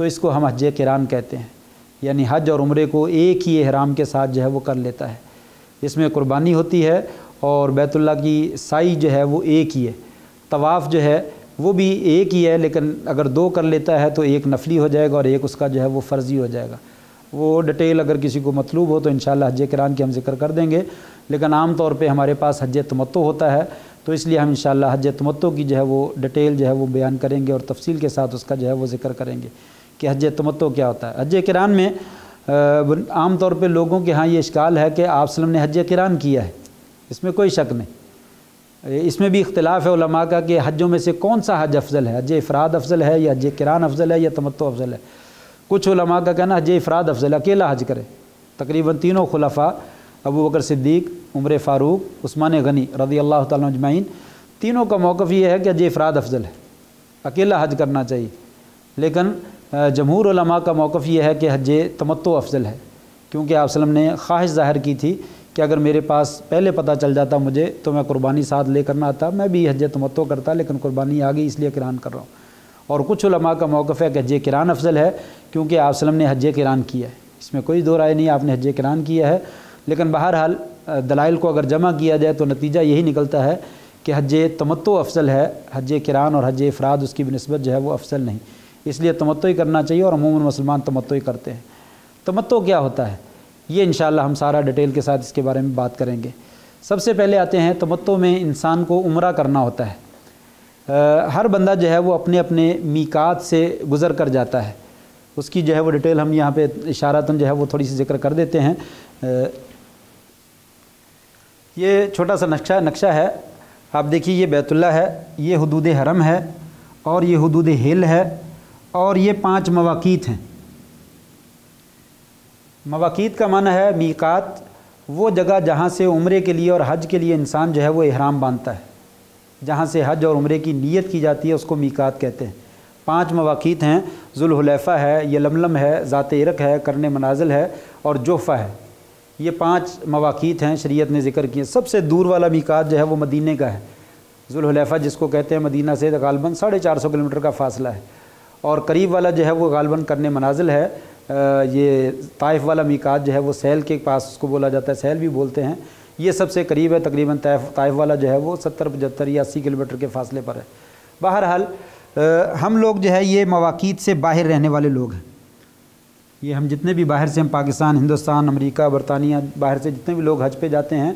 تو اس کو ہم حج قران کہتے ہیں، یعنی حج اور عمرے کو ایک ہی احرام کے ساتھ جو ہے وہ کر لیتا ہے۔ اس میں قربانی ہوتی ہے اور بیت اللہ کی سعی جو ہے وہ ایک ہی ہے، طواف جو ہے وہ بھی ایک ہی ہے، لیکن اگر دو کر لیتا ہے تو ایک نفلی ہو جائے گا اور ایک اس کا جو ہے وہ فرضی ہو جائے گا۔ وہ ڈیٹیل اگر کسی کو مطلوب ہو تو انشاءاللہ حج قران کی ہم ذکر کر دیں گے، لیکن عام طور پہ ہمارے پاس حج تمتع ہوتا ہے، تو اس لیے ہم انشاءاللہ حج تمتع کی جو ہے وہ ڈیٹیل جو ہے وہ بیان کریں گے اور تفصیل کے ساتھ اس کا جو ہے وہ ذکر کریں گے کہ حج تمتع کیا ہوتا ہے۔ حج قران میں عام طور پہ لوگوں کے ہاں یہ اشکال ہے کہ آپ صلی اللہ علیہ وسلم نے حج قران کیا ہے، اس میں کوئی شک نہیں۔ اس میں بھی اختلاف ہے علماء کا کہ حجوں میں سے کون سا حج افضل ہے، حج افراد افضل ہے یا حج قران افضل ہے یا تمتع افضل ہے۔ کچھ علماء کا کہنا حج افراد افضل ہے، اکیلا حج کرے۔ تقریباً تینوں خلفاء ابو بکر صدیق، عمر فاروق، عثمان غنی رضی اللہ تعالیٰ عنہ اجمعین، تینوں کا موقف یہ ہے کہ حج افراد افضل ہے، اکیلا حج کرنا چاہیے۔ لیکن جمہور علماء کا موقف یہ ہے کہ حج تمتع افضل ہے، کیونکہ آپ صلی اللہ علیہ وسلم نے خواہش ظاہر کی تھی کہ اگر میرے پاس پہلے پتہ چل جاتا مجھے تو میں قربانی ساتھ لے کر نہ آتا، میں بھی حج تمتع کرتا، لیکن قربانی آ گئی اس لیے قران کر رہا ہوں۔ اور کچھ علماء کا موقف ہے کہ حج قران افضل ہے، کیونکہ آپ صلی اللہ علیہ وسلم نے حج قران کیا ہے، اس میں کوئی دو رائے نہیں، آپ نے حج قران کیا ہے۔ لیکن بہرحال دلائل کو اگر جمع کیا جائے تو نتیجہ یہی نکلتا ہے کہ حج تمتع افضل ہے، حج قران اور حج افراد اس کی بنسبت جو ہے وہ افضل نہیں، اس لیے تمتع ہی کرنا چاہیے، اور عموماً مسلمان تمتع ہی کرتے ہیں۔ تمتع کیا ہوتا ہے یہ انشاءاللہ ہم سارا ڈیٹیل کے ساتھ اس کے بارے میں بات کریں گے۔ سب سے پہلے آتے ہیں تمتع میں انسان کو عمرہ کرنا ہوتا ہے۔ ہر بندہ جو ہے وہ اپنے اپنے میقات سے گزر کر جاتا ہے، اس کی جو ہے وہ ڈیٹیل ہم یہاں پہ اشارتاً جو ہے وہ تھوڑی سی ذکر کر دیتے ہیں۔ یہ چھوٹا سا نقشہ ہے، آپ دیکھیے یہ بیت اللہ ہے، یہ حدود حرم ہے، اور یہ حدود ہل ہے، اور یہ 5 مواقیت ہیں۔ مواقیت کا معنی ہے میقات، وہ جگہ جہاں سے عمرے کے لیے اور حج کے لیے انسان جو ہے وہ احرام باندھتا ہے، جہاں سے حج اور عمرے کی نیت کی جاتی ہے اس کو میقات کہتے ہیں۔ 5 مواقیت ہیں، ذوالحلیفہ ہے، یلملم ہے، ذات عرق ہے، قرن منازل ہے، اور جوفہ ہے۔ یہ 5 مواقیت ہیں شریعت نے ذکر کیے۔ سب سے دور والا میقات جو ہے وہ مدینہ کا ہے، ذوالحلیفہ جس کو کہتے ہیں، مدینہ سے غالباً 450 کلومیٹر کا فاصلہ ہے، اور قریب والا جو ہے وہ غالباً قرن منازل ہے۔ یہ طائف والا میقات جو ہے وہ سہل کے پاس اس کو بولا جاتا ہے، سہل بھی بولتے ہیں، یہ سب سے قریب ہے، تقریباً طائف والا جو ہے وہ 70 75 یا 80 کلومیٹر کے فاصلے پر ہے۔ بہرحال ہم لوگ جو ہے یہ مواقیت سے باہر رہنے والے لوگ ہیں، یہ ہم جتنے بھی باہر سے، ہم پاکستان، ہندوستان، امریکہ، برطانیہ، باہر سے جتنے بھی لوگ حج پہ جاتے ہیں،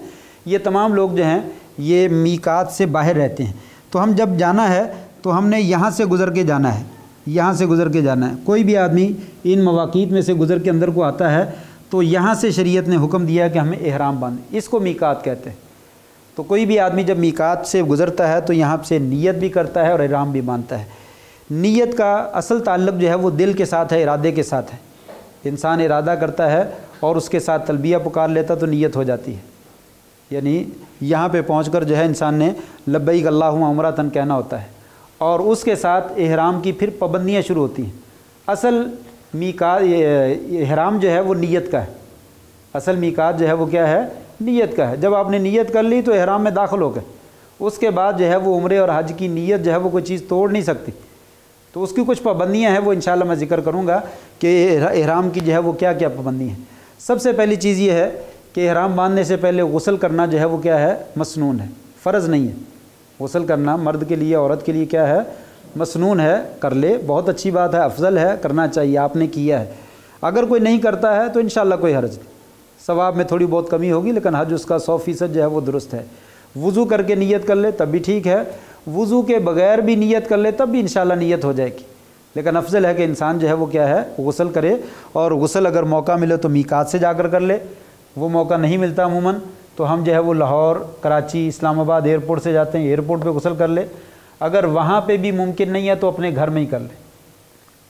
یہ تمام لوگ جو ہیں یہ میقات سے باہر رہتے ہیں۔ تو ہم جب جانا ہے تو ہم نے یہاں سے گزر کے جانا ہے، یہاں سے گزر کے جانا ہے۔ کوئی بھی آدمی ان مواقیت میں سے گزر کے اندر کو آتا ہے تو یہاں سے شریعت نے حکم دیا ہے کہ ہمیں احرام باندھیں، اس کو میقات کہتے ہیں۔ تو کوئی بھی آدمی جب میقات سے گزرتا ہے تو یہاں سے نیت بھی کرتا ہے اور احرام بھی باندھتا ہے۔ نیت کا اصل تعلق جو ہے وہ دل کے ساتھ ہے، ارادے کے ساتھ ہے۔ انسان ارادہ کرتا ہے اور اس کے ساتھ تلبیہ پکار لیتا تو نیت ہو جاتی ہے، یعنی یہاں پہ پہنچ کر جو ہے انسان نے لبیک اللہم عمرۃ کہنا ہوتا ہے، اور اس کے ساتھ احرام کی پھر پابندیاں شروع ہوتی ہیں۔ اصل میقات احرام جو ہے وہ نیت کا ہے، اصل میقات جو ہے وہ کیا ہے، نیت کا ہے۔ جب آپ نے نیت کر لی تو احرام میں داخل ہو گئے، اس کے بعد جو ہے وہ عمرے اور حج کی نیت جو ہے وہ کوئی چیز توڑ نہیں سکتی۔ تو اس کی کچھ پابندیاں ہیں، وہ انشاءاللہ میں ذکر کروں گا کہ احرام کی جو ہے وہ کیا کیا پابندی ہیں۔ سب سے پہلی چیز یہ ہے کہ احرام باندھنے سے پہلے غسل کرنا جو ہے وہ کیا ہے، مسنون ہے، فرض نہیں ہے۔ غسل کرنا مرد کے لیے، عورت کے لیے کیا ہے، مسنون ہے، کر لے، بہت اچھی بات ہے، افضل ہے، کرنا چاہیے، آپ نے کیا ہے۔ اگر کوئی نہیں کرتا ہے تو انشاءاللہ کوئی حرج نہیں، ثواب میں تھوڑی بہت کمی ہوگی، لیکن حج اس کا 100% جو ہے وہ درست ہے۔ وضو کر کے نیت کر لے تب بھی ٹھیک ہے، وضو کے بغیر بھی نیت کر لے تب بھی انشاءاللہ نیت ہو جائے گی، لیکن افضل ہے کہ انسان جو ہے وہ کیا ہے، غسل کرے۔ اور غسل اگر موقع ملے تو میقات سے جا کر لے، وہ موقع نہیں ملتا عموماً تو ہم جو ہے وہ لاہور، کراچی، اسلام آباد ایئرپورٹ سے جاتے ہیں، ایئرپورٹ پہ غسل کر لے۔ اگر وہاں پہ بھی ممکن نہیں ہے تو اپنے گھر میں ہی کر لے،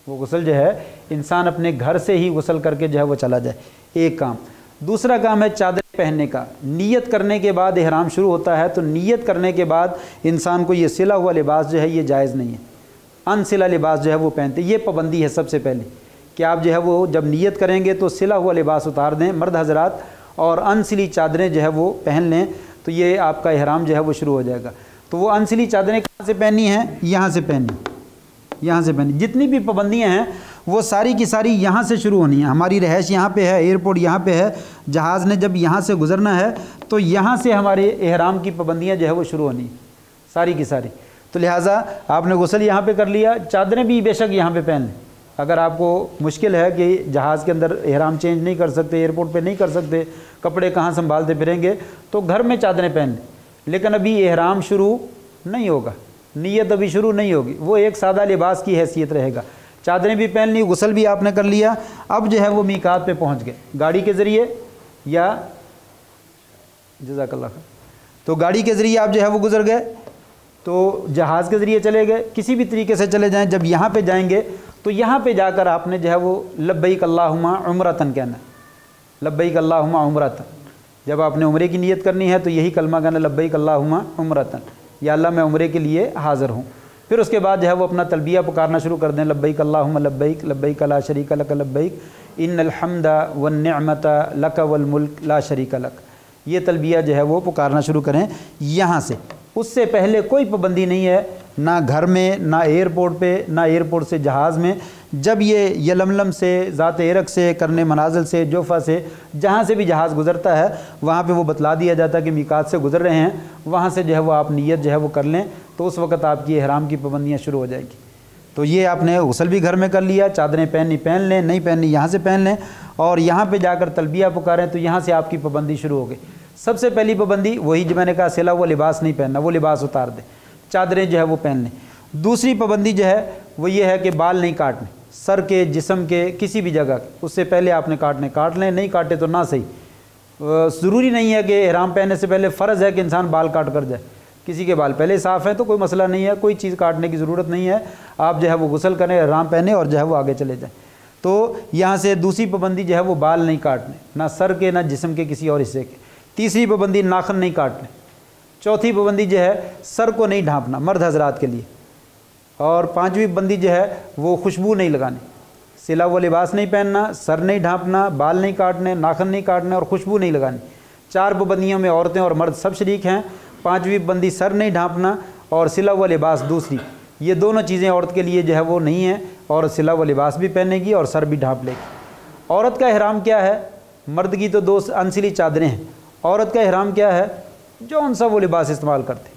وہ غسل جو ہے انسان اپنے گھر سے ہی غسل کر کے جو ہے وہ چلا جائے، ایک کام۔ دوسرا کام ہے چادر پہننے کا۔ نیت کرنے کے بعد احرام شروع ہوتا ہے، تو نیت کرنے کے بعد انسان کو یہ سلا ہوا لباس جو ہے یہ جائز نہیں ہے، ان سلا لباس جو ہے وہ پہنتے۔ یہ پابندی ہے سب سے پہلے کہ آپ جو ہے وہ جب نیت کریں گے تو سلا ہوا لباس اتار دیں مرد حضرات، اور ان سلی چادریں جو ہے وہ پہن لیں، تو یہ آپ کا احرام جو ہے وہ شروع ہو جائے گا۔ تو وہ ان سلی چادریں کہاں سے پہننی ہیں، یہاں سے پہننی، یہاں سے پہننی۔ جتنی بھی پابندیاں ہیں وہ ساری کی ساری یہاں سے شروع ہونی ہے. ہماری رہائش یہاں پہ ہے, ایئرپورٹ یہاں پہ ہے, جہاز نے جب یہاں سے گزرنا ہے تو یہاں سے ہمارے احرام کی پابندیاں جو ہے وہ شروع ہونی ہیں ساری کی ساری. تو لہٰذا آپ نے غسل یہاں پہ کر لیا, چادریں بھی بے شک یہاں پہ پہن لیں. اگر آپ کو مشکل ہے کہ جہاز کے اندر احرام چینج نہیں کر سکتے, ایئرپورٹ پہ نہیں کر سکتے, کپڑے کہاں سنبھالتے پھریں گے, تو گھر میں چادریں پہن لیں. لیکن ابھی احرام شروع نہیں ہوگا, نیت ابھی شروع نہیں ہوگی, وہ ایک سادہ لباس کی حیثیت رہے گا. چادریں بھی پہن لی, غسل بھی آپ نے کر لیا. اب جو ہے وہ میقات پہ پہنچ گئے گاڑی کے ذریعے یا جزاک اللہ خیر, تو گاڑی کے ذریعے آپ جو ہے وہ گزر گئے, تو جہاز کے ذریعے چلے گئے, کسی بھی طریقے سے چلے جائیں. جب یہاں پہ جائیں گے تو یہاں پہ جا کر آپ نے جو ہے وہ لبیک اللہم عمرتن کہنا ہے, لبیک اللہم عمرتن. جب آپ نے عمرے کی نیت کرنی ہے تو یہی کلمہ کہنا لبیک اللہم عمرتن, یا اللہ میں عمرے کے لیے حاضر ہوں. پھر اس کے بعد جو ہے وہ اپنا تلبیہ پکارنا شروع کر دیں, لبیک اللہم لبیک لبیک لا شریک لک لبیک ان الحمد والنعمت لک والملک لا شریک لک. یہ تلبیہ جو ہے وہ پکارنا شروع کریں یہاں سے. اس سے پہلے کوئی پابندی نہیں ہے, نہ گھر میں, نہ ایئرپورٹ پہ, نہ ایئرپورٹ سے جہاز میں. جب یہ یلملم سے, ذات ارق سے, کرن منازل سے, جوفہ سے, جہاں سے بھی جہاز گزرتا ہے وہاں پہ وہ بتلا دیا جاتا ہے کہ میقات سے گزر رہے ہیں, وہاں سے جو ہے وہ آپ نیت جو ہے وہ کر لیں, تو اس وقت آپ کی احرام کی پابندیاں شروع ہو جائیں گی. تو یہ آپ نے غسل بھی گھر میں کر لیا, چادریں پہننی پہن لیں, نہیں پہننی یہاں سے پہن لیں, اور یہاں پہ جا کر تلبیہ پکاریں تو یہاں سے آپ کی پابندی شروع ہو گئی. سب سے پہلی پابندی وہی جو میں نے کہا سلا ہوا لباس نہیں پہننا, وہ لباس اتار دیں, چادریں جو ہے وہ پہن لیں. دوسری پابندی جو ہے وہ یہ ہے کہ بال نہیں کاٹنے, سر کے, جسم کے, کسی بھی جگہ کے. اس سے پہلے آپ نے کاٹنے کاٹ لیں, نہیں کاٹے تو نہ صحیح. ضروری نہیں ہے کہ احرام پہننے سے پہلے فرض ہے کہ انسان بال کاٹ کر جائے. کسی کے بال پہلے صاف ہیں تو کوئی مسئلہ نہیں ہے, کوئی چیز کاٹنے کی ضرورت نہیں ہے. آپ جو ہے وہ غسل کریں, احرام پہنے اور جو ہے وہ آگے چلے جائیں. تو یہاں سے دوسری پابندی جو ہے وہ بال نہیں کاٹنے, نہ سر کے, نہ جسم کے کسی اور حصے کے. تیسری پابندی ناخن نہیں کاٹنے. چوتھی پابندی جو ہے سر کو نہیں ڈھانپنا مرد حضرات کے لیے. اور پانچویں پابندی جو ہے وہ خوشبو نہیں لگانی. سلا ہوا لباس نہیں پہننا, سر نہیں ڈھانپنا, بال نہیں کاٹنے, ناخن نہیں کاٹنے اور خوشبو نہیں لگانی. چار پابندیوں میں عورتیں اور مرد سب شریک ہیں. پانچویں پابندی سر نہیں ڈھانپنا اور سلا ہوا لباس دوسری. یہ دونوں چیزیں عورت کے لیے جو ہے وہ نہیں ہیں, اور سلا ہوا لباس بھی پہنے گی اور سر بھی ڈھانپ لے گی. عورت کا احرام کیا ہے؟ مرد کی تو دو انسلی چادریں ہیں. عورت کا احرام کیا ہے؟ جو ان سا وہ لباس استعمال کرتے,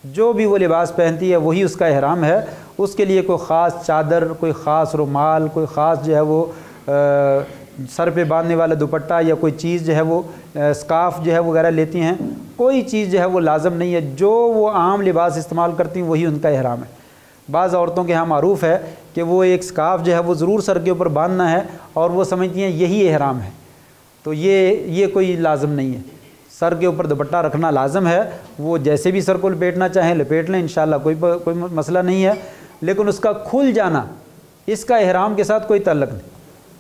جو بھی وہ لباس پہنتی ہے وہی اس کا احرام ہے. اس کے لیے کوئی خاص چادر, کوئی خاص رومال, کوئی خاص جو ہے وہ سر پہ باندھنے والا دوپٹہ, یا کوئی چیز جو ہے وہ اسکارف جو ہے وغیرہ لیتی ہیں, کوئی چیز جو ہے وہ لازم نہیں ہے. جو وہ عام لباس استعمال کرتی ہیں وہی ان کا احرام ہے. بعض عورتوں کے ہاں معروف ہے کہ وہ ایک اسکارف جو ہے وہ ضرور سر کے اوپر باندھنا ہے, اور وہ سمجھتی ہیں یہی احرام ہے. تو یہ کوئی لازم نہیں ہے. سر کے اوپر دوپٹہ رکھنا لازم ہے. وہ جیسے بھی سر کو لپیٹنا چاہیں لپیٹ لیں, انشاءاللہ کوئی مسئلہ نہیں ہے. لیکن اس کا کھل جانا, اس کا احرام کے ساتھ کوئی تعلق نہیں.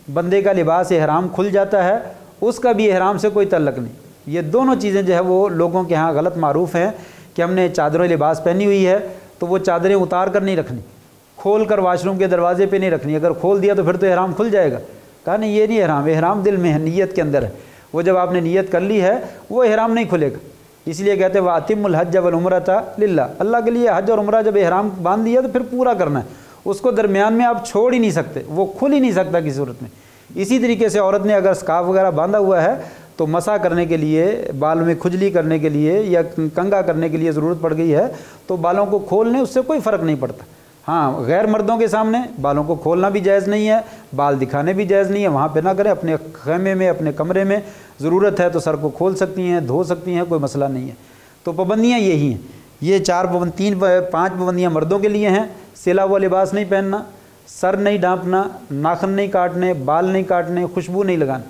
بندے کا لباس احرام کھل جاتا ہے, اس کا بھی احرام سے کوئی تعلق نہیں. یہ دونوں چیزیں جو ہے وہ لوگوں کے ہاں غلط معروف ہیں کہ ہم نے چادر لباس پہنی ہوئی ہے تو وہ چادریں اتار کر نہیں رکھنی, کھول کر واش روم کے دروازے پہ نہیں رکھنی. اگر کھول دیا تو پھر تو احرام کھل جائے گا. کہا نہیں, یہ نہیں احرام, احرام دل میں ہے, نیت کے اندر ہے. وہ جب آپ نے نیت کر لی ہے وہ احرام نہیں کھلے گا. اس لیے کہتے ہیں وَأَتِمُّ الْحَجَّ وَالْعُمْرَةَ لِلَّهِ, اللہ کے لیے حج اور عمرہ جب احرام باندھ دیا تو پھر پورا کرنا ہے. اس کو درمیان میں آپ چھوڑ ہی نہیں سکتے, وہ کھل ہی نہیں سکتا کسی صورت میں. اسی طریقے سے عورت نے اگر اسکارف وغیرہ باندھا ہوا ہے تو مسح کرنے کے لیے, بال میں کھجلی کرنے کے لیے یا کنگھا کرنے کے لیے ضرورت پڑ گئی ہے تو بالوں کو کھول لیں, اس سے کوئی فرق نہیں پڑتا. ہاں, غیر مردوں کے سامنے بالوں کو کھولنا بھی جائز نہیں ہے, بال دکھانے بھی جائز نہیں ہے. وہاں پہ نہ کریں, اپنے خیمے میں, اپنے کمرے میں ضرورت ہے تو سر کو کھول سکتی ہیں, دھو سکتی ہیں, کوئی مسئلہ نہیں ہے. تو پابندیاں یہی ہیں. یہ 5 پابندیاں مردوں کے لیے ہیں. سلا ہوا لباس نہیں پہننا, سر نہیں ڈھانپنا, ناخن نہیں کاٹنے, بال نہیں کاٹنے, خوشبو نہیں لگانا.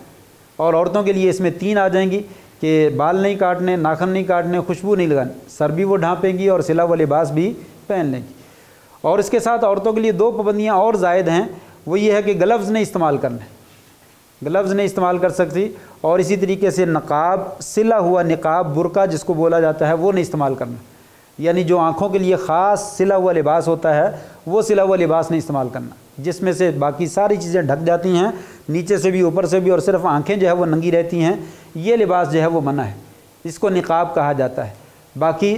اور عورتوں کے لیے اس میں 3 آ جائیں گی کہ بال نہیں کاٹنے, ناخن نہیں کاٹنے, خوشبو نہیں لگانی. سر بھی وہ ڈھانپیں گی اور سلا ہوا لباس بھی پہن لیں گی. اور اس کے ساتھ عورتوں کے لیے 2 پابندیاں اور زائد ہیں. وہ یہ ہے کہ گلوز نہیں استعمال کرنے, گلوز نہیں استعمال کر سکتی. اور اسی طریقے سے نقاب, سلا ہوا نقاب, برقع جس کو بولا جاتا ہے, وہ نہیں استعمال کرنا. یعنی جو آنکھوں کے لیے خاص سلا ہوا لباس ہوتا ہے وہ سلا ہوا لباس نہیں استعمال کرنا, جس میں سے باقی ساری چیزیں ڈھک جاتی ہیں, نیچے سے بھی اوپر سے بھی, اور صرف آنکھیں جو ہے وہ ننگی رہتی ہیں. یہ لباس جو ہے وہ منع ہے, اس کو نقاب کہا جاتا ہے. باقی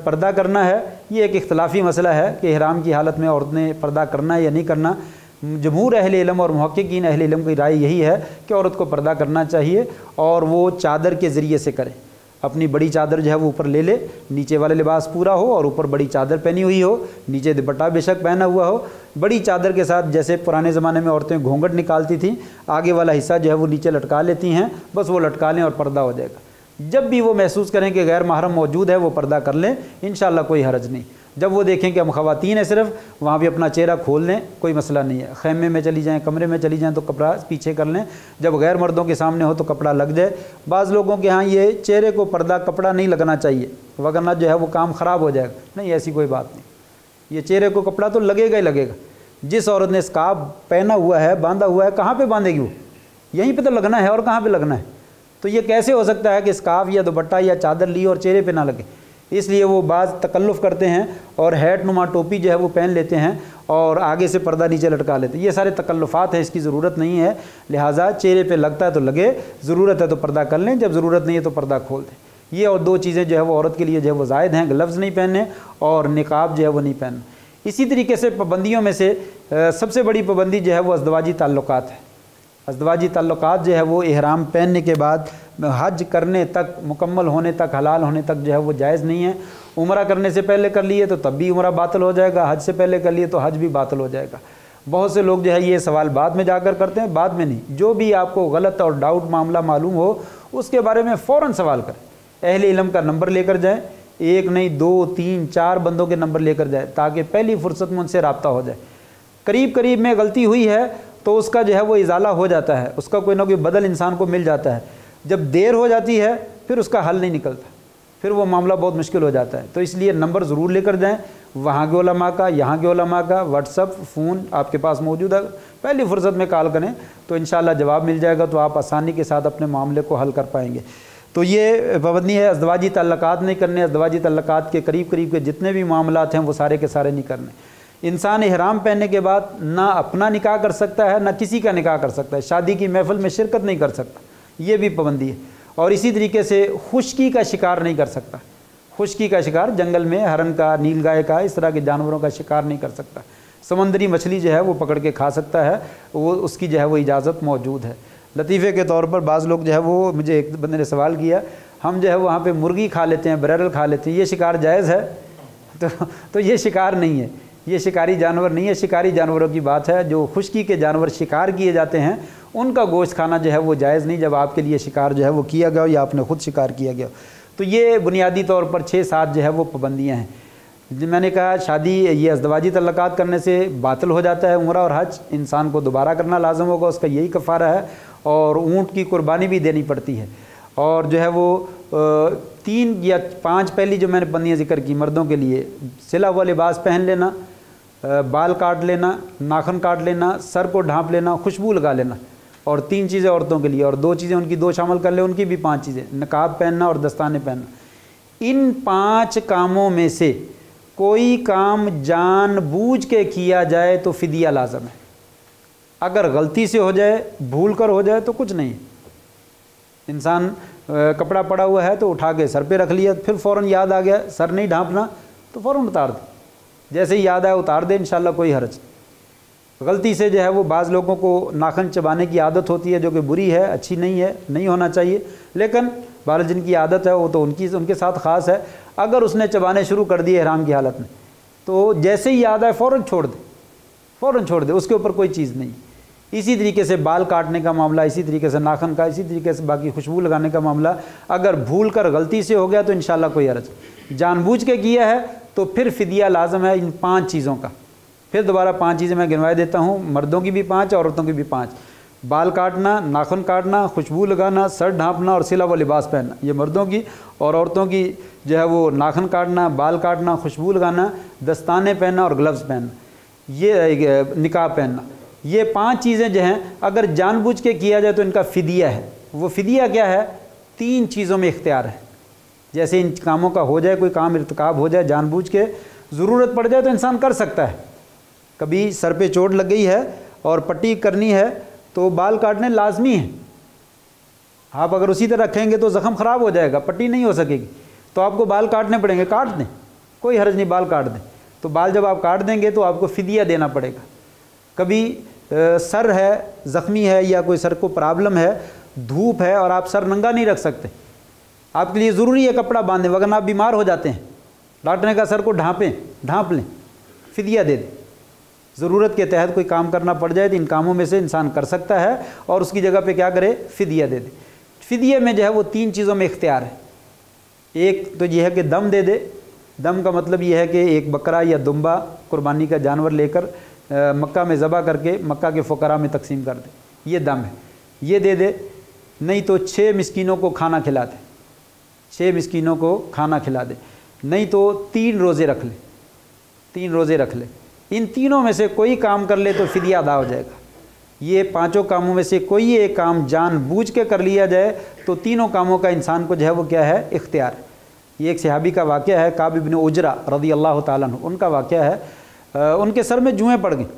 پردہ کرنا ہے, یہ ایک اختلافی مسئلہ ہے کہ احرام کی حالت میں عورت نے پردہ کرنا ہے یا نہیں کرنا. جمہور اہل علم اور محققین اہل علم کی رائے یہی ہے کہ عورت کو پردہ کرنا چاہیے اور وہ چادر کے ذریعے سے کرے. اپنی بڑی چادر جو ہے وہ اوپر لے لے, نیچے والا لباس پورا ہو اور اوپر بڑی چادر پہنی ہوئی ہو, نیچے دوپٹہ بے شک پہنا ہوا ہو. بڑی چادر کے ساتھ جیسے پرانے زمانے میں عورتیں گھونگھٹ نکالتی تھیں, آگے والا حصہ جو ہے وہ نیچے لٹکا لیتی ہیں, بس وہ لٹکا لیں اور پردہ ہو جائے گا. جب بھی وہ محسوس کریں کہ غیر محرم موجود ہے وہ پردہ کر لیں, انشاءاللہ کوئی حرج نہیں. جب وہ دیکھیں کہ ہم خواتین ہیں صرف, وہاں بھی اپنا چہرہ کھول لیں, کوئی مسئلہ نہیں ہے. خیمے میں چلی جائیں, کمرے میں چلی جائیں تو کپڑا پیچھے کر لیں. جب غیر مردوں کے سامنے ہو تو کپڑا لگ جائے. بعض لوگوں کے ہاں یہ چہرے کو پردہ کپڑا نہیں لگنا چاہیے ورنہ جو ہے وہ کام خراب ہو جائے گا. نہیں, ایسی کوئی بات نہیں. یہ چہرے کو کپڑا تو لگے گا ہی لگے گا. جس عورت نے اسکارف پہنا ہوا ہے, باندھا ہوا ہے, کہاں پہ باندھے گی وہ؟ یہیں پہ تو لگنا ہے, اور کہاں پہ لگنا ہے؟ تو یہ کیسے ہو سکتا ہے کہ اسکارف یا دوپٹہ یا چادر لی اور چہرے پہ نہ لگے؟ اس لیے وہ بعض تکلف کرتے ہیں اور ہیٹ نما ٹوپی جو ہے وہ پہن لیتے ہیں اور آگے سے پردہ نیچے لٹکا لیتے ہیں. یہ سارے تکلفات ہیں, اس کی ضرورت نہیں ہے. لہٰذا چہرے پہ لگتا ہے تو لگے, ضرورت ہے تو پردہ کر لیں, جب ضرورت نہیں ہے تو پردہ کھول دیں. یہ اور دو چیزیں جو ہے وہ عورت کے لیے جو ہے وہ زائد ہیں, گلوز نہیں پہننے اور نقاب جو ہے وہ نہیں پہننا. اسی طریقے سے پابندیوں میں سے سب سے بڑی پابندی جو ہے وہ ازدواجی تعلقات ہے. ازدواجی تعلقات جو ہے وہ احرام پہننے کے بعد حج کرنے تک, مکمل ہونے تک, حلال ہونے تک جو ہے وہ جائز نہیں ہے. عمرہ کرنے سے پہلے کر لیے تو تب بھی عمرہ باطل ہو جائے گا, حج سے پہلے کر لیے تو حج بھی باطل ہو جائے گا. بہت سے لوگ جو ہے یہ سوال بعد میں جا کر کرتے ہیں, بعد میں نہیں. جو بھی آپ کو غلط اور ڈاؤٹ معاملہ معلوم ہو اس کے بارے میں فوراً سوال کریں. اہل علم کا نمبر لے کر جائیں, 1 نہیں 2 3 4 بندوں کے نمبر لے کر جائیں تاکہ پہلی فرصت میں ان سے رابطہ ہو جائے. قریب میں غلطی ہوئی ہے تو اس کا جو ہے وہ ازالہ ہو جاتا ہے, اس کا کوئی نہ کوئی بدل انسان کو مل جاتا ہے. جب دیر ہو جاتی ہے پھر اس کا حل نہیں نکلتا, پھر وہ معاملہ بہت مشکل ہو جاتا ہے. تو اس لیے نمبر ضرور لے کر جائیں, وہاں کے علماء کا, یہاں کے علماء کا. واٹس اپ فون آپ کے پاس موجود ہے, پہلی فرصت میں کال کریں تو انشاءاللہ جواب مل جائے گا, تو آپ آسانی کے ساتھ اپنے معاملے کو حل کر پائیں گے. تو یہ پابندی ہے, ازدواجی تعلقات نہیں کرنے. ازدواجی تعلقات کے قریب کے جتنے بھی معاملات ہیں وہ سارے کے سارے نہیں کرنے. انسان احرام پہننے کے بعد نہ اپنا نکاح کر سکتا ہے نہ کسی کا نکاح کر سکتا ہے. شادی کی محفل میں شرکت نہیں کر سکتا, یہ بھی پابندی ہے. اور اسی طریقے سے خشکی کا شکار نہیں کر سکتا. خشکی کا شکار جنگل میں ہرن کا, نیل گائے کا, اس طرح کے جانوروں کا شکار نہیں کر سکتا. سمندری مچھلی جو ہے وہ پکڑ کے کھا سکتا ہے, وہ اس کی جو ہے وہ اجازت موجود ہے. لطیفے کے طور پر بعض لوگ جو ہے وہ, مجھے ایک بندے نے سوال کیا, ہم جو ہے وہاں پہ مرغی کھا لیتے ہیں, بریرل کھا لیتے ہیں, یہ شکار جائز ہے؟ تو یہ شکار نہیں ہے, یہ شکاری جانور نہیں ہے. شکاری جانوروں کی بات ہے, جو خشکی کے جانور شکار کیے جاتے ہیں ان کا گوشت کھانا جو ہے وہ جائز نہیں جب آپ کے لیے شکار جو ہے وہ کیا گیا ہو یا آپ نے خود شکار کیا گیا ہو. تو یہ بنیادی طور پر 6-7 جو ہے وہ پابندیاں ہیں. میں نے کہا شادی, یہ ازدواجی تعلقات کرنے سے باطل ہو جاتا ہے عمرہ اور حج, انسان کو دوبارہ کرنا لازم ہوگا, اس کا یہی کفارہ ہے. اور اونٹ کی قربانی بھی دینی پڑتی ہے. اور جو ہے وہ 3 یا 5 پہلی جو میں نے پابندیاں ذکر کی مردوں کے لیے, سلا ہوا لباس پہن لینا, بال کاٹ لینا, ناخن کاٹ لینا, سر کو ڈھانپ لینا, خوشبو لگا لینا. اور 3 چیزیں عورتوں کے لیے, اور 2 چیزیں ان کی 2 شامل کر لیں, ان کی بھی 5 چیزیں, نقاب پہننا اور دستانے پہننا. ان 5 کاموں میں سے کوئی کام جان بوجھ کے کیا جائے تو فدیہ لازم ہے. اگر غلطی سے ہو جائے, بھول کر ہو جائے تو کچھ نہیں. انسان کپڑا پڑا ہوا ہے تو اٹھا کے سر پہ رکھ لیا, پھر فوراً یاد آ گیا سر نہیں ڈھانپنا تو فوراً اتار دے, جیسے ہی یاد آئے اتار دے, انشاءاللہ کوئی حرج. غلطی سے جو ہے وہ بعض لوگوں کو ناخن چبانے کی عادت ہوتی ہے, جو کہ بری ہے, اچھی نہیں ہے, نہیں ہونا چاہیے. لیکن بہرحال جن کی عادت ہے وہ تو ان کے ساتھ خاص ہے. اگر اس نے چبانے شروع کر دیے احرام کی حالت میں تو جیسے ہی یاد آئے فوراً چھوڑ دے, اس کے اوپر کوئی چیز نہیں. اسی طریقے سے بال کاٹنے کا معاملہ, اسی طریقے سے ناخن کا, اسی طریقے سے باقی خوشبو لگانے کا معاملہ, اگر بھول کر غلطی سے ہو گیا تو انشاءاللہ کوئی حرج. جان بوجھ کے کیا ہے تو پھر فدیہ لازم ہے ان 5 چیزوں کا. پھر دوبارہ 5 چیزیں میں گنوائے دیتا ہوں, مردوں کی بھی 5, عورتوں کی بھی 5. بال کاٹنا, ناخن کاٹنا, خوشبو لگانا, سر ڈھانپنا اور سلا ہوا لباس پہننا, یہ مردوں کی. اور عورتوں کی جو ہے وہ ناخن کاٹنا, بال کاٹنا, خوشبو لگانا, دستانے پہننا اور گلوز پہننا, یہ نقاب پہننا. یہ 5 چیزیں جو ہیں اگر جان بوجھ کے کیا جائے تو ان کا فدیہ ہے. وہ فدیہ کیا ہے؟ 3 چیزوں میں اختیار ہے. جیسے ان کاموں کا ہو جائے, کوئی کام ارتکاب ہو جائے جان بوجھ کے, ضرورت پڑ جائے تو انسان کر سکتا ہے. کبھی سر پہ چوٹ لگ گئی ہے اور پٹی کرنی ہے تو بال کاٹنے لازمی ہیں. آپ اگر اسی طرح رکھیں گے تو زخم خراب ہو جائے گا, پٹی نہیں ہو سکے گی, تو آپ کو بال کاٹنے پڑیں گے. کاٹ دیں, کوئی حرج نہیں, بال کاٹ دیں. تو بال جب آپ کاٹ دیں گے تو آپ کو فدیہ دینا پڑے گا. کبھی سر ہے زخمی ہے یا کوئی سر کو پرابلم ہے، دھوپ ہے اور آپ سر ننگا نہیں رکھ سکتے، آپ کے لیے ضروری ہے کپڑا باندھیں ورنہ آپ بیمار ہو جاتے ہیں، ڈاکٹر نے کہا سر کو ڈھانپ لیں، فدیہ دے دیں۔ ضرورت کے تحت کوئی کام کرنا پڑ جائے تو ان کاموں میں سے انسان کر سکتا ہے اور اس کی جگہ پہ کیا کرے، فدیہ دے دے۔ فدیہ میں جو ہے وہ 3 چیزوں میں اختیار ہے۔ ایک تو یہ ہے کہ دم دے دے، دم کا مطلب یہ ہے کہ ایک بکرا یا دمبا قربانی کا جانور لے کر مکہ میں ذبح کر کے مکہ کے فقراء میں تقسیم کر دے، یہ دم ہے، یہ دے دے۔ نہیں تو 6 مسکینوں کو کھانا کھلا دے، 6 مسکینوں کو کھانا کھلا دے۔ نہیں تو 3 روزے رکھ لے، 3 روزے رکھ لے۔ ان تینوں میں سے کوئی کام کر لے تو فدیہ ادا ہو جائے گا۔ یہ 5 کاموں میں سے کوئی ایک کام جان بوجھ کے کر لیا جائے تو تینوں کاموں کا انسان کو جو ہے وہ کیا ہے، اختیار ہے۔ یہ ایک صحابی کا واقعہ ہے، کعب بن عجرہ رضی اللہ تعالیٰ عنہ، ان کا واقعہ ہے۔ ان کے سر میں جوئیں پڑ گئیں،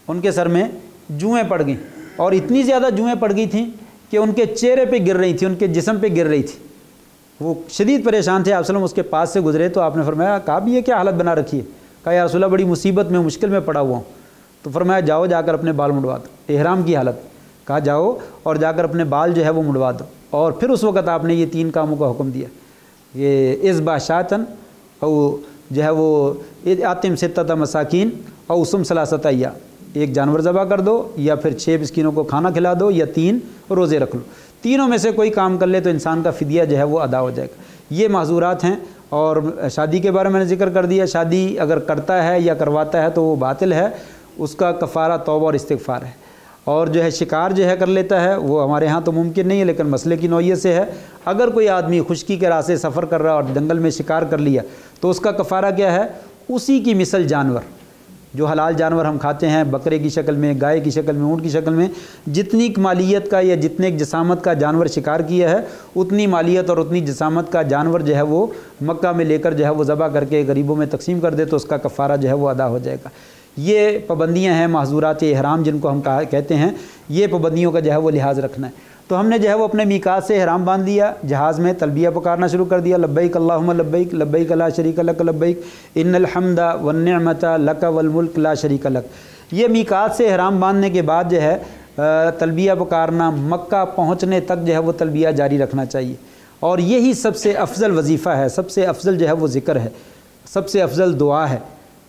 ان کے سر میں جوئیں پڑ گئیں اور اتنی زیادہ جوئیں پڑ گئی تھیں کہ ان کے چہرے پہ گر رہی تھیں، ان کے جسم پہ گر رہی تھی۔ وہ شدید پریشان تھے، آپ صلی اللہ علیہ وسلم اس کے پاس سے گزرے تو آپ نے فرمایا کعب یہ کیا حالت بنا رکھی ہے؟ کہا یا رسول اللہ بڑی مصیبت میں مشکل میں پڑا ہوا ہوں۔ تو فرمایا جاؤ جا کر اپنے بال مڑوا دو، احرام کی حالت، کہا جاؤ اور جا کر اپنے بال جو ہے وہ مڑوا دو۔ اور پھر اس وقت آپ نے یہ 3 کاموں کا حکم دیا، یہ اذبح شاتن او جو ہے وہ آتم ستۃ مساکین او سم ثلاثۃ ایام، ایک جانور ذبح کر دو یا پھر 6 مسکینوں کو کھانا کھلا دو یا 3 روزے رکھ لو۔ تینوں میں سے کوئی کام کر لے تو انسان کا فدیہ جو ہے وہ ادا ہو جائے گا۔ یہ معذورات ہیں۔ اور شادی کے بارے میں نے ذکر کر دیا، شادی اگر کرتا ہے یا کرواتا ہے تو وہ باطل ہے، اس کا کفارہ توبہ اور استغفار ہے۔ اور جو ہے شکار جو ہے کر لیتا ہے، وہ ہمارے ہاں تو ممکن نہیں ہے لیکن مسئلے کی نوعیت سے ہے۔ اگر کوئی آدمی خشکی کے راستے سفر کر رہا اور جنگل میں شکار کر لیا تو اس کا کفارہ کیا ہے، اسی کی مثل جانور، جو حلال جانور ہم کھاتے ہیں، بکرے کی شکل میں، گائے کی شکل میں، اونٹ کی شکل میں، جتنی مالیت کا یا جتنے جسامت کا جانور شکار کیا ہے اتنی مالیت اور اتنی جسامت کا جانور جو ہے وہ مکہ میں لے کر جو ہے وہ ذبح کر کے غریبوں میں تقسیم کر دے تو اس کا کفارہ جو ہے وہ ادا ہو جائے گا۔ یہ پابندیاں ہیں محظورات احرام جن کو ہم کہتے ہیں، یہ پابندیوں کا جو ہے وہ لحاظ رکھنا ہے۔ تو ہم نے جو ہے وہ اپنے میقات سے احرام باندھ لیا، جہاز میں تلبیہ پکارنا شروع کر دیا، لبیک اللہم لبیک لبیک لا شریک لک لبیک ان الحمد والنعمت لک والملک لا شریک لک۔ یہ میقات سے احرام باندھنے کے بعد جو ہے تلبیہ پکارنا، مکہ پہنچنے تک جو ہے وہ تلبیہ جاری رکھنا چاہیے۔ اور یہی سب سے افضل وظیفہ ہے، سب سے افضل جو ہے وہ ذکر ہے، سب سے افضل دعا ہے۔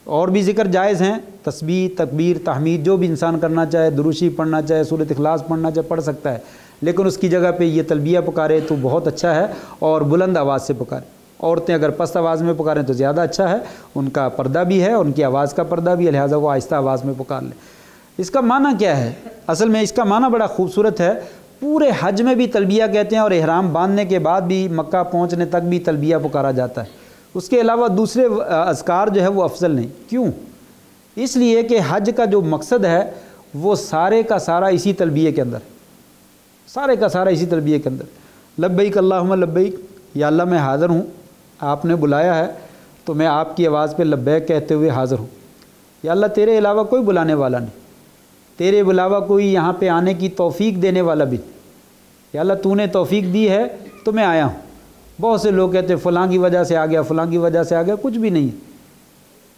اور بھی ذکر جائز ہیں، تسبیح، تکبیر، تحمید، جو بھی انسان کرنا چاہے، دروشی پڑھنا چاہے، سورۃ اخلاص پڑھنا چاہے پڑھ سکتا ہے، لیکن اس کی جگہ پہ یہ تلبیہ پکارے تو بہت اچھا ہے اور بلند آواز سے پکارے۔ عورتیں اگر پست آواز میں پکاریں تو زیادہ اچھا ہے، ان کا پردہ بھی ہے، ان کی آواز کا پردہ بھی ہے، لہٰذا وہ آہستہ آواز میں پکار لیں۔ اس کا معنی کیا ہے؟ اصل میں اس کا معنی بڑا خوبصورت ہے۔ پورے حج میں بھی تلبیہ کہتے ہیں اور احرام باندھنے کے بعد بھی مکہ پہنچنے تک بھی تلبیہ پکارا جاتا ہے۔ اس کے علاوہ دوسرے اذکار جو ہے وہ افضل نہیں۔ کیوں؟ اس لیے کہ حج کا جو مقصد ہے وہ سارے کا سارا اسی تلبیہ کے اندر، سارے کا سارا اسی تلبیہ کے اندر۔ لبیک اللہم لبیک، یا اللہ میں حاضر ہوں، آپ نے بلایا ہے تو میں آپ کی آواز پہ لبیک کہتے ہوئے حاضر ہوں۔ یا اللہ تیرے علاوہ کوئی بلانے والا نہیں، تیرے علاوہ کوئی یہاں پہ آنے کی توفیق دینے والا بھی نہیں۔ یا اللہ تو نے توفیق دی ہے تو میں آیا ہوں۔ بہت سے لوگ کہتے ہیں فلاں کی وجہ سے آ گیا، فلاں کی وجہ سے آ گیا، کچھ بھی نہیں ہے۔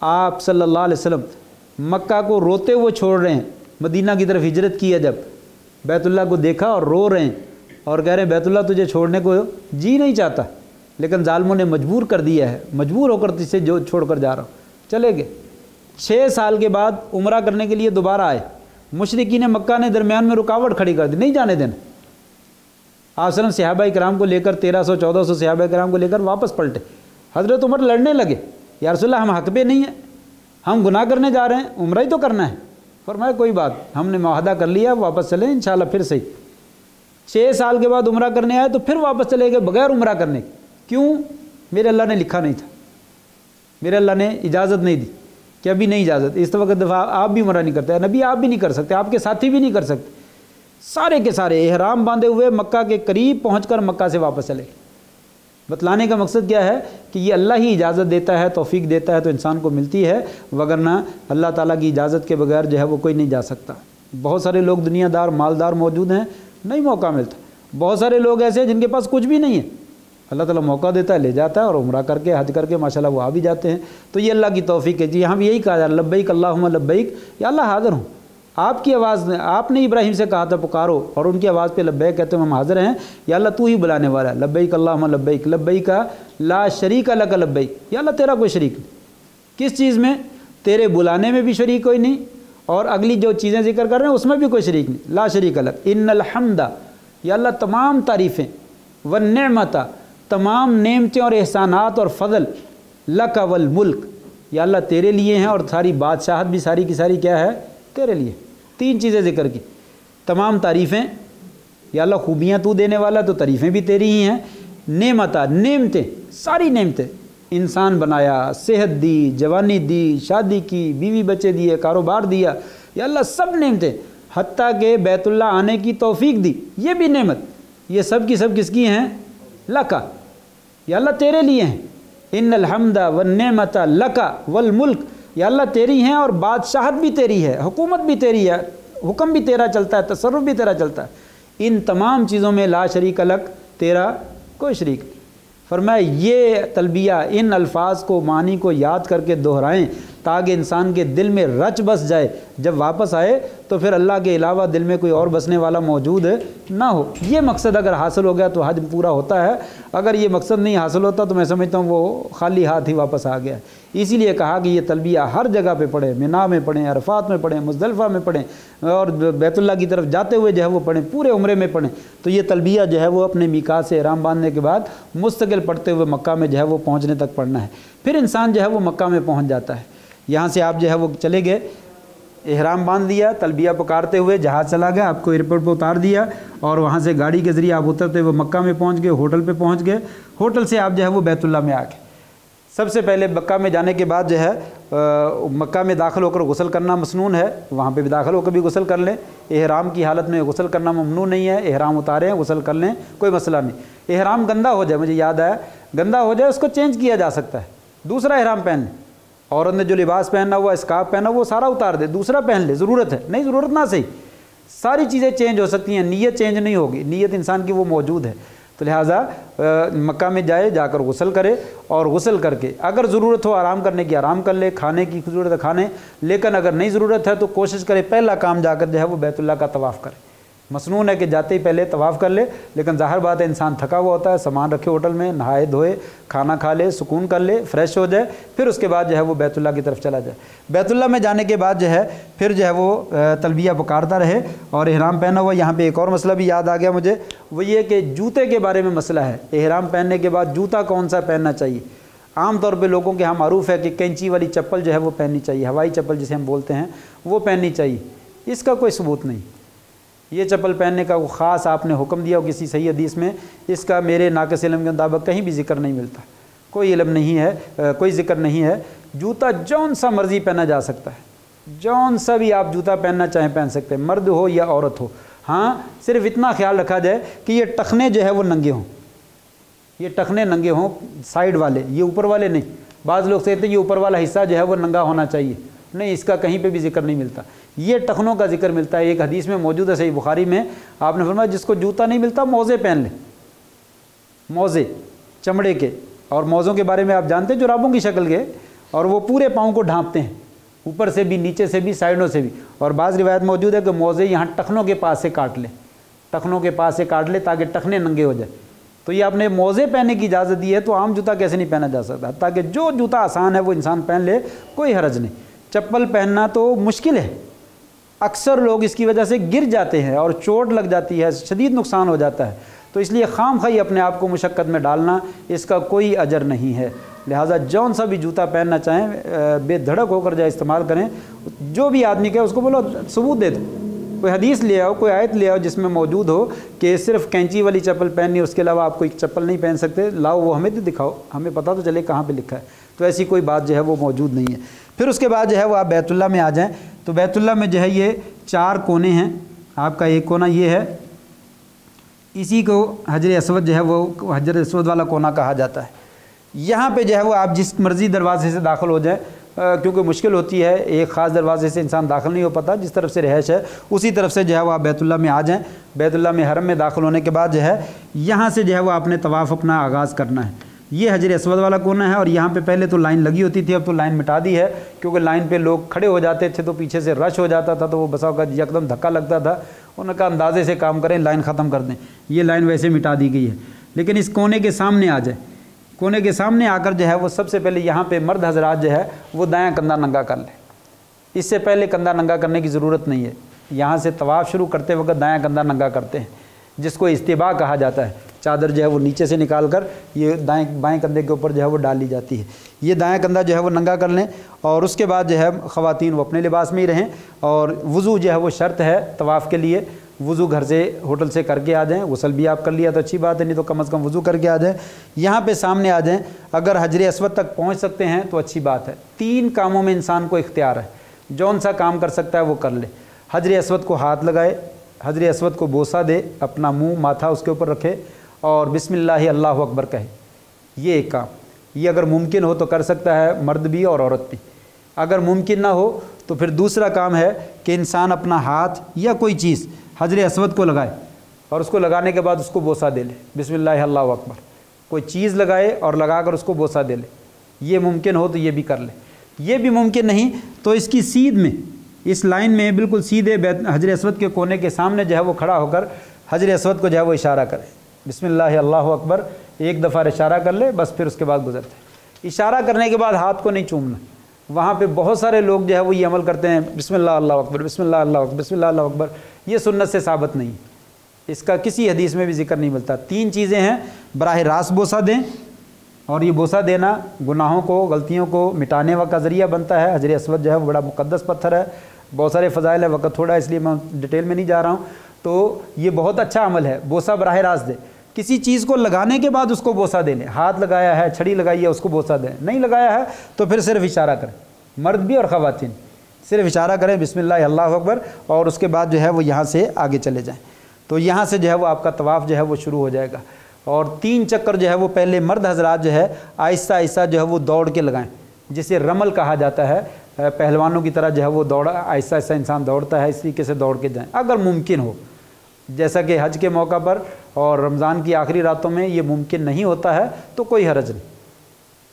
آپ صلی اللہ علیہ وسلم مکہ کو روتے ہوئے چھوڑ رہے ہیں، مدینہ کی طرف ہجرت کی ہے، جب بیت اللہ کو دیکھا اور رو رہے ہیں اور کہہ رہے ہیں بیت اللہ تجھے چھوڑنے کو جی نہیں چاہتا، لیکن ظالموں نے مجبور کر دیا ہے، مجبور ہو کر تجھے جو چھوڑ کر جا رہا ہوں۔ چلے گئے 6 سال کے بعد عمرہ کرنے کے لیے دوبارہ آئے، مشرکین مکہ نے درمیان میں رکاوٹ کھڑی کر دی، نہیں جانے دینا۔ آپ صلی اللہ علیہ وسلم صحابہ کرام کو لے کر 1300-1400 صحابہ کرام کو لے کر واپس پلٹے۔ حضرت عمر لڑنے لگے، یا رسول اللہ ہم حق پہ نہیں ہیں، ہم گناہ کرنے جا رہے ہیں، عمرہ ہی تو کرنا ہے۔ فرمایا کوئی بات، ہم نے معاہدہ کر لیا، واپس چلیں انشاءاللہ پھر صحیح۔ 6 سال کے بعد عمرہ کرنے آئے تو پھر واپس چلے گئے بغیر عمرہ کرنے کے۔ کیوں؟ میرے اللہ نے لکھا نہیں تھا، میرے اللہ نے اجازت نہیں دی کہ ابھی نہیں اجازت، اس وقت دفعہ آپ بھی عمرہ نہیں کرتے، نبی آپ بھی نہیں کر سکتے، آپ کے ساتھی بھی نہیں کر سکتے۔ سارے کے سارے احرام باندھے ہوئے مکہ کے قریب پہنچ کر مکہ سے واپس چلے گئے۔ بتلانے کا مقصد کیا ہے کہ یہ اللہ ہی اجازت دیتا ہے، توفیق دیتا ہے تو انسان کو ملتی ہے، وگرنہ اللہ تعالیٰ کی اجازت کے بغیر جو ہے وہ کوئی نہیں جا سکتا۔ بہت سارے لوگ دنیا دار مالدار موجود ہیں، نہیں موقع ملتا۔ بہت سارے لوگ ایسے ہیں جن کے پاس کچھ بھی نہیں ہے، اللہ تعالیٰ موقع دیتا ہے، لے جاتا ہے اور عمرہ کر کے حج کر کے ماشاءاللہ وہ آ بھی جاتے ہیں۔ تو یہ اللہ کی توفیق ہے۔ جی ہم یہی کہا جا رہا ہے لبیک اللہم لبیک، یا اللہ حاضر ہوں، آپ کی آواز نے، آپ نے ابراہیم سے کہا تھا پکارو، اور ان کی آواز پہ لبیک کہتے ہیں ہم حاضر ہیں یا اللہ تو ہی بلانے والا ہے، لبیک اللہم لبیک لبیک لا شریک لک لبیک، یا اللہ تیرا کوئی شریک نہیں، کس چیز میں؟ تیرے بلانے میں بھی شریک کوئی نہیں، اور اگلی جو چیزیں ذکر کر رہے ہیں اس میں بھی کوئی شریک نہیں، لا شریک لک، ان الحمد، یا اللہ تمام تعریفیں، والنعمت، تمام نعمتیں اور احسانات اور فضل، لک والملک، یا اللہ تیرے لیے ہیں، اور ساری بادشاہت بھی ساری کی ساری کیا ہے؟ تیرے لیے۔ تین چیزیں ذکر کی، تمام تعریفیں، یا اللہ خوبیاں تو دینے والا تو تعریفیں بھی تیری ہی ہیں، نعمت، نعمتیں، ساری نعمتیں، انسان بنایا، صحت دی، جوانی دی، شادی کی، بیوی بچے دیے، کاروبار دیا، یا اللہ سب نعمتیں، حتیٰ کہ بیت اللہ آنے کی توفیق دی، یہ بھی نعمت، یہ سب کی سب کس کی ہیں؟ لکا، یا اللہ تیرے لیے ہیں، ان الحمد والنعمت لکا والملک، یا اللہ تیری ہیں اور بادشاہت بھی تیری ہے، حکومت بھی تیری ہے، حکم بھی تیرا چلتا ہے، تصرف بھی تیرا چلتا ہے، ان تمام چیزوں میں لا شریک لک، تیرا کوئی شریک نہیں۔ فرمایا یہ تلبیہ، ان الفاظ کو، معنی کو یاد کر کے دہرائیں تاکہ انسان کے دل میں رچ بس جائے، جب واپس آئے تو پھر اللہ کے علاوہ دل میں کوئی اور بسنے والا موجود نہ ہو۔ یہ مقصد اگر حاصل ہو گیا تو حج پورا ہوتا ہے، اگر یہ مقصد نہیں حاصل ہوتا تو میں سمجھتا ہوں وہ خالی ہاتھ ہی واپس آ گیا۔ اسی لیے کہا کہ یہ تلبیہ ہر جگہ پہ پڑھیں، منا میں پڑھیں، عرفات میں پڑھیں، مزدلفہ میں پڑھیں، اور بیت اللہ کی طرف جاتے ہوئے جو ہے وہ پڑھیں، پورے عمرے میں پڑھیں۔ تو یہ تلبیہ جو ہے وہ اپنے میقات سے احرام باندھنے کے بعد مستقل پڑھتے ہوئے مکہ میں جو ہے وہ پہنچنے تک پڑھنا ہے۔ پھر انسان جو ہے وہ مکہ میں پہنچ جاتا ہے، یہاں سے آپ جو ہے وہ چلے گئے، احرام باندھ دیا، تلبیہ پکارتے ہوئے جہاز چلا گیا، آپ کو ایئرپورٹ پہ اتار دیا، اور وہاں سے گاڑی کے ذریعے آپ اترتے ہوئے مکہ میں پہنچ گئے، ہوٹل پہ پہنچ گئے، ہوٹل سے آپ جو ہے وہ بیت اللہ میں آ گئے۔ سب سے پہلے مکہ میں جانے کے بعد جو ہے مکہ میں داخل ہو کر غسل کرنا مسنون ہے، وہاں پہ بھی داخل ہو کر بھی غسل کر لیں، احرام کی حالت میں غسل کرنا ممنوع نہیں ہے، احرام اتاریں غسل کر لیں، کوئی مسئلہ نہیں۔ احرام گندہ ہو جائے، مجھے یاد آیا، گندہ ہو جائے اس کو چینج کیا جا سکتا ہے، دوسرا احرام پہن لیں، عورت نے جو لباس پہنا ہوا، اسکارف پہنا وہ سارا اتار دے، دوسرا پہن لے، ضرورت ہے نہیں، ضرورت نہ صحیح، ساری چیزیں چینج ہو سکتی ہیں، نیت چینج نہیں ہوگی، نیت انسان کی وہ موجود ہے۔ تو لہٰذا مکہ میں جائے، جا کر غسل کرے، اور غسل کر کے اگر ضرورت ہو آرام کرنے کی آرام کر لے، کھانے کی ضرورت ہے کھانے، لیکن اگر نہیں ضرورت ہے تو کوشش کرے پہلا کام جا کر جو ہے وہ بیت اللہ کا طواف کرے۔ مسنون ہے کہ جاتے ہی پہلے طواف کر لے، لیکن ظاہر بات ہے انسان تھکا ہوا ہوتا ہے، سامان رکھے ہوٹل میں، نہائے دھوئے، کھانا کھا لے، سکون کر لے، فریش ہو جائے، پھر اس کے بعد جو ہے وہ بیت اللہ کی طرف چلا جائے۔ بیت اللہ میں جانے کے بعد جو ہے پھر جو ہے وہ تلبیہ پکارتا رہے اور احرام پہنا ہوا۔ یہاں پہ ایک اور مسئلہ بھی یاد آ گیا مجھے، وہ یہ کہ جوتے کے بارے میں مسئلہ ہے، احرام پہننے کے بعد جوتا کون سا پہننا چاہیے۔ عام طور پہ لوگوں کے ہاں معروف ہے کہ کینچی والی چپل جو ہے وہ پہننی چاہیے، ہوائی چپل جسے ہم بولتے ہیں وہ پہننی چاہیے، اس کا کوئی ثبوت نہیں، یہ چپل پہننے کا وہ خاص آپ نے حکم دیا ہو کسی صحیح حدیث میں، اس کا میرے ناقص علم کے مطابق کہیں بھی ذکر نہیں ملتا، کوئی علم نہیں ہے، کوئی ذکر نہیں ہے۔ جوتا جون سا مرضی پہنا جا سکتا ہے، جون سا بھی آپ جوتا پہننا چاہیں پہن سکتے ہیں، مرد ہو یا عورت ہو۔ ہاں صرف اتنا خیال رکھا جائے کہ یہ ٹخنے جو ہے وہ ننگے ہوں، یہ ٹخنے ننگے ہوں، سائیڈ والے، یہ اوپر والے نہیں۔ بعض لوگ کہتے ہیں یہ اوپر والا حصہ جو ہے وہ ننگا ہونا چاہیے، نہیں، اس کا کہیں پہ بھی ذکر نہیں ملتا، یہ ٹخنوں کا ذکر ملتا ہے۔ ایک حدیث میں موجود ہے صحیح بخاری میں، آپ نے فرمایا جس کو جوتا نہیں ملتا موزے پہن لے، موزے چمڑے کے، اور موزوں کے بارے میں آپ جانتے ہیں جرابوں کی شکل کے، اور وہ پورے پاؤں کو ڈھانپتے ہیں، اوپر سے بھی، نیچے سے بھی، سائڈوں سے بھی، اور بعض روایت موجود ہے کہ موزے یہاں ٹخنوں کے پاس سے کاٹ لے، ٹخنوں کے پاس سے کاٹ لے تاکہ ٹخنے ننگے ہو جائے۔ تو یہ آپ نے موزے پہننے کی اجازت دی ہے، تو عام جوتا کیسے نہیں پہنا جا سکتا؟ تاکہ جو جوتا آسان ہے وہ انسان پہن لے، کوئی حرج نہیں۔ چپل پہننا تو مشکل ہے، اکثر لوگ اس کی وجہ سے گر جاتے ہیں اور چوٹ لگ جاتی ہے، شدید نقصان ہو جاتا ہے، تو اس لیے خام خواہ اپنے آپ کو مشقت میں ڈالنا، اس کا کوئی اجر نہیں ہے۔ لہٰذا جون سا بھی جوتا پہننا چاہیں بے دھڑک ہو کر جائے استعمال کریں۔ جو بھی آدمی کہے اس کو بولو ثبوت دے دو، کوئی حدیث لے آؤ، کوئی آیت لے آؤ جس میں موجود ہو کہ صرف کینچی والی چپل پہننی ہے، اس کے علاوہ آپ کوئی چپل نہیں پہن سکتے، لاؤ وہ ہمیں تو دکھاؤ، ہمیں پتہ تو چلے کہاں پہ لکھا ہے۔ تو ایسی کوئی بات جو ہے وہ موجود نہیں ہے۔ پھر اس کے بعد جو ہے وہ آپ بیت اللہ میں آ جائیں، تو بیت اللہ میں جو ہے یہ 4 کونے ہیں، آپ کا ایک کونا یہ ہے، اسی کو حجر اسود جو ہے وہ حجر اسود والا کونا کہا جاتا ہے۔ یہاں پہ جو ہے وہ آپ جس مرضی دروازے سے داخل ہو جائیں، کیونکہ مشکل ہوتی ہے، ایک خاص دروازے سے انسان داخل نہیں ہو پاتا، جس طرف سے رہائش ہے اسی طرف سے جو ہے وہ آپ بیت اللہ میں آ جائیں۔ بیت اللہ میں حرم میں داخل ہونے کے بعد جو ہے یہاں سے جو ہے وہ آپ نے طواف اپنا آغاز کرنا ہے۔ یہ حجر اسود والا کونا ہے، اور یہاں پہ پہلے تو لائن لگی ہوتی تھی، اب تو لائن مٹا دی ہے، کیونکہ لائن پہ لوگ کھڑے ہو جاتے تھے تو پیچھے سے رش ہو جاتا تھا، تو وہ بساؤ کا یکدم دھکا لگتا تھا۔ انہوں نے کہا اندازے سے کام کریں، لائن ختم کر دیں۔ یہ لائن ویسے مٹا دی گئی ہے، لیکن اس کونے کے سامنے آ جائے، کونے کے سامنے آ کر جو ہے وہ سب سے پہلے یہاں پہ مرد حضرات جو ہے وہ دایاں کندھا ننگا کر لیں۔ اس سے پہلے کندھا ننگا کرنے کی ضرورت نہیں ہے۔ یہاں سے طواف شروع کرتے وقت دایاں کندھا ننگا کرتے ہیں، جس کو استباء کہا جاتا ہے۔ چادر جو ہے وہ نیچے سے نکال کر یہ دائیں بائیں کندھے کے اوپر جو ہے وہ ڈال لی جاتی ہے۔ یہ دایاں کندھا جو ہے وہ ننگا کر لیں، اور اس کے بعد جو ہے خواتین وہ اپنے لباس میں ہی رہیں، اور وضو جو ہے وہ شرط ہے طواف کے لیے۔ وضو گھر سے ہوٹل سے کر کے آ جائیں، غسل بھی آپ کر لیا تو اچھی بات ہے، نہیں تو کم از کم وضو کر کے آ جائیں۔ یہاں پہ سامنے آ جائیں، اگر حجر اسود تک پہنچ سکتے ہیں تو اچھی بات ہے۔ 3 کاموں میں انسان کو اختیار ہے، جون سا کام کر سکتا ہے وہ کر لے۔ حجر اسود کو ہاتھ لگائے، حجر اسود کو بوسہ دے، اپنا منہ ماتھا اس کے اوپر رکھے اور بسم اللہ اللہ اکبر کہے۔ یہ ایک کام، یہ اگر ممکن ہو تو کر سکتا ہے مرد بھی اور عورت بھی۔ اگر ممکن نہ ہو تو پھر دوسرا کام ہے کہ انسان اپنا ہاتھ یا کوئی چیز حجر اسود کو لگائے، اور اس کو لگانے کے بعد اس کو بوسہ دے لے، بسم اللہ اللہ اکبر۔ کوئی چیز لگائے اور لگا کر اس کو بوسہ دے لے، یہ ممکن ہو تو یہ بھی کر لے۔ یہ بھی ممکن نہیں تو اس کی سیدھ میں، اس لائن میں بالکل سیدھے حجر اسود کے کونے کے سامنے جو ہے وہ کھڑا ہو کر حجر اسود کو جو ہے وہ اشارہ کرے، بسم اللہ اللہ اکبر، ایک دفعہ اشارہ کر لے، بس پھر اس کے بعد گزرتے۔ اشارہ کرنے کے بعد ہاتھ کو نہیں چومنا۔ وہاں پہ بہت سارے لوگ جو ہے وہ یہ عمل کرتے ہیں، بسم اللہ اللہ اکبر، بسم اللہ اللہ اکبر، بسم اللہ اللہ اکبر۔ یہ سنت سے ثابت نہیں، اس کا کسی حدیث میں بھی ذکر نہیں ملتا۔ 3 چیزیں ہیں، براہ راست بوسہ دیں، اور یہ بوسہ دینا گناہوں کو، غلطیوں کو مٹانے کا ذریعہ بنتا ہے۔ حجر اسود جو ہے وہ بڑا مقدس پتھر ہے، بہت سارے فضائل ہے، وقت تھوڑا اس لیے میں ڈیٹیل میں نہیں جا رہا ہوں۔ تو یہ بہت اچھا عمل ہے، بوسہ براہ راست دے۔ کسی چیز کو لگانے کے بعد اس کو بوسہ دے لیں، ہاتھ لگایا ہے، چھڑی لگائی ہے، اس کو بوسہ دیں، نہیں لگایا ہے تو پھر صرف اشارہ کریں، مرد بھی اور خواتین صرف اشارہ کریں، بسم اللہ اللہ اکبر، اور اس کے بعد جو ہے وہ یہاں سے آگے چلے جائیں۔ تو یہاں سے جو ہے وہ آپ کا طواف جو ہے وہ شروع ہو جائے گا، اور 3 چکر جو ہے وہ پہلے مرد حضرات جو ہے آہستہ آہستہ جو ہے وہ دوڑ کے لگائیں، جسے رمل کہا جاتا ہے۔ پہلوانوں کی طرح جو ہے وہ دوڑا، آہستہ آہستہ انسان دوڑتا ہے، اس طریقے سے دوڑ کے جائیں اگر ممکن ہو۔ جیسا کہ حج کے موقع پر اور رمضان کی آخری راتوں میں یہ ممکن نہیں ہوتا ہے تو کوئی حرج نہیں،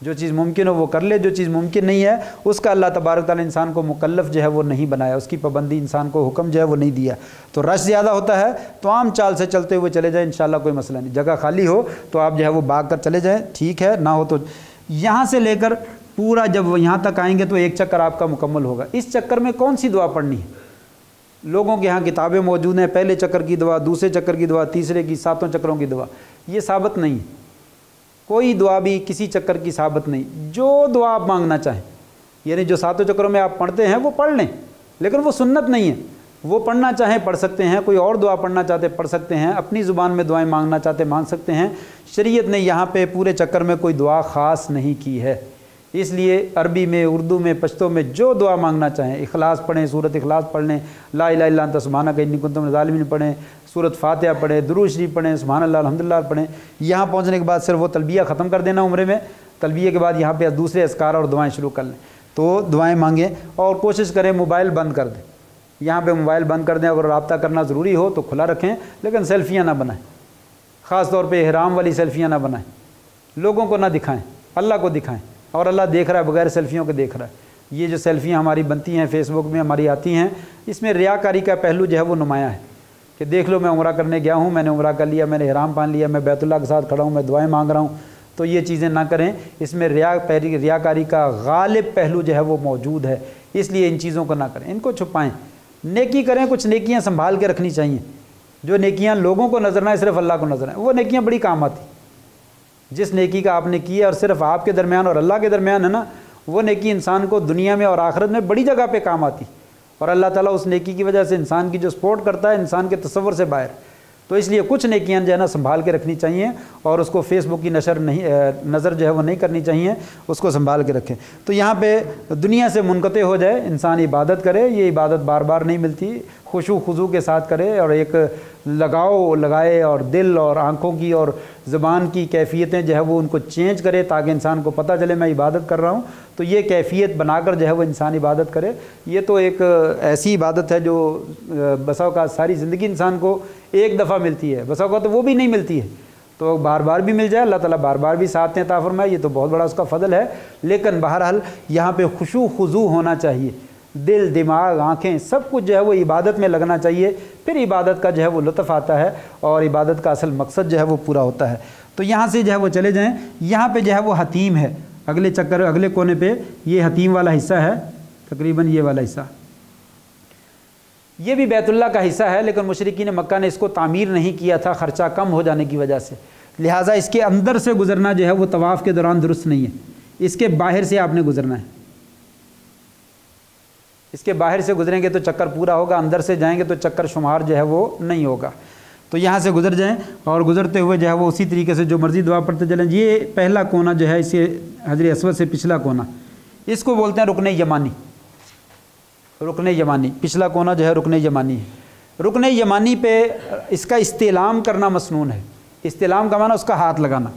جو چیز ممکن ہو وہ کر لے، جو چیز ممکن نہیں ہے اس کا اللہ تبارک تعالیٰ انسان کو مکلف جو ہے وہ نہیں بنایا، اس کی پابندی انسان کو حکم جو ہے وہ نہیں دیا۔ تو رش زیادہ ہوتا ہے تو عام چال سے چلتے ہوئے چلے جائیں، انشاءاللہ کوئی مسئلہ نہیں۔ جگہ خالی ہو تو آپ جو ہے وہ بھاگ کر چلے جائیں، ٹھیک ہے، نہ ہو تو یہاں سے لے کر پورا جب یہاں تک آئیں گے تو 1 چکر آپ کا مکمل ہوگا۔ اس چکر میں کون سی دعا پڑھنی ہے؟ لوگوں کے ہاں کتابیں موجود ہیں، پہلے چکر کی دعا، دوسرے چکر کی دعا، تیسرے کی، 7 چکروں کی دعا، یہ ثابت نہیں ہے۔ کوئی دعا بھی کسی چکر کی ثابت نہیں، جو دعا آپ مانگنا چاہیں، یعنی جو 7 چکروں میں آپ پڑھتے ہیں وہ پڑھ لیں، لیکن وہ سنت نہیں ہے، وہ پڑھنا چاہیں پڑھ سکتے ہیں، کوئی اور دعا پڑھنا چاہتے پڑھ سکتے ہیں، اپنی زبان میں دعائیں مانگنا چاہتے مانگ سکتے ہیں۔ شریعت نے یہاں پہ پورے چکر میں کوئی دعا خاص نہیں کی ہے، اس لیے عربی میں، اردو میں، پشتو میں جو دعا مانگنا چاہیں، اخلاص پڑھیں، سورۃ اخلاص پڑھ لیں، لا الہ الا انت سبحانک انی کنت من الظالمین پڑھیں، سورۃ فاتحہ پڑھیں، درود شریف پڑھیں، سبحان اللہ الحمدللہ پڑھیں۔ یہاں پہنچنے کے بعد صرف وہ تلبیہ ختم کر دینا عمرے میں، تلبیہ کے بعد یہاں پہ دوسرے اذکار اور دعائیں شروع کر لیں۔ تو دعائیں مانگیں اور کوشش کریں موبائل بند کر دیں، یہاں پہ موبائل بند کر دیں، اگر رابطہ کرنا ضروری ہو تو کھلا رکھیں، لیکن سیلفیاں نہ بنائیں، خاص طور پہ احرام والی سیلفیاں نہ بنائیں، لوگوں کو نہ دکھائیں، اللہ کو دکھائیں، اور اللہ دیکھ رہا ہے، بغیر سیلفیوں کے دیکھ رہا ہے۔ یہ جو سیلفیاں ہماری بنتی ہیں فیس بک میں ہماری آتی ہیں، اس میں ریاکاری کا پہلو جو ہے وہ نمایاں ہے کہ دیکھ لو میں عمرہ کرنے گیا ہوں، میں نے عمرہ کر لیا، میں نے احرام پہن لیا، میں بیت اللہ کے ساتھ کھڑا ہوں، میں دعائیں مانگ رہا ہوں، تو یہ چیزیں نہ کریں۔ اس میں ریاکاری کا غالب پہلو جو ہے وہ موجود ہے، اس لیے ان چیزوں کو نہ کریں، ان کو چھپائیں، نیکی کریں، کچھ نیکیاں سنبھال کے رکھنی چاہیے، جو نیکیاں لوگوں کو نظر نہ آئے صرف اللہ کو نظر آئے، وہ نیکیاں بڑی کام آتی۔ جس نیکی کا آپ نے کی ہے اور صرف آپ کے درمیان اور اللہ کے درمیان ہے نا، وہ نیکی انسان کو دنیا میں اور آخرت میں بڑی جگہ پہ کام آتی، اور اللہ تعالیٰ اس نیکی کی وجہ سے انسان کی جو سپورٹ کرتا ہے انسان کے تصور سے باہر۔ تو اس لیے کچھ نیکیاں جو ہے نا سنبھال کے رکھنی چاہیے، اور اس کو فیس بک کی نظر جو ہے وہ نہیں کرنی چاہیے، اس کو سنبھال کے رکھیں۔ تو یہاں پہ دنیا سے منقطع ہو جائے، انسان عبادت کرے، یہ عبادت بار بار نہیں ملتی، خشوع خضوع کے ساتھ کرے، اور ایک لگائے اور دل اور آنکھوں کی اور زبان کی کیفیتیں جو ہے وہ ان کو چینج کرے، تاکہ انسان کو پتہ چلے میں عبادت کر رہا ہوں، تو یہ کیفیت بنا کر جو ہے وہ انسان عبادت کرے۔ یہ تو ایک ایسی عبادت ہے جو بسا اوقات ساری زندگی انسان کو ایک دفعہ ملتی ہے، بسا اوقات تو وہ بھی نہیں ملتی ہے، تو بار بار بھی مل جائے، اللہ تعالیٰ بار بار بھی ساتھ عطا فرمائے، یہ تو بہت بڑا اس کا فضل ہے۔ لیکن بہرحال یہاں پہ خشوع خضوع ہونا چاہیے، دل دماغ آنکھیں سب کچھ جو ہے وہ عبادت میں لگنا چاہیے، پھر عبادت کا جو ہے وہ لطف آتا ہے اور عبادت کا اصل مقصد جو ہے وہ پورا ہوتا ہے۔ تو یہاں سے جو ہے وہ چلے جائیں، یہاں پہ جو ہے وہ حتیم ہے، اگلے چکر اگلے کونے پہ یہ حتیم والا حصہ ہے، تقریباً یہ والا حصہ، یہ بھی بیت اللہ کا حصہ ہے، لیکن مشرکین مکہ نے اس کو تعمیر نہیں کیا تھا خرچہ کم ہو جانے کی وجہ سے، لہٰذا اس کے اندر سے گزرنا جو ہے وہ طواف کے دوران درست نہیں ہے، اس کے باہر سے آپ نے گزرنا ہے، اس کے باہر سے گزریں گے تو چکر پورا ہوگا، اندر سے جائیں گے تو چکر شمار جو ہے وہ نہیں ہوگا۔ تو یہاں سے گزر جائیں اور گزرتے ہوئے جو ہے وہ اسی طریقے سے جو مرضی دعا پڑھتے چلیں۔ یہ پہلا کونا جو ہے اسے حجر اسود سے پچھلا کونا، اس کو بولتے ہیں رکن یمانی، رکن یمانی، پچھلا کونا جو ہے رکن یمانی ہے۔ رکن یمانی پہ اس کا استعلام کرنا مسنون ہے، استعلام کا معنی اس کا ہاتھ لگانا،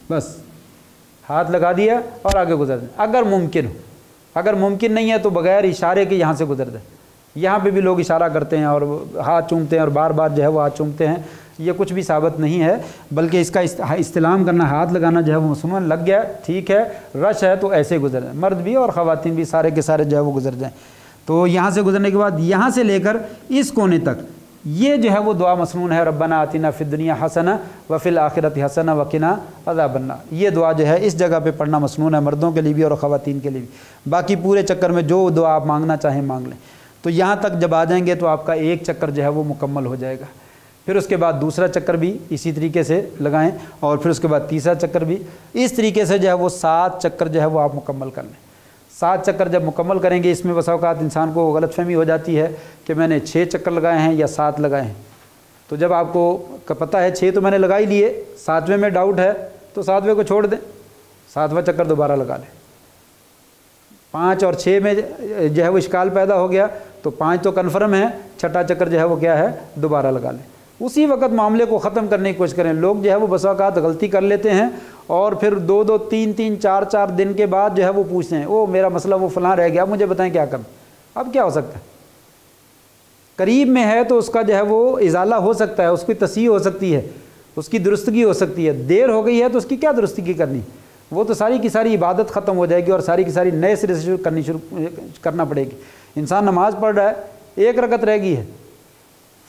بس ہاتھ لگا دیا اور آگے گزر دیں اگر ممکن ہو، اگر ممکن نہیں ہے تو بغیر اشارے کے یہاں سے گزر دیں۔ یہاں پہ بھی لوگ اشارہ کرتے ہیں اور ہاتھ چومتے ہیں اور بار بار جو ہے وہ ہاتھ چومتے ہیں، یہ کچھ بھی ثابت نہیں ہے، بلکہ اس کا استعلام کرنا، ہاتھ لگانا جو ہے وہ مسنون، لگ گیا ٹھیک ہے، رش ہے تو ایسے گزر جائیں، مرد بھی اور خواتین بھی سارے کے سارے جو ہے وہ گزر جائیں۔ تو یہاں سے گزرنے کے بعد یہاں سے لے کر اس کونے تک یہ جو ہے وہ دعا مسنون ہے، ربنا آتنا فی الدنیا حسنہ وفی الآخرۃ حسنہ وقنا عذاب النار، یہ دعا جو ہے اس جگہ پہ پڑھنا مسنون ہے، مردوں کے لیے بھی اور خواتین کے لیے بھی۔ باقی پورے چکر میں جو دعا آپ مانگنا چاہیں مانگ لیں۔ تو یہاں تک جب آ جائیں گے تو آپ کا ایک چکر جو ہے وہ مکمل ہو جائے گا، پھر اس کے بعد دوسرا چکر بھی اسی طریقے سے لگائیں اور پھر اس کے بعد تیسرا چکر بھی، اس طریقے سے جو ہے وہ 7 چکر جو ہے وہ آپ مکمل کر لیں۔ 7 چکر جب مکمل کریں گے، اس میں بسا اوقات انسان کو غلط فہمی ہو جاتی ہے کہ میں نے 6 چکر لگائے ہیں یا 7 لگائے ہیں، تو جب آپ کو پتہ ہے 6 تو میں نے لگا ہی لیے، 7ویں میں ڈاؤٹ ہے تو 7ویں کو چھوڑ دیں، 7واں چکر دوبارہ لگا لیں۔ 5 اور 6 میں جو ہے وہ اشکال پیدا ہو گیا تو 5 تو کنفرم ہے، 6واں چکر جو ہے وہ کیا ہے، دوبارہ لگا لیں۔ اسی وقت معاملے کو ختم کرنے کی کوشش کریں۔ لوگ جو ہے وہ بسا اوقات غلطی کر لیتے ہیں اور پھر 2 3 4 دن کے بعد جو ہے وہ پوچھتے ہیں او میرا مسئلہ وہ فلاں رہ گیا، مجھے بتائیں کیا کروں۔ اب کیا ہو سکتا ہے، قریب میں ہے تو اس کا جو ہے وہ ازالہ ہو سکتا ہے، اس کی تصحیح ہو سکتی ہے، اس کی درستگی ہو سکتی ہے، دیر ہو گئی ہے تو اس کی کیا درستگی کرنی، وہ تو ساری کی ساری عبادت ختم ہو جائے گی اور ساری کی ساری نئے سرے سے کرنا پڑے گی۔ انسان نماز پڑھ رہا ہے، 1 رکعت رہ گئی ہے،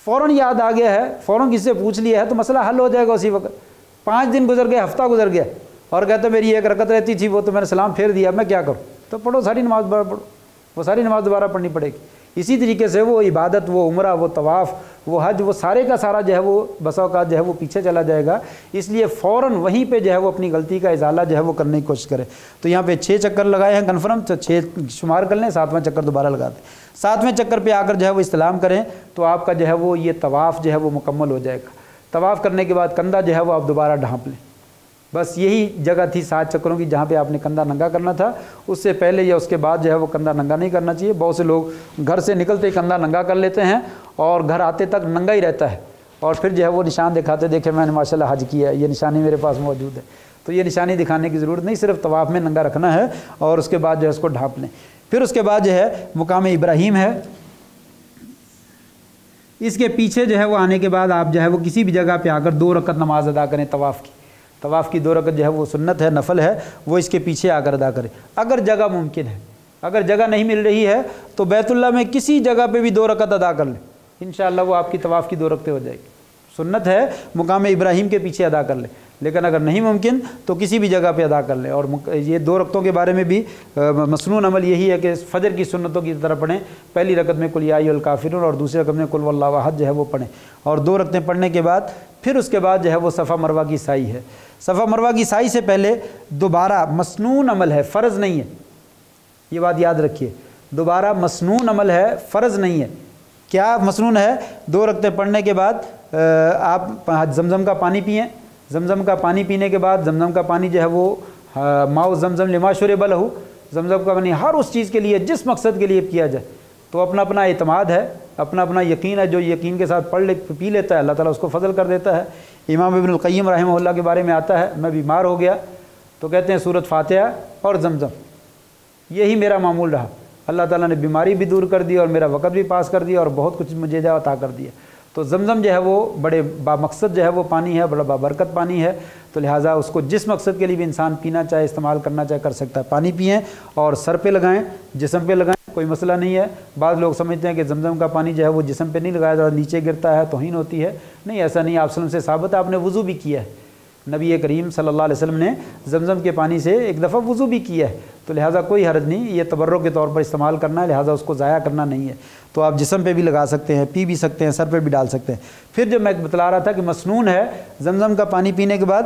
فوراً یاد آ گیا ہے، فوراً کسی سے پوچھ لیا ہے تو مسئلہ حل ہو جائے گا اسی وقت۔ 5 دن گزر گئے، ہفتہ گزر گیا اور کہتے میری 1 رکعت رہتی تھی وہ تو میں نے سلام پھیر دیا، اب میں کیا کروں؟ تو پڑھو ساری نماز دوبارہ پڑھو، وہ ساری نماز دوبارہ پڑھنی پڑے گی۔ اسی طریقے سے وہ عبادت، وہ عمرہ، وہ طواف، وہ حج، وہ سارے کا سارا جو ہے وہ بسا اوقات جو ہے وہ پیچھے چلا جائے گا، اس لیے فوراً وہیں پہ جو ہے وہ اپنی غلطی کا ازالہ جو ہے وہ کرنے کی کوشش کرے۔ تو یہاں پہ 6 چکر لگائے ہیں کنفرم، تو 6 شمار کر لیں، 7واں چکر دوبارہ لگا دیں۔ 7ویں چکر پہ آ کر جو ہے وہ استلام کریں تو آپ کا جو ہے وہ یہ طواف جو ہے وہ مکمل ہو جائے گا۔ طواف کرنے کے بعد کندھا جو ہے وہ آپ دوبارہ ڈھانپ لیں، بس یہی جگہ تھی 7 چکروں کی جہاں پہ آپ نے کندھا ننگا کرنا تھا، اس سے پہلے یا اس کے بعد جو ہے وہ کندھا ننگا نہیں کرنا چاہیے۔ بہت سے لوگ گھر سے نکلتے ہی کندھا ننگا کر لیتے ہیں اور گھر آتے تک ننگا ہی رہتا ہے اور پھر جو ہے وہ نشان دکھاتے دیکھیں میں نے ماشاءاللہ حج کیا ہے، یہ نشانی میرے پاس موجود ہے۔ تو یہ نشانی دکھانے کی ضرورت نہیں، صرف طواف میں ننگا رکھنا ہے اور اس کے بعد جو ہے اس کو ڈھانپ لیں۔ پھر اس کے بعد جو ہے مقام ابراہیم ہے، اس کے پیچھے جو ہے وہ آنے کے بعد آپ جو ہے وہ کسی بھی جگہ پہ آ کر 2 رکعت نماز ادا کریں طواف کی۔ طواف کی 2 رکعت جو ہے وہ سنت ہے، نفل ہے، وہ اس کے پیچھے آ کر ادا کریں اگر جگہ ممکن ہے۔ اگر جگہ نہیں مل رہی ہے تو بیت اللہ میں کسی جگہ پہ بھی 2 رکعت ادا کر لیں، انشاءاللہ وہ آپ کی طواف کی 2 رکعتیں ہو جائے گی۔ سنت ہے مقام ابراہیم کے پیچھے ادا کر لیں، لیکن اگر نہیں ممکن تو کسی بھی جگہ پہ ادا کر لیں۔ اور یہ 2 رکعتوں کے بارے میں بھی مسنون عمل یہی ہے کہ فجر کی سنتوں کی طرح پڑھیں، پہلی رکعت میں قل یا ایھا الکافرون اور دوسری رکعت میں قل هو اللہ احد جو ہے وہ پڑھیں، اور 2 رکعتیں پڑھنے کے بعد پھر اس کے بعد جو ہے وہ صفا مروہ کی سعی ہے۔ صفا مروہ کی سعی سے پہلے دوبارہ مسنون عمل ہے، فرض نہیں ہے، یہ بات یاد رکھیے، دوبارہ مسنون عمل ہے، فرض نہیں ہے۔ کیا مسنون ہے؟ 2 رکعتیں پڑھنے کے بعد آپ زمزم کا پانی پئیں، زمزم کا پانی پینے کے بعد زمزم کا پانی جو ہے وہ ماء زمزم لما شرب لہ، زمزم کا پانی ہر اس چیز کے لیے جس مقصد کے لیے کیا جائے، تو اپنا اپنا اعتماد ہے، اپنا اپنا یقین ہے، جو یقین کے ساتھ پی لیتا ہے اللہ تعالیٰ اس کو فضل کر دیتا ہے۔ امام ابن القیم رحمہ اللہ کے بارے میں آتا ہے، میں بیمار ہو گیا تو کہتے ہیں سورۃ فاتحہ اور زمزم، یہی میرا معمول رہا، اللہ تعالیٰ نے بیماری بھی دور کر دی اور میرا وقت بھی پاس کر دیا اور بہت کچھ مجھے عطا کر دیا۔ تو زمزم جو ہے وہ بڑے بامقصد جو ہے وہ پانی ہے، بڑا بابرکت پانی ہے، تو لہٰذا اس کو جس مقصد کے لیے بھی انسان پینا چاہے، استعمال کرنا چاہے کر سکتا ہے۔ پانی پئیں اور سر پہ لگائیں، جسم پہ لگائیں، کوئی مسئلہ نہیں ہے۔ بعض لوگ سمجھتے ہیں کہ زمزم کا پانی جو ہے وہ جسم پہ نہیں لگایا جاتا، نیچے گرتا ہے توہین ہوتی ہے، نہیں ایسا نہیں، آپ وسلم سے ثابت ہے، آپ نے وضو بھی کیا ہے، نبی کریم صلی اللہ علیہ وسلم نے زمزم کے پانی سے ایک دفعہ وضو بھی کیا ہے، تو لہٰذا کوئی حرج نہیں، یہ تبرک کے طور پر استعمال کرنا ہے، لہٰذا اس کو ضائع کرنا نہیں ہے، تو آپ جسم پہ بھی لگا سکتے ہیں، پی بھی سکتے ہیں، سر پہ بھی ڈال سکتے ہیں۔ پھر جو میں بتلا رہا تھا کہ مسنون ہے زمزم کا پانی پینے کے بعد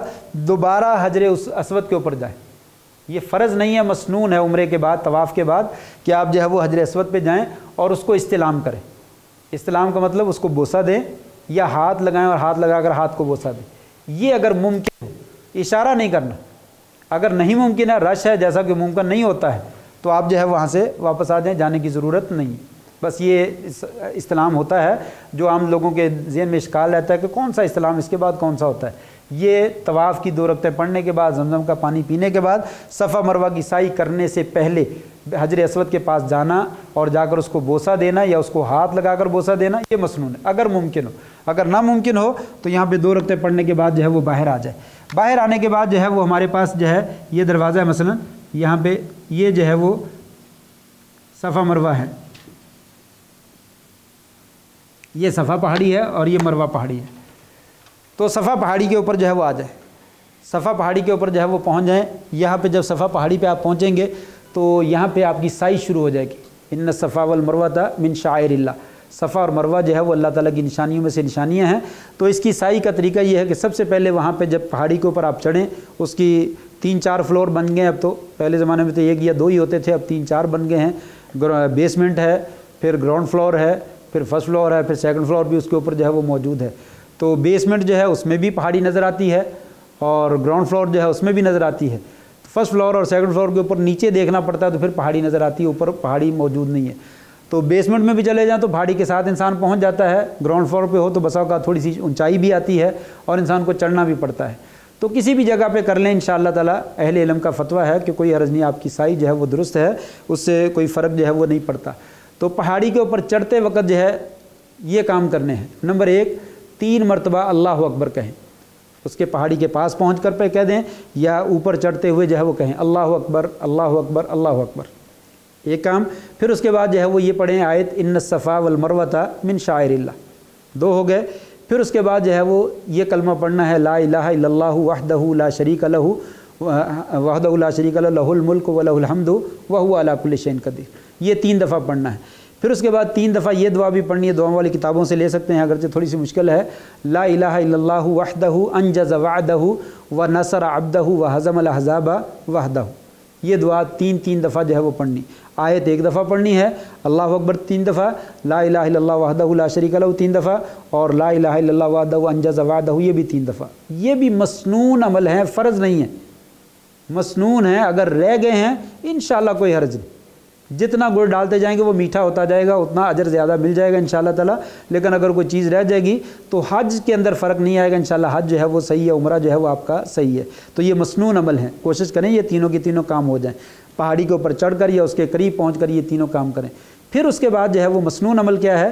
دوبارہ حجر اسود کے اوپر جائیں، یہ فرض نہیں ہے، مسنون ہے عمرے کے بعد، طواف کے بعد کہ آپ جو ہے وہ حجر اسود پہ جائیں اور اس کو استلام کریں۔ استلام کا مطلب اس کو بوسہ دیں یا ہاتھ لگائیں اور ہاتھ لگا کر ہاتھ کو بوسہ دیں، یہ اگر ممکن ہو، اشارہ نہیں کرنا۔ اگر نہیں ممکن ہے، رش ہے جیسا کہ ممکن نہیں ہوتا ہے، تو آپ جو ہے وہاں سے واپس آ جائیں، جانے کی ضرورت نہیں۔ بس یہ استلام ہوتا ہے جو عام لوگوں کے ذہن میں اشکال رہتا ہے کہ کون سا استلام، اس کے بعد کون سا ہوتا ہے۔ یہ طواف کی 2 رکعتیں پڑھنے کے بعد، زمزم کا پانی پینے کے بعد، صفا مروہ کی سعی کرنے سے پہلے حجر اسود کے پاس جانا اور جا کر اس کو بوسہ دینا یا اس کو ہاتھ لگا کر بوسہ دینا، یہ مسنون ہے اگر ممکن ہو۔ اگر ناممکن ہو تو یہاں پہ 2 رکعتیں پڑھنے کے بعد جو ہے وہ باہر آ جائے۔ باہر آنے کے بعد جو ہے وہ ہمارے پاس جو ہے یہ دروازہ ہے، مثلا یہاں پہ یہ جو ہے وہ صفا مروہ ہے، یہ صفا پہاڑی ہے اور یہ مروہ پہاڑی ہے، تو صفا پہاڑی کے اوپر جو ہے وہ آ جائے، صفا پہاڑی کے اوپر جو ہے وہ پہنچ جائیں۔ یہاں پہ جب صفا پہاڑی پہ آپ پہنچیں گے تو یہاں پہ آپ کی سعی شروع ہو جائے گی، ان الصفا والمروۃ من شعائر اللہ، صفا اور مروہ جو ہے وہ اللہ تعالیٰ کی نشانیوں میں سے نشانیاں ہیں۔ تو اس کی سعی کا طریقہ یہ ہے کہ سب سے پہلے وہاں پہ جب پہاڑی کے اوپر آپ چڑھیں، اس کی 3-4 فلور بن گئے، اب تو پہلے زمانے میں تو 1 یا 2 ہی ہوتے تھے، اب 3-4 بن گئے ہیں۔ بیسمنٹ ہے، پھر گراؤنڈ فلور ہے، پھر فرسٹ فلور ہے، پھر سیکنڈ فلور بھی اس کے اوپر جو ہے وہ موجود ہے۔ تو بیسمنٹ جو ہے اس میں بھی پہاڑی نظر آتی ہے اور گراؤنڈ فلور جو ہے اس میں بھی نظر آتی ہے۔ فرسٹ فلور اور سیکنڈ فلور کے اوپر نیچے دیکھنا پڑتا ہے تو پھر پہاڑی نظر آتی ہے، اوپر پہاڑی موجود نہیں ہے۔ تو بیسمنٹ میں بھی چلے جائیں تو پہاڑی کے ساتھ انسان پہنچ جاتا ہے، گراؤنڈ فلور پہ ہو تو بسا کا تھوڑی سی اونچائی بھی آتی ہے اور انسان کو چڑھنا بھی پڑتا ہے۔ تو کسی بھی جگہ پہ کر لیں انشاءاللہ تعالیٰ، اہل علم کا فتویٰ ہے کہ کوئی حرج نہیں، آپ کی سعی جو ہے وہ درست ہے، اس سے کوئی فرق جو ہے وہ نہیں پڑتا۔ تو پہاڑی کے اوپر چڑھتے وقت جو ہے یہ کام کرنے ہیں۔ نمبر 1، 3 مرتبہ اللہ اکبر کہیں، اس کے پہاڑی کے پاس پہنچ کر پہ کہہ دیں یا اوپر چڑھتے ہوئے جو ہے وہ کہیں اللہ اکبر اللہ اکبر اللہ اکبر، ایک کام۔ پھر اس کے بعد جو ہے وہ یہ پڑھیں آیت ان الصفا والمروۃ من شعائر اللہ، 2 ہو گئے۔ پھر اس کے بعد جو ہے وہ یہ کلمہ پڑھنا ہے لا الہ الا اللہ وحدہ لا شریک لہ وحدہ لا شریک لہ لہ الملک ولہ الحمد وہو علی کل شیء قدیر، یہ 3 دفعہ پڑھنا ہے۔ پھر اس کے بعد 3 دفعہ یہ دعا بھی پڑھنی ہے، دعاؤں والی کتابوں سے لے سکتے ہیں اگرچہ تھوڑی سی مشکل ہے۔ لا الہ الا اللہ وحدہ انجز وعدہ ونصر عبدہ وہزم الاحزاب وحدہ، یہ دعا 3 دفعہ جو ہے وہ پڑھنی۔ آیت 1 دفعہ پڑھنی ہے، اللہ اکبر 3 دفعہ، لا الہ الا اللہ وحدہ لا شریک لہ 3 دفعہ، اور لا الہ الا اللہ وحدہ انجز وعدہ یہ بھی 3 دفعہ۔ یہ بھی مسنون عمل ہے، فرض نہیں ہے، مسنون ہے، اگر رہ گئے ہیں انشاءاللہ کوئی حرج نہیں، جتنا گڑ ڈالتے جائیں گے وہ میٹھا ہوتا جائے گا، اتنا اجر زیادہ مل جائے گا انشاءاللہ تعالیٰ۔ لیکن اگر کوئی چیز رہ جائے گی تو حج کے اندر فرق نہیں آئے گا انشاءاللہ، حج جو ہے وہ صحیح ہے، عمرہ جو ہے وہ آپ کا صحیح ہے۔ تو یہ مسنون عمل ہیں، کوشش کریں یہ تینوں کے تینوں کام ہو جائیں، پہاڑی کے اوپر چڑھ کر یا اس کے قریب پہنچ کر یہ تینوں کام کریں۔ پھر اس کے بعد جو ہے وہ مسنون عمل کیا ہے،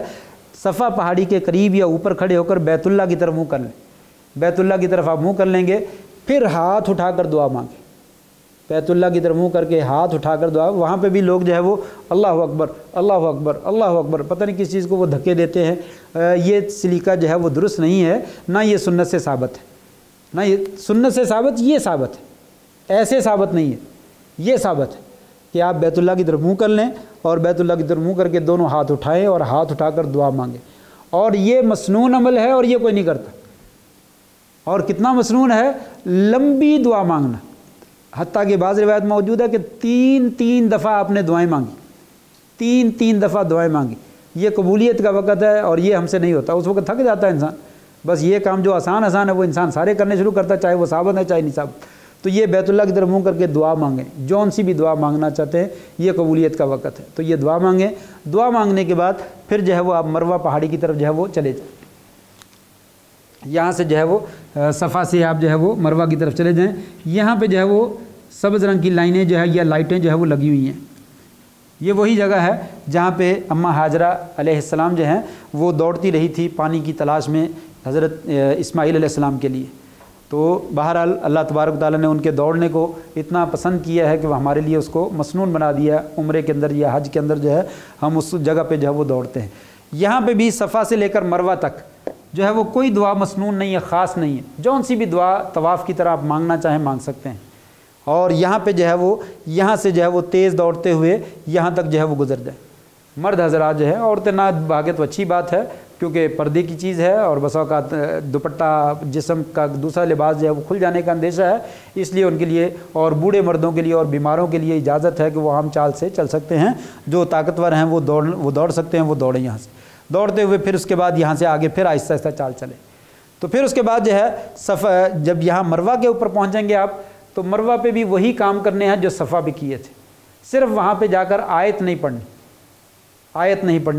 صفا پہاڑی کے قریب یا اوپر کھڑے ہو کر بیت اللہ کی طرف منہ کر لیں، بیت اللہ کی طرف آپ منہ کر لیں گے، پھر ہاتھ اٹھا کر دعا مانگیں، بیت اللہ کی طرف منہ کر کے ہاتھ اٹھا کر دعا۔ وہاں پہ بھی لوگ جو ہے وہ اللہ اکبر اللہ اکبر اللہ اکبر، پتہ نہیں کس چیز کو وہ دھکے دیتے ہیں، یہ سلیقہ جو ہے وہ درست نہیں ہے، نہ یہ سنت سے ثابت ہے، نہ یہ سنت سے ثابت، یہ ثابت ہے، ایسے ثابت نہیں ہے، یہ ثابت ہے کہ آپ بیت اللہ کی طرف منہ کر لیں اور بیت اللہ کی طرف منہ کر کے دونوں ہاتھ اٹھائیں اور ہاتھ اٹھا کر دعا مانگیں، اور یہ مسنون عمل ہے اور یہ کوئی نہیں کرتا۔ اور کتنا مسنون ہے، لمبی دعا مانگنا، حتیٰ کہ بعض روایت موجود ہے کہ 3 دفعہ آپ نے دعائیں مانگی، 3 دفعہ دعائیں مانگی، یہ قبولیت کا وقت ہے اور یہ ہم سے نہیں ہوتا، اس وقت تھک جاتا ہے انسان، بس یہ کام جو آسان ہے وہ انسان سارے کرنے شروع کرتا ہے، چاہے وہ ثابت ہے چاہے نہیں ثابت۔ تو یہ بیت اللہ کی طرف منہ کر کے دعا مانگیں، جون سی بھی دعا مانگنا چاہتے ہیں، یہ قبولیت کا وقت ہے، تو یہ دعا مانگیں۔ دعا مانگنے کے بعد پھر جو ہے وہ آپ مروہ پہاڑی کی طرف جو ہے وہ چلے جائیں، یہاں سے جو ہے وہ صفا سے آپ جو ہے وہ مروہ کی طرف چلے جائیں۔ یہاں پہ جو ہے وہ سبز رنگ کی لائنیں جو ہے یا لائٹیں جو ہے وہ لگی ہوئی ہیں، یہ وہی جگہ ہے جہاں پہ اماں ہاجرہ علیہ السلام جو ہیں وہ دوڑتی رہی تھی پانی کی تلاش میں حضرت اسماعیل علیہ السلام کے لیے۔ تو بہرحال اللہ تبارک و تعالیٰ نے ان کے دوڑنے کو اتنا پسند کیا ہے کہ وہ ہمارے لیے اس کو مسنون بنا دیا، عمرے کے اندر یا حج کے اندر جو ہے ہم اس جگہ پہ جو ہے وہ دوڑتے ہیں۔ یہاں پہ بھی صفا سے لے کر مروہ تک جو ہے وہ کوئی دعا مسنون نہیں ہے، خاص نہیں ہے، جون سی بھی دعا طواف کی طرح آپ مانگنا چاہیں مانگ سکتے ہیں۔ اور یہاں پہ جو ہے وہ یہاں سے جو ہے وہ تیز دوڑتے ہوئے یہاں تک جو ہے وہ گزر جائے۔ مرد حضرات جو ہے، عورتیں نہ بھاگے تو اچھی بات ہے کیونکہ پردے کی چیز ہے اور بسا اوقات دوپٹہ جسم کا دوسرا لباس جو ہے وہ کھل جانے کا اندیشہ ہے، اس لیے ان کے لیے اور بوڑھے مردوں کے لیے اور بیماروں کے لیے اجازت ہے کہ وہ عام چال سے چل سکتے ہیں۔ جو طاقتور ہیں وہ دوڑ سکتے ہیں، وہ دوڑیں یہاں سے دوڑتے ہوئے، پھر اس کے بعد یہاں سے آگے پھر آہستہ آہستہ چال چلے۔ تو پھر اس کے بعد جو ہے صفا، جب یہاں مروہ کے اوپر پہنچیں گے آپ تو مروہ پہ بھی وہی کام کرنے ہیں جو صفا پہ کیے تھے، صرف وہاں پہ جا کر آیت نہیں پڑھنی،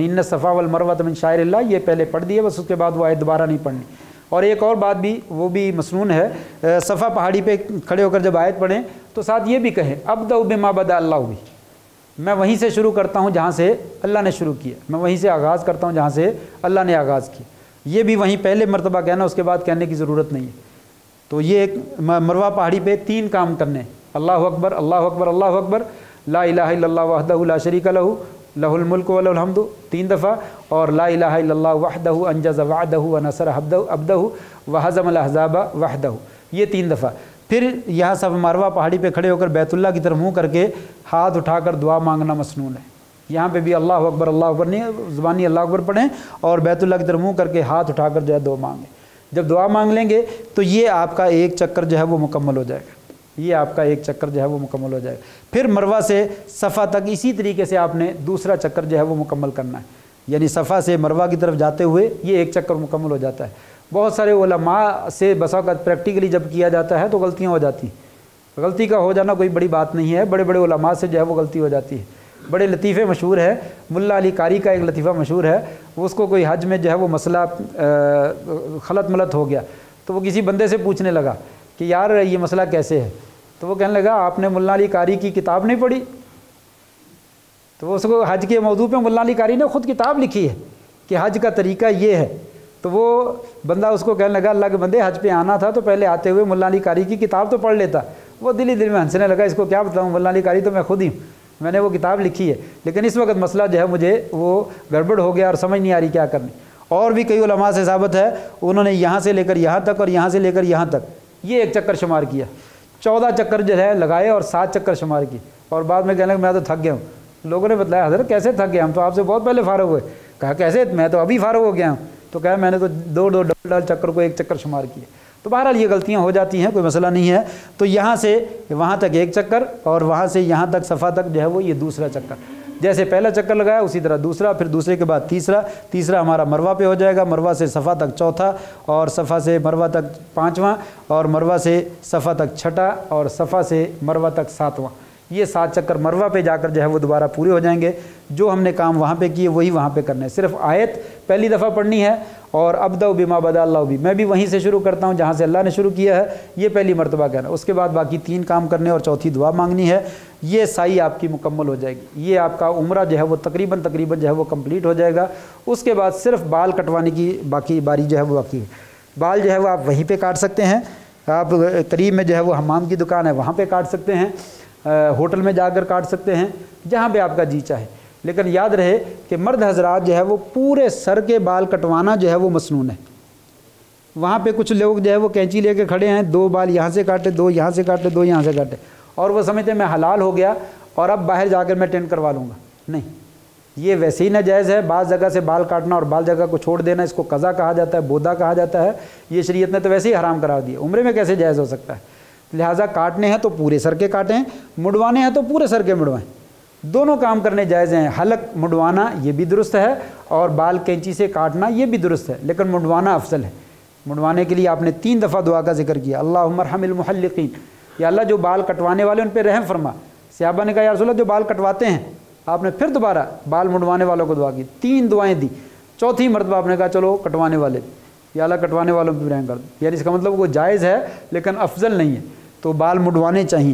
ان الصفا والمروہ من شعائر اللہ، یہ پہلے پڑھ دیے بس، اس کے بعد وہ آیت دوبارہ نہیں پڑھنی۔ اور ایک اور بات بھی وہ بھی مسنون ہے، صفا پہاڑی پہ کھڑے ہو کر جب آیت پڑھیں تو ساتھ یہ بھی کہیں ابدأ بما بدأ اللہ بھی، میں وہیں سے شروع کرتا ہوں جہاں سے اللہ نے شروع کیا، میں وہیں سے آغاز کرتا ہوں جہاں سے اللہ نے آغاز کیا۔ یہ بھی وہیں پہلے مرتبہ کہنا، اس کے بعد کہنے کی ضرورت نہیں ہے۔ تو یہ ایک مروہ پہاڑی پہ 3 کام کرنے ہیں، اللہ اکبر اللہ اکبر اللہ اکبر، لا الہ الا اللہ وحدہ لا شریک لہ لہ الملک و لہ الحمد 3 دفعہ، اور لا الہ الا اللہ وحدہ انجز وعدہ ونصر عبدہ وہزم الاحزاب وحدہ، یہ 3 دفعہ۔ پھر یہاں صف مروہ پہاڑی پہ کھڑے ہو کر بیت اللہ کی طرف منہ کر کے ہاتھ اٹھا کر دعا مانگنا مسنون ہے۔ یہاں پہ بھی اللہ اکبر نہیں، زبانی اللہ اکبر پڑھیں اور بیت اللہ کی طرف منہ کر کے ہاتھ اٹھا کر جو ہے دعا مانگیں۔ جب دعا مانگ لیں گے تو یہ آپ کا ایک چکر جو ہے وہ مکمل ہو جائے گا، یہ آپ کا ایک چکر جو ہے وہ مکمل ہو جائے گا۔ پھر مروہ سے صفا تک اسی طریقے سے آپ نے دوسرا چکر جو ہے وہ مکمل کرنا ہے، یعنی صفا سے مروہ کی طرف جاتے ہوئے یہ ایک چکر مکمل ہو جاتا ہے۔ بہت سارے علماء سے بسا اوقات پریکٹیکلی جب کیا جاتا ہے تو غلطیاں ہو جاتی ہیں، غلطی کا ہو جانا کوئی بڑی بات نہیں ہے، بڑے بڑے علماء سے جو ہے وہ غلطی ہو جاتی ہے۔ بڑے لطیفے مشہور ہے، ملا علی قاری کا ایک لطیفہ مشہور ہے، اس کو کوئی حج میں جو ہے وہ مسئلہ خلط ملط ہو گیا تو وہ کسی بندے سے پوچھنے لگا کہ یار یہ مسئلہ کیسے ہے، تو وہ کہنے لگا آپ نے ملا علی قاری کی کتاب نہیں پڑھی؟ تو وہ اس کو حج کے موضوع پہ ملا علی قاری نے خود کتاب لکھی ہے کہ حج کا طریقہ یہ ہے۔ تو وہ بندہ اس کو کہنے لگا اللہ کے بندے حج پہ آنا تھا تو پہلے آتے ہوئے ملا علی قاری کی کتاب تو پڑھ لیتا۔ وہ دل ہی دل میں ہنسنے لگا، اس کو کیا بتاؤں، ملا علی قاری تو میں خود ہی ہوں، میں نے وہ کتاب لکھی ہے، لیکن اس وقت مسئلہ جو ہے مجھے وہ گڑبڑ ہو گیا اور سمجھ نہیں آ رہی کیا کرنی۔ اور بھی کئی علماء سے ثابت ہے انہوں نے یہاں سے لے کر یہاں تک اور یہاں سے لے کر یہاں تک یہ ایک چکر شمار کیا، 14 چکر جو ہے لگائے اور 7 چکر شمار کیے، اور بعد میں کہنے لگا میں تو تھک گیا ہوں۔ لوگوں نے بتلایا حضرت کیسے تھک گیا، ہم تو آپ سے بہت پہلے فارغ ہوئے۔ کہا کیسے، میں تو ابھی فارغ ہو گیا ہوں۔ تو کہا میں نے تو 2 ڈبل چکر کو ایک چکر شمار کیے۔ تو بہرحال یہ غلطیاں ہو جاتی ہیں، کوئی مسئلہ نہیں ہے۔ تو یہاں سے وہاں تک ایک چکر اور وہاں سے یہاں تک صفا تک جو ہے وہ یہ دوسرا چکر، جیسے پہلا چکر لگایا اسی طرح دوسرا، پھر دوسرے کے بعد تیسرا ہمارا مروہ پہ ہو جائے گا، مروہ سے صفا تک چوتھا، اور صفا سے مروہ تک 5واں، اور مروہ سے صفا تک 6واں، اور صفا سے مروہ تک 7واں۔ یہ 7 چکر مروہ پہ جا کر جو ہے وہ دوبارہ پورے ہو جائیں گے۔ جو ہم نے کام وہاں پہ کیے وہی وہاں پہ کرنے، صرف آیت پہلی دفعہ پڑھنی ہے، اور ابدأ بما بدأ اللہ بھی، میں بھی وہیں سے شروع کرتا ہوں جہاں سے اللہ نے شروع کیا ہے، یہ پہلی مرتبہ کہنا۔ اس کے بعد باقی 3 کام کرنے اور چوتھی دعا مانگنی ہے۔ یہ سائی آپ کی مکمل ہو جائے گی، یہ آپ کا عمرہ جو ہے وہ تقریباً جو ہے وہ کمپلیٹ ہو جائے گا۔ اس کے بعد صرف بال کٹوانے کی باقی باری جو ہے وہ باقی ہے۔ بال جو ہے وہ آپ وہیں پہ کاٹ سکتے ہیں، آپ قریب میں جو ہے وہ حمام کی دکان ہے وہاں پہ کاٹ سکتے ہیں، ہوٹل میں جا کر کاٹ سکتے ہیں، جہاں پہ آپ کا جی چاہے۔ لیکن یاد رہے کہ مرد حضرات جو ہے وہ پورے سر کے بال کٹوانا جو ہے وہ مسنون ہے۔ وہاں پہ کچھ لوگ جو ہے وہ کینچی لے کے کھڑے ہیں، 2 بال یہاں سے کاٹے، 2 یہاں سے کاٹے، 2 یہاں سے کاٹے، اور وہ سمجھتے ہیں میں حلال ہو گیا اور اب باہر جا کر میں ٹینٹ کروا لوں گا۔ نہیں، یہ ویسے ہی ناجائز ہے۔ بعض جگہ سے بال کاٹنا اور بعض جگہ کو چھوڑ دینا، اس کو قضا کہا جاتا ہے، بودا کہا جاتا ہے۔ یہ شریعت نے تو ویسے ہی حرام قرار دیا، عمرے میں کیسے جائز ہو سکتا ہے؟ لہٰذا کاٹنے ہیں تو پورے سر کے کاٹیں، مڑوانے ہیں تو پورے سر کے مڑوائیں، دونوں کام کرنے جائز ہیں۔ حلق مڑوانا یہ بھی درست ہے اور بال کینچی سے کاٹنا یہ بھی درست ہے، لیکن مڑوانا افضل ہے۔ مڑوانے کے لیے آپ نے 3 دفعہ دعا کا ذکر کیا، اللہم ارحم المحلقین، یا اللہ جو بال کٹوانے والے ان پہ رحم فرما۔ صحابہ نے کہا یا رسول اللہ جو بال کٹواتے ہیں، آپ نے پھر دوبارہ بال مڑوانے والوں کو دعا کی، 3 دعائیں دی۔ چوتھی مرتبہ آپ نے کہا چلو کٹوانے والے، یا اللہ کٹوانے والوں پہ رحم کر دو، یعنی اس کا مطلب وہ جائز ہے لیکن افضل نہیں ہے، تو بال مڑوانے چاہیے۔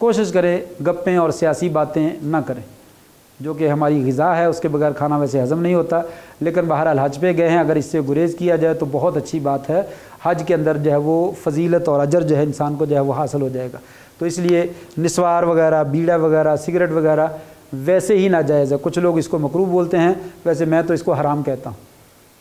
کوشش کرے گپیں اور سیاسی باتیں نہ کریں، جو کہ ہماری غذا ہے، اس کے بغیر کھانا ویسے ہضم نہیں ہوتا، لیکن بہرحال حج پہ گئے ہیں، اگر اس سے گریز کیا جائے تو بہت اچھی بات ہے۔ حج کے اندر جو ہے وہ فضیلت اور اجر جو ہے انسان کو جو ہے وہ حاصل ہو جائے گا۔ تو اس لیے نسوار وغیرہ، بیڑا وغیرہ، سگریٹ وغیرہ ویسے ہی ناجائز ہے۔ کچھ لوگ اس کو مکروہ بولتے ہیں، ویسے میں تو اس کو حرام کہتا ہوں۔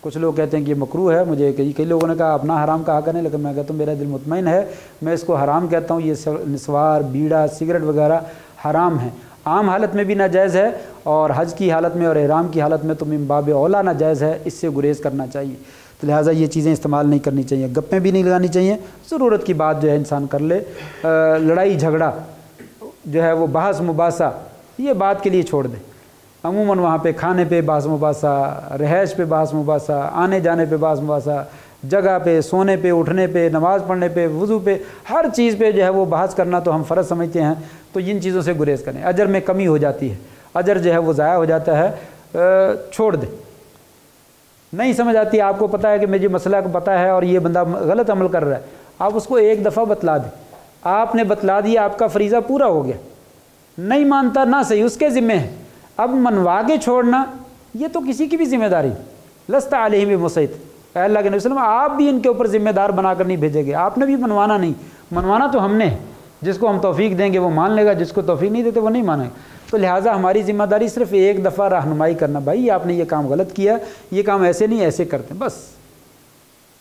کچھ لوگ کہتے ہیں کہ یہ مکروہ ہے، مجھے کئی لوگوں نے کہا اپنا حرام کہا کریں، لیکن میں کہتا ہوں میرا دل مطمئن ہے، میں اس کو حرام کہتا ہوں۔ یہ نسوار، بیڑا، سگریٹ وغیرہ حرام ہیں، عام حالت میں بھی ناجائز ہے، اور حج کی حالت میں اور احرام کی حالت میں تو من باب اولیٰ ناجائز ہے، اس سے گریز کرنا چاہیے۔ تو لہٰذا یہ چیزیں استعمال نہیں کرنی چاہیے، گپیں بھی نہیں لگانی چاہیے، ضرورت کی بات جو ہے انسان کر لے۔ لڑائی جھگڑا جو ہے وہ بحث مباحثہ یہ بات کے لیے چھوڑ دیں۔ عموماً وہاں پہ کھانے پہ بحث مباحثہ، رہائش پہ بحث مباحثہ، آنے جانے پہ بحث مباحثہ، جگہ پہ، سونے پہ، اٹھنے پہ، نماز پڑھنے پہ، وضو پہ، ہر چیز پہ جو ہے وہ بحث کرنا تو ہم فرض سمجھتے ہیں، تو ان چیزوں سے گریز کریں۔ اجر میں کمی ہو جاتی ہے، اجر جو ہے وہ ضائع ہو جاتا ہے، چھوڑ دیں۔ نہیں سمجھ آتی، آپ کو پتہ ہے کہ مجھے مسئلہ کو پتہ ہے اور یہ بندہ غلط عمل کر رہا ہے، آپ اس کو ایک دفعہ بتلا دیں، آپ نے بتلا دیا، آپ کا فریضہ پورا ہو گیا۔ نہیں مانتا نہ صحیح، اس کے ذمہ ہے۔ اب منوا کے چھوڑنا یہ تو کسی کی بھی ذمہ داری، لست علیہم بمسیط، اے اللہ کے نبی صلی اللہ علیہ وسلم آپ بھی ان کے اوپر ذمہ دار بنا کر نہیں بھیجے گے، آپ نے بھی منوانا نہیں، منوانا تو ہم نے، جس کو ہم توفیق دیں گے وہ مان لے گا، جس کو توفیق نہیں دیتے وہ نہیں مانے گا۔ تو لہٰذا ہماری ذمہ داری صرف ایک دفعہ رہنمائی کرنا، بھائی آپ نے یہ کام غلط کیا، یہ کام ایسے نہیں ایسے کرتے، بس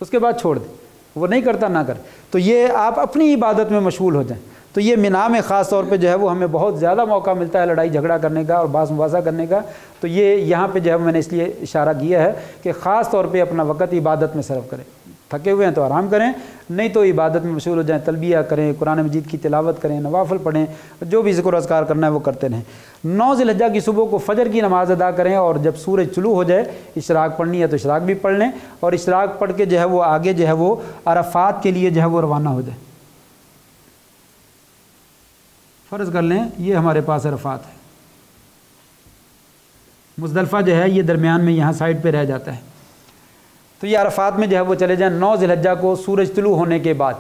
اس کے بعد چھوڑ دیں، وہ نہیں کرتا نہ کرے۔ تو یہ آپ اپنی عبادت میں مشغول ہو جائیں۔ تو یہ مینا میں خاص طور پہ جو ہے وہ ہمیں بہت زیادہ موقع ملتا ہے لڑائی جھگڑا کرنے کا اور بحث مباحثہ کرنے کا۔ تو یہ یہاں پہ جو ہے میں نے اس لیے اشارہ کیا ہے کہ خاص طور پہ اپنا وقت عبادت میں صرف کریں، تھکے ہوئے ہیں تو آرام کریں، نہیں تو عبادت میں مشغول ہو جائیں، تلبیہ کریں، قرآن مجید کی تلاوت کریں، نوافل پڑھیں، جو بھی ذکر و اذکار کرنا ہے وہ کرتے رہیں۔ 9 ذی الحجہ کی صبح کو فجر کی نماز ادا کریں، اور جب سورج طلوع ہو جائے، اشراق پڑھنی ہے تو اشراق بھی پڑھ لیں، اور اشراق پڑھ کے جو ہے وہ آگے جو ہے وہ عرفات کے لیے جو ہے وہ روانہ ہو جائے۔ فرض کر لیں یہ ہمارے پاس عرفات ہے، مزدلفہ جو ہے یہ درمیان میں یہاں سائڈ پہ رہ جاتا ہے، تو یہ عرفات میں جو ہے وہ چلے جائیں 9 ذی الحجہ کو سورج طلوع ہونے کے بعد۔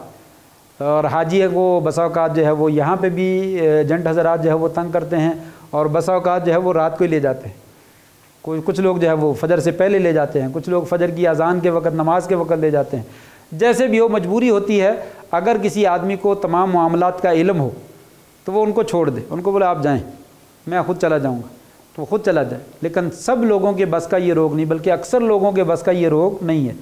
اور حاجی کو بسا اوقات جو ہے وہ یہاں پہ بھی ایجنٹ حضرات جو ہے وہ تنگ کرتے ہیں، اور بسا اوقات جو ہے وہ رات کو ہی لے جاتے ہیں، کچھ لوگ جو ہے وہ فجر سے پہلے لے جاتے ہیں، کچھ لوگ فجر کی اذان کے وقت، نماز کے وقت لے جاتے ہیں۔ جیسے بھی ہو مجبوری ہوتی ہے، اگر کسی آدمی کو تمام معاملات کا علم ہو تو وہ ان کو چھوڑ دے، ان کو بولے آپ جائیں، میں خود چلا جاؤں گا، تو وہ خود چلا جائے۔ لیکن سب لوگوں کے بس کا یہ روگ نہیں، بلکہ اکثر لوگوں کے بس کا یہ روگ نہیں ہے۔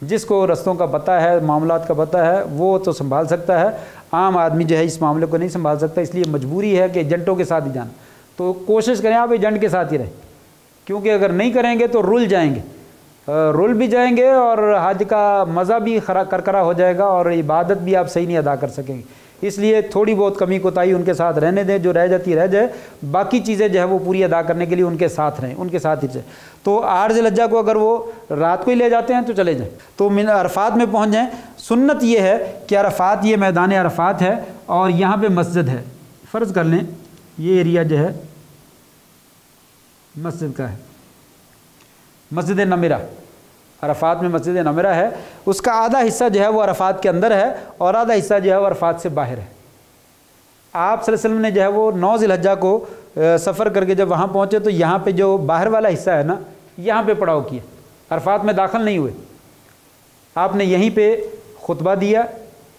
جس کو رستوں کا پتہ ہے، معاملات کا پتہ ہے، وہ تو سنبھال سکتا ہے، عام آدمی جو ہے اس معاملے کو نہیں سنبھال سکتا، اس لیے مجبوری ہے کہ ایجنٹوں کے ساتھ ہی جانا۔ تو کوشش کریں آپ ایجنٹ کے ساتھ ہی رہیں، کیونکہ اگر نہیں کریں گے تو رل جائیں گے، رل بھی جائیں گے، اور حج کا مزہ بھی کرکرا ہو جائے گا، اور عبادت بھی آپ صحیح نہیں ادا کر سکیں گے۔ اس لیے تھوڑی بہت کمی کوتاہی ان کے ساتھ رہنے دیں، جو رہ جاتی رہ جائے، باقی چیزیں جو ہے وہ پوری ادا کرنے کے لیے ان کے ساتھ رہیں، ان کے ساتھ ہی رہیں۔ تو 8 ذی الحجہ کو اگر وہ رات کو ہی لے جاتے ہیں تو چلے جائیں، تو عرفات میں پہنچ جائیں۔ سنت یہ ہے کہ عرفات، یہ میدان عرفات ہے، اور یہاں پہ مسجد ہے، فرض کر لیں یہ ایریا جو ہے مسجد کا ہے، مسجد نمرہ، عرفات میں مسجد نمرہ ہے، اس کا آدھا حصہ جو ہے وہ عرفات کے اندر ہے، اور آدھا حصہ جو ہے وہ عرفات سے باہر ہے۔ آپ صلی اللہ علیہ وسلم نے جو ہے وہ 9 ذی الحجہ کو سفر کر کے جب وہاں پہنچے تو یہاں پہ جو باہر والا حصہ ہے نا، یہاں پہ پڑاؤ کیا، عرفات میں داخل نہیں ہوئے، آپ نے یہیں پہ خطبہ دیا،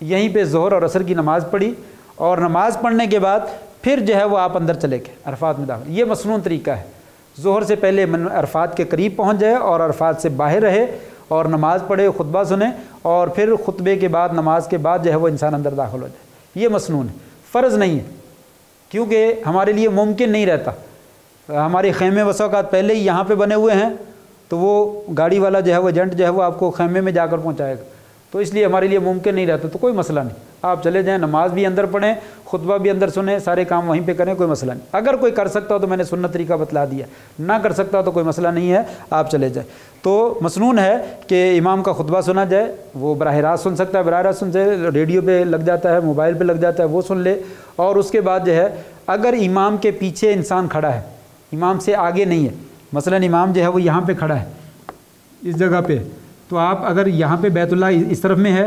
یہیں پہ ظہر اور عصر کی نماز پڑھی، اور نماز پڑھنے کے بعد پھر جو ہے وہ آپ اندر چلے گئے عرفات میں داخل۔ یہ مسنون طریقہ ہے، ظہر سے پہلے عرفات کے قریب پہنچ جائے اور عرفات سے باہر رہے، اور نماز پڑھے، خطبہ سنے، اور پھر خطبے کے بعد، نماز کے بعد جو ہے وہ انسان اندر داخل ہو جائے۔ یہ مسنون ہے، فرض نہیں ہے، کیونکہ ہمارے لیے ممکن نہیں رہتا۔ ہمارے خیمے بسا اوقات پہلے ہی یہاں پہ بنے ہوئے ہیں، تو وہ گاڑی والا جو ہے وہ ایجنٹ جو ہے وہ آپ کو خیمے میں جا کر پہنچائے گا، تو اس لیے ہمارے لیے ممکن نہیں رہتا، تو کوئی مسئلہ نہیں، آپ چلے جائیں، نماز بھی اندر پڑھیں، خطبہ بھی اندر سنیں، سارے کام وہیں پہ کریں، کوئی مسئلہ نہیں۔ اگر کوئی کر سکتا ہو تو میں نے سنت طریقہ بتلا دیا، نہ کر سکتا ہو تو کوئی مسئلہ نہیں ہے، آپ چلے جائیں۔ تو مسنون ہے کہ امام کا خطبہ سنا جائے، وہ براہ راست سن سکتا ہے، براہ راست سن جائے، ریڈیو پہ لگ جاتا ہے، موبائل پہ لگ جاتا ہے، وہ سن لے، اور اس کے بعد جو ہے اگر امام کے پیچھے انسان کھڑا ہے، امام سے آگے نہیں ہے، مثلا امام جو ہے وہ یہاں پہ کھڑا ہے اس جگہ پہ، تو آپ اگر یہاں پہ بیت اللہ اس طرف میں ہے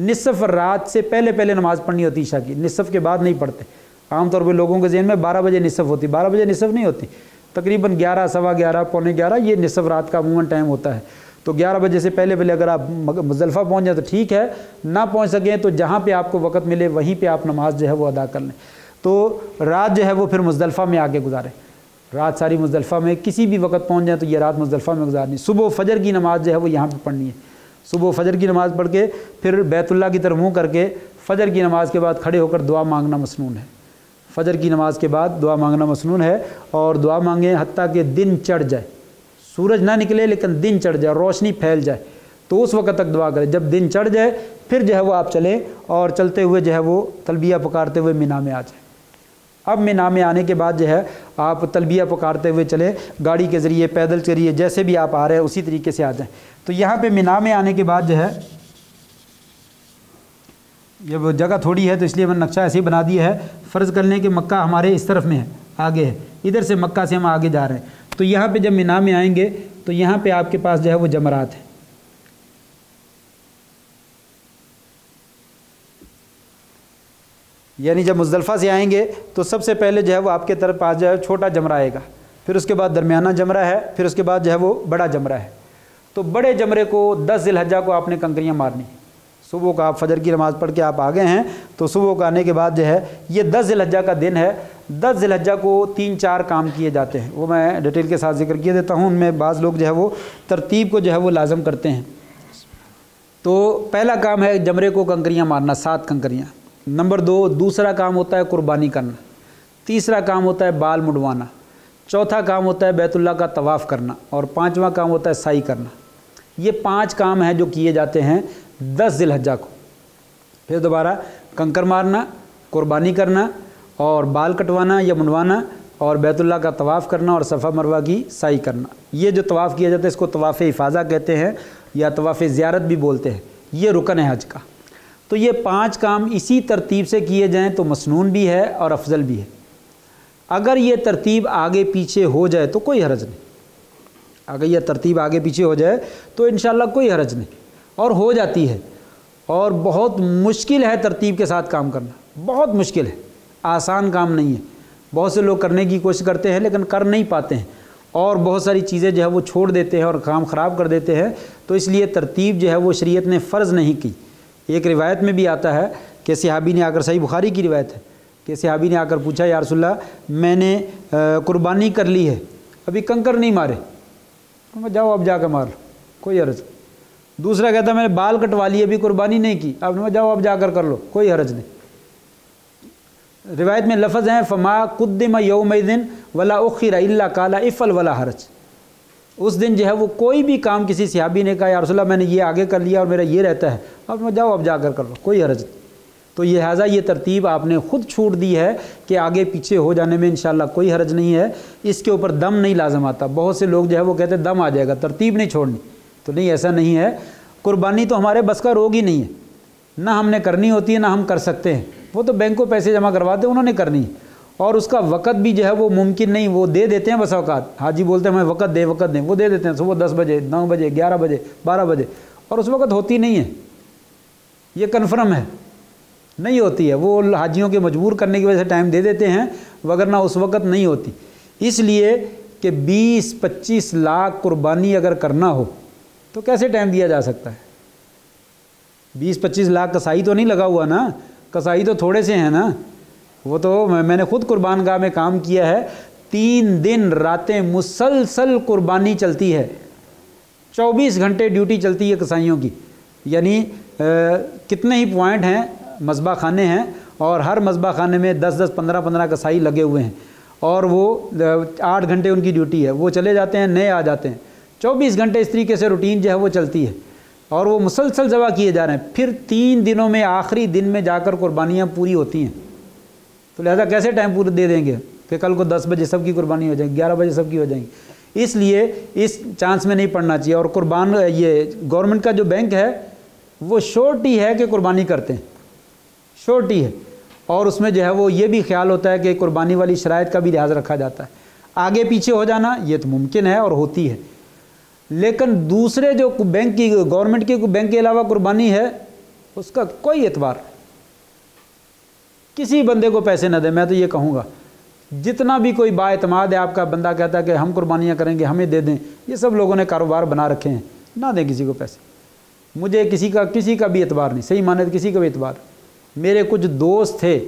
نصف رات سے پہلے پہلے نماز پڑھنی ہوتی عشاء کی، نصف کے بعد نہیں پڑھتے۔ عام طور پہ لوگوں کے ذہن میں 12 بجے نصف ہوتی، 12 بجے نصف نہیں ہوتی، تقریباً 11، سوا 11، پونے 11 یہ نصف رات کا عموماً ٹائم ہوتا ہے۔ تو 11 بجے سے پہلے پہلے اگر آپ مزدلفہ پہنچ جائیں تو ٹھیک ہے، نہ پہنچ سکیں تو جہاں پہ آپ کو وقت ملے وہیں پہ آپ نماز جو ہے وہ ادا کر لیں۔ تو رات جو ہے وہ پھر مزدلفہ میں آ کے گزاریں، رات ساری مزدلفہ میں، کسی بھی وقت پہنچ جائیں تو یہ رات مزدلفہ میں گزارنی۔ صبح فجر کی نماز جو ہے وہ یہاں پہ پڑھنی ہے، صبح فجر کی نماز پڑھ کے پھر بیت اللہ کی طرف منہ کر کے فجر کی نماز کے بعد کھڑے ہو کر دعا مانگنا مسنون ہے۔ فجر کی نماز کے بعد دعا مانگنا مسنون ہے، اور دعا مانگیں حتیٰ کہ دن چڑھ جائے، سورج نہ نکلے لیکن دن چڑھ جائے، روشنی پھیل جائے، تو اس وقت تک دعا کریں۔ جب دن چڑھ جائے پھر جو ہے وہ آپ چلیں اور چلتے ہوئے جو ہے وہ تلبیہ پکارتے ہوئے مینا میں آ جائیں۔ اب مینا میں آنے کے بعد جو ہے آپ تلبیہ پکارتے ہوئے چلیں، گاڑی کے ذریعے، پیدل کے ذریعے، جیسے بھی آپ آ رہے ہیں اسی طریقے سے آ جائیں۔ تو یہاں پہ مینا میں آنے کے بعد جو ہے، یہ جگہ تھوڑی ہے تو اس لیے میں نے نقشہ ایسے ہی بنا دیا ہے۔ فرض کر لیں کہ مکہ ہمارے اس طرف میں ہے، آگے ہے، ادھر سے مکہ سے ہم آگے جا رہے ہیں، تو یہاں پہ جب مینا میں آئیں گے تو یہاں پہ آپ کے پاس جو ہے وہ جمرات ہیں۔ یعنی جب مزدلفہ سے آئیں گے تو سب سے پہلے جو ہے وہ آپ کے طرف پاس جو ہے چھوٹا جمرہ آئے گا، پھر اس کے بعد درمیانہ جمرہ ہے، پھر اس کے بعد جو ہے وہ بڑا جمرہ ہے۔ تو بڑے جمرے کو 10 ذی الحجہ کو آپ نے کنکریاں مارنی۔ صبح کا آپ فجر کی نماز پڑھ کے آپ آگے ہیں تو صبح کو آنے کے بعد جو ہے یہ 10 ذی الحجہ کا دن ہے۔ 10 ذی الحجہ کو 3-4 کام کیے جاتے ہیں، وہ میں ڈیٹیل کے ساتھ ذکر کیے دیتا ہوں۔ ان میں بعض لوگ جو ہے وہ ترتیب کو جو ہے وہ لازم کرتے ہیں۔ تو پہلا کام ہے جمرے کو کنکریاں مارنا، 7 کنکریاں۔ نمبر 2، دوسرا کام ہوتا ہے قربانی کرنا۔ تیسرا کام ہوتا ہے بال مڈوانا۔ چوتھا کام ہوتا ہے بیت اللہ کا طواف کرنا، اور 5واں کام ہوتا ہے سعی کرنا۔ یہ 5 کام ہیں جو کیے جاتے ہیں 10 ذی الحجہ کو۔ پھر دوبارہ کنکر مارنا، قربانی کرنا، اور بال کٹوانا یا منڈوانا، اور بیت اللہ کا طواف کرنا، اور صفا مروہ کی سعی کرنا۔ یہ جو طواف کیا جاتا ہے اس کو طواف افاضہ کہتے ہیں یا طواف زیارت بھی بولتے ہیں، یہ رکن ہے حج کا۔ تو یہ 5 کام اسی ترتیب سے کیے جائیں تو مسنون بھی ہے اور افضل بھی ہے۔ اگر یہ ترتیب آگے پیچھے ہو جائے تو کوئی حرج نہیں، اگر یہ ترتیب آگے پیچھے ہو جائے تو انشاءاللہ کوئی حرج نہیں، اور ہو جاتی ہے۔ اور بہت مشکل ہے ترتیب کے ساتھ کام کرنا، بہت مشکل ہے، آسان کام نہیں ہے۔ بہت سے لوگ کرنے کی کوشش کرتے ہیں لیکن کر نہیں پاتے ہیں، اور بہت ساری چیزیں جو ہے وہ چھوڑ دیتے ہیں اور کام خراب کر دیتے ہیں۔ تو اس لیے ترتیب جو ہے وہ شریعت نے فرض نہیں کی۔ ایک روایت میں بھی آتا ہے کہ صحابی نے آ کر، صحیح بخاری کی روایت ہے کہ صحابی نے آ کر پوچھا، یا رسول اللہ میں نے قربانی کر لی ہے، ابھی کنکر نہیں مارے۔ جاؤ اب جا کر مار لو، کوئی حرج نہیں۔ دوسرا کہتا ہے میں نے بال کٹوا لیے، ابھی قربانی نہیں کی، اب جاؤ اب جا کر لو، کوئی حرج نہیں۔ روایت میں لفظ ہیں فما قدم یومئذ ولا اخر الا قال افعل ولا حرج۔ اس دن جو ہے وہ کوئی بھی کام کسی صحابی نے کہا یا رسول اللہ میں نے یہ آگے کر لیا اور میرا یہ رہتا ہے، اب جاؤ اب جا کر لو، کوئی حرج نہیں۔ تو لہٰذا یہ ترتیب آپ نے خود چھوٹ دی ہے کہ آگے پیچھے ہو جانے میں انشاءاللہ کوئی حرج نہیں ہے، اس کے اوپر دم نہیں لازم آتا۔ بہت سے لوگ جو ہے وہ کہتے ہیں دم آ جائے گا، ترتیب نہیں چھوڑنی، تو نہیں، ایسا نہیں ہے۔ قربانی تو ہمارے بس کا روگ ہی نہیں ہے، نہ ہم نے کرنی ہوتی ہے نہ ہم کر سکتے ہیں، وہ تو بینک کو پیسے جمع کرواتے ہیں، انہوں نے کرنی ہے، اور اس کا وقت بھی جو ہے وہ ممکن نہیں، وہ دے دیتے ہیں بس اوقات، حاجی بولتے ہیں ہمیں وقت دیں، وہ دے دیتے ہیں صبح 10 بجے 9 بجے 11 بجے 12 بجے، اور اس وقت ہوتی نہیں ہے، یہ کنفرم ہے، نہیں ہوتی ہے۔ وہ حاجیوں کے مجبور کرنے کی وجہ سے ٹائم دے دیتے ہیں، وگرنہ اس وقت نہیں ہوتی۔ اس لیے کہ 20-25 لاکھ قربانی اگر کرنا ہو تو کیسے ٹائم دیا جا سکتا ہے؟ 20-25 لاکھ کسائی تو نہیں لگا ہوا نا، کسائی تو تھوڑے سے ہیں نا، وہ تو میں نے خود قربان گاہ میں کام کیا ہے، 3 دن راتیں مسلسل قربانی چلتی ہے، 24 گھنٹے ڈیوٹی چلتی ہے کسائیوں کی۔ یعنی کتنے ہی پوائنٹ ہیں، مذبح خانے ہیں، اور ہر مذبح خانے میں 10-10 15-15 کسائی لگے ہوئے ہیں، اور وہ 8 گھنٹے ان کی ڈیوٹی ہے، وہ چلے جاتے ہیں نئے آ جاتے ہیں، 24 گھنٹے اس طریقے سے روٹین جو ہے وہ چلتی ہے، اور وہ مسلسل ذبح کیے جا رہے ہیں۔ پھر 3 دنوں میں آخری دن میں جا کر قربانیاں پوری ہوتی ہیں، تو لہذا کیسے ٹائم پورے دے دیں گے کہ کل کو 10 بجے سب کی قربانی ہو جائے گی، 11 بجے سب کی ہو جائیں گی؟ اس لیے اس چانس میں نہیں پڑنا چاہیے۔ اور قربان یہ گورنمنٹ کا جو بینک ہے وہ شورٹی ہے کہ قربانی کرتے ہیں، شورٹی ہے، اور اس میں جو ہے وہ یہ بھی خیال ہوتا ہے کہ قربانی والی شرائط کا بھی لحاظ رکھا جاتا ہے۔ آگے پیچھے ہو جانا یہ تو ممکن ہے اور ہوتی ہے، لیکن دوسرے جو بینک کی، گورنمنٹ کے بینک کے علاوہ قربانی ہے اس کا کوئی اعتبار نہیں۔ کسی بندے کو پیسے نہ دیں، میں تو یہ کہوں گا جتنا بھی کوئی با اعتماد ہے آپ کا بندہ کہتا ہے کہ ہم قربانیاں کریں گے ہمیں دے دیں، یہ سب لوگوں نے کاروبار بنا رکھے ہیں، نہ دیں کسی کو پیسے۔ مجھے کسی کا بھی اعتبار نہیں، صحیح مانے تو کسی کا بھی اعتبار۔ میرے کچھ دوست تھے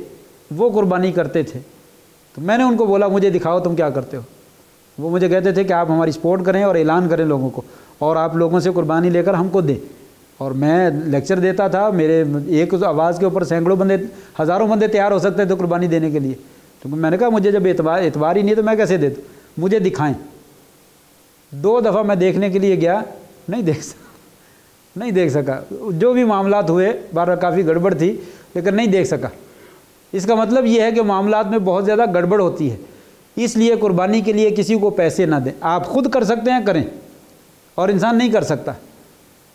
وہ قربانی کرتے تھے، تو میں نے ان کو بولا مجھے دکھاؤ تم کیا کرتے ہو۔ وہ مجھے کہتے تھے کہ آپ ہماری سپورٹ کریں اور اعلان کریں لوگوں کو، اور آپ لوگوں سے قربانی لے کر ہم کو دیں۔ اور میں لیکچر دیتا تھا، میرے ایک آواز کے اوپر سینکڑوں بندے، ہزاروں بندے تیار ہو سکتے تھے قربانی دینے کے لیے۔ تو میں نے کہا مجھے جب اعتبار ہی نہیں تو میں کیسے دے دوں، مجھے دکھائیں۔ 2 دفعہ میں دیکھنے کے لیے گیا، نہیں دیکھ سکا، جو بھی معاملات ہوئے بہرحال کافی گڑبڑ تھی لیکن نہیں دیکھ سکا۔ اس کا مطلب یہ ہے کہ معاملات میں بہت زیادہ گڑبڑ ہوتی ہے، اس لیے قربانی کے لیے کسی کو پیسے نہ دیں۔ آپ خود کر سکتے ہیں کریں، اور انسان نہیں کر سکتا،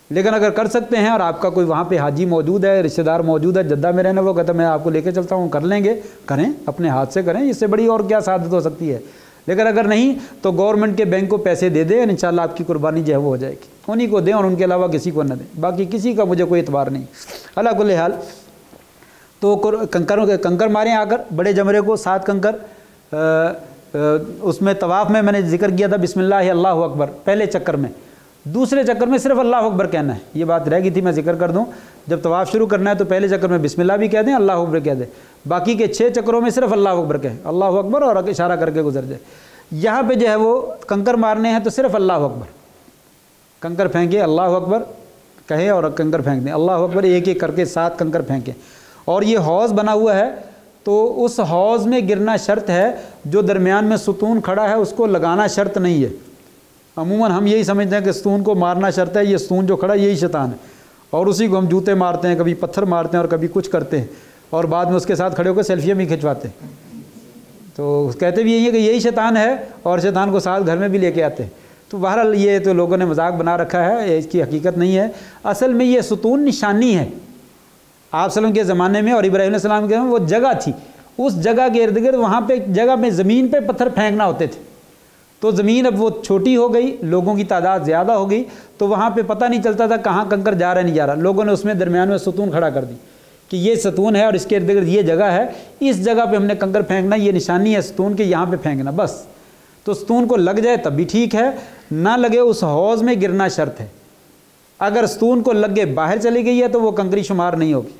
لیکن اگر کر سکتے ہیں اور آپ کا کوئی وہاں پہ حاجی موجود ہے، رشتہ دار موجود ہے جدہ میں رہنا، وہ کہتا ہے میں آپ کو لے کے چلتا ہوں، کر لیں گے، کریں، اپنے ہاتھ سے کریں، اس سے بڑی اور کیا سعادت ہو سکتی ہے۔ لیکن اگر نہیں تو گورنمنٹ کے بینک کو پیسے دے دیں، انشاءاللہ آپ کی قربانی جو ہے وہ ہو جائے گی، انہی کو دیں اور ان کے علاوہ کسی کو نہ دیں، باقی کسی کا مجھے کوئی اعتبار نہیں۔ اللہ کل حال تو کنکر ماریں آ کر بڑے جمرے کو 7 کنکر، اس میں طواف میں نے ذکر کیا تھا بسم اللہ اللہ اکبر پہلے چکر میں، دوسرے چکر میں صرف اللہ اکبر کہنا ہے، یہ بات رہ گئی تھی میں ذکر کر دوں۔ جب طواف شروع کرنا ہے تو پہلے چکر میں بسم اللہ بھی کہہ دیں، اللہ اکبر کہہ دیں، باقی کے 6 چکروں میں صرف اللہ اکبر کہیں، اللہ اکبر اور اشارہ کر کے گزر جائے۔ یہاں پہ جو ہے وہ کنکر مارنے ہیں تو صرف اللہ اکبر، کنکر پھینکے اللہ اکبر کہیں اور کنکر پھینک دیں، اللہ اکبر ایک ایک کر کے 7 کنکر پھینکیں۔ اور یہ حوض بنا ہوا ہے تو اس حوض میں گرنا شرط ہے، جو درمیان میں ستون کھڑا ہے اس کو لگانا شرط نہیں ہے۔ عموماً ہم یہی سمجھتے ہیں کہ ستون کو مارنا شرط ہے، یہ ستون جو کھڑا ہے یہی شیطان ہے، اور اسی کو ہم جوتے مارتے ہیں، کبھی پتھر مارتے ہیں اور کبھی کچھ کرتے ہیں، اور بعد میں اس کے ساتھ کھڑے ہو کر سیلفیاں بھی کھنچواتے ہیں۔ تو کہتے بھی یہی ہے کہ یہی شیطان ہے، اور شیطان کو ساتھ گھر میں بھی لے کے آتے ہیں۔ تو بہرحال یہ تو لوگوں نے مذاق بنا رکھا ہے، اس کی حقیقت نہیں ہے۔ اصل میں یہ ستون نشانی ہے۔ آپ صلی اللہ علیہ وسلم کے زمانے میں اور ابراہیم علیہ السلام کے وہ جگہ تھی، اس جگہ کے ارد گرد وہاں پہ جگہ میں زمین پہ پتھر پھینکنا ہوتے تھے، تو زمین اب وہ چھوٹی ہو گئی، لوگوں کی تعداد زیادہ ہو گئی، تو وہاں پہ پتہ نہیں چلتا تھا کہاں کنکر جا رہا ہے نہیں جا رہا، لوگوں نے اس میں درمیان میں ستون کھڑا کر دی کہ یہ ستون ہے اور اس کے ارد گرد یہ جگہ ہے، اس جگہ پہ ہم نے کنکر پھینکنا، یہ نشانی ہے ستون کے، یہاں پہ پھینکنا بس۔ تو ستون کو لگ جائے تب بھی ٹھیک ہے، نہ لگے اس حوض میں گرنا شرط ہے۔ اگر ستون کو لگ کے باہر چلی گئی ہے تو وہ کنکری شمار نہیں ہوگی۔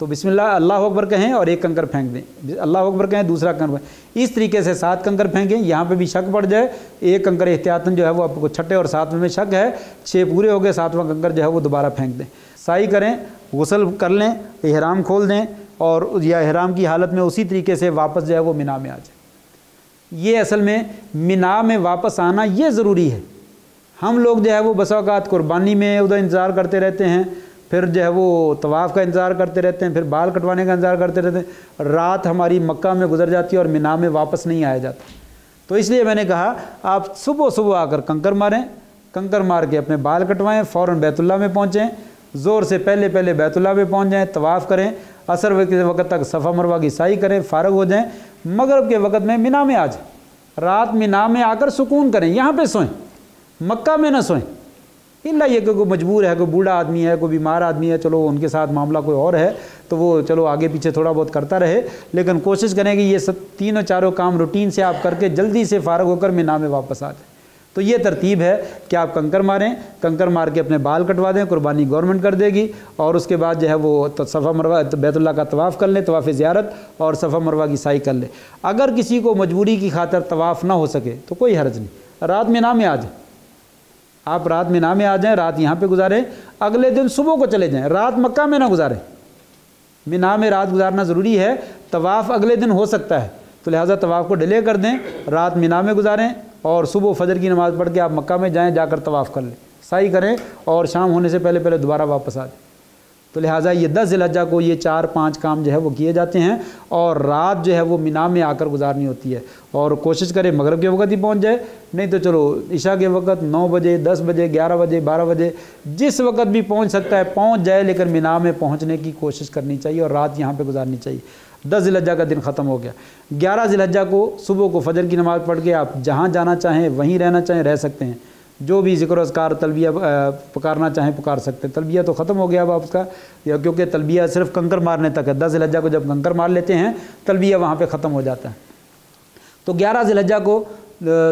تو بسم اللہ اللہ اکبر کہیں اور ایک کنکر پھینک دیں، اللہ اکبر کہیں دوسرا کنکر، اس طریقے سے 7 کنکر پھینکیں۔ یہاں پہ بھی شک پڑ جائے، ایک کنکر احتیاطاً جو ہے وہ آپ کو 6 اور 7 میں شک ہے، 6 پورے ہو گئے، 7واں کنکر جو ہے وہ دوبارہ پھینک دیں۔ سعی کریں، غسل کر لیں، احرام کھول دیں، اور یا احرام کی حالت میں اسی طریقے سے واپس جو ہے وہ مینا میں آ جائیں۔ یہ اصل میں مینا میں واپس آنا یہ ضروری ہے۔ ہم لوگ جو ہے وہ بسا اوقات قربانی میں ادھر انتظار کرتے رہتے ہیں، پھر جو ہے وہ طواف کا انتظار کرتے رہتے ہیں، پھر بال کٹوانے کا انتظار کرتے رہتے ہیں، رات ہماری مکہ میں گزر جاتی ہے اور مینا میں واپس نہیں آیا جاتا۔ تو اس لیے میں نے کہا آپ صبح آ کر کنکر ماریں، کنکر مار کے اپنے بال کٹوائیں، فوراً بیت اللہ میں پہنچیں، زور سے پہلے بیت اللہ میں پہنچ جائیں، طواف کریں، عصر کے وقت تک صفا مروہ کی سعی کریں، فارغ ہو جائیں، مغرب کے وقت میں مینا میں آ جائیں، رات مینا میں آ کر سکون کریں، یہاں پہ سوئیں، مکہ میں نہ سوئیں۔ اللہ یہ کہ کوئی مجبور ہے، کوئی بوڑھا آدمی ہے، کوئی بیمار آدمی ہے، چلو ان کے ساتھ معاملہ کوئی اور ہے تو وہ چلو آگے پیچھے تھوڑا بہت کرتا رہے، لیکن کوشش کریں کہ یہ 3 اور 4 کام روٹین سے آپ کر کے جلدی سے فارغ ہو کر مینا میں واپس آ جائیں۔ تو یہ ترتیب ہے کہ آپ کنکر ماریں، کنکر مار کے اپنے بال کٹوا دیں، قربانی گورنمنٹ کر دے گی، اور اس کے بعد جو ہے وہ صفا مروہ بیت اللہ کا طواف کر لیں، طواف زیارت اور صفا مروہ کی سعی کر لیں۔ اگر کسی کو مجبوری کی خاطر طواف نہ ہو سکے تو کوئی حرج نہیں، رات مینا میں آ جائیں، آپ رات مینا میں آ جائیں، رات یہاں پہ گزاریں، اگلے دن صبح کو چلے جائیں، رات مکہ میں نہ گزاریں۔ مینا میں رات گزارنا ضروری ہے، طواف اگلے دن ہو سکتا ہے، تو لہٰذا طواف کو ڈیلے کر دیں، رات مینا میں گزاریں، اور صبح فجر کی نماز پڑھ کے آپ مکہ میں جائیں، جا کر طواف کر لیں، سعی کریں، اور شام ہونے سے پہلے دوبارہ واپس آ جائیں۔ تو لہٰذا یہ 10 ذی الحجہ کو یہ 4-5 کام جو ہے وہ کیے جاتے ہیں، اور رات جو ہے وہ مینا میں آ کر گزارنی ہوتی ہے، اور کوشش کریں مغرب کے وقت ہی پہنچ جائے، نہیں تو چلو عشاء کے وقت 9 بجے 10 بجے 11 بجے 12 بجے جس وقت بھی پہنچ سکتا ہے پہنچ جائے، لیکن مینا میں پہنچنے کی کوشش کرنی چاہیے اور رات یہاں پہ گزارنی چاہیے۔ 10 ذی الحجہ کا دن ختم ہو گیا، 11 ذی الحجہ کو صبح کو فجر کی نماز پڑھ کے آپ جہاں جانا چاہیں وہیں رہنا چاہیں رہ سکتے ہیں، جو بھی ذکر و اذکار تلبیہ پکارنا چاہیں پکار سکتے ہیں۔ تلبیہ تو ختم ہو گیا اب آپ کا، یا کیونکہ تلبیہ صرف کنکر مارنے تک ہے، 10 ذی الحجہ کو جب کنکر مار لیتے ہیں تلبیہ وہاں پہ ختم ہو جاتا ہے۔ تو 11 ذی الحجہ کو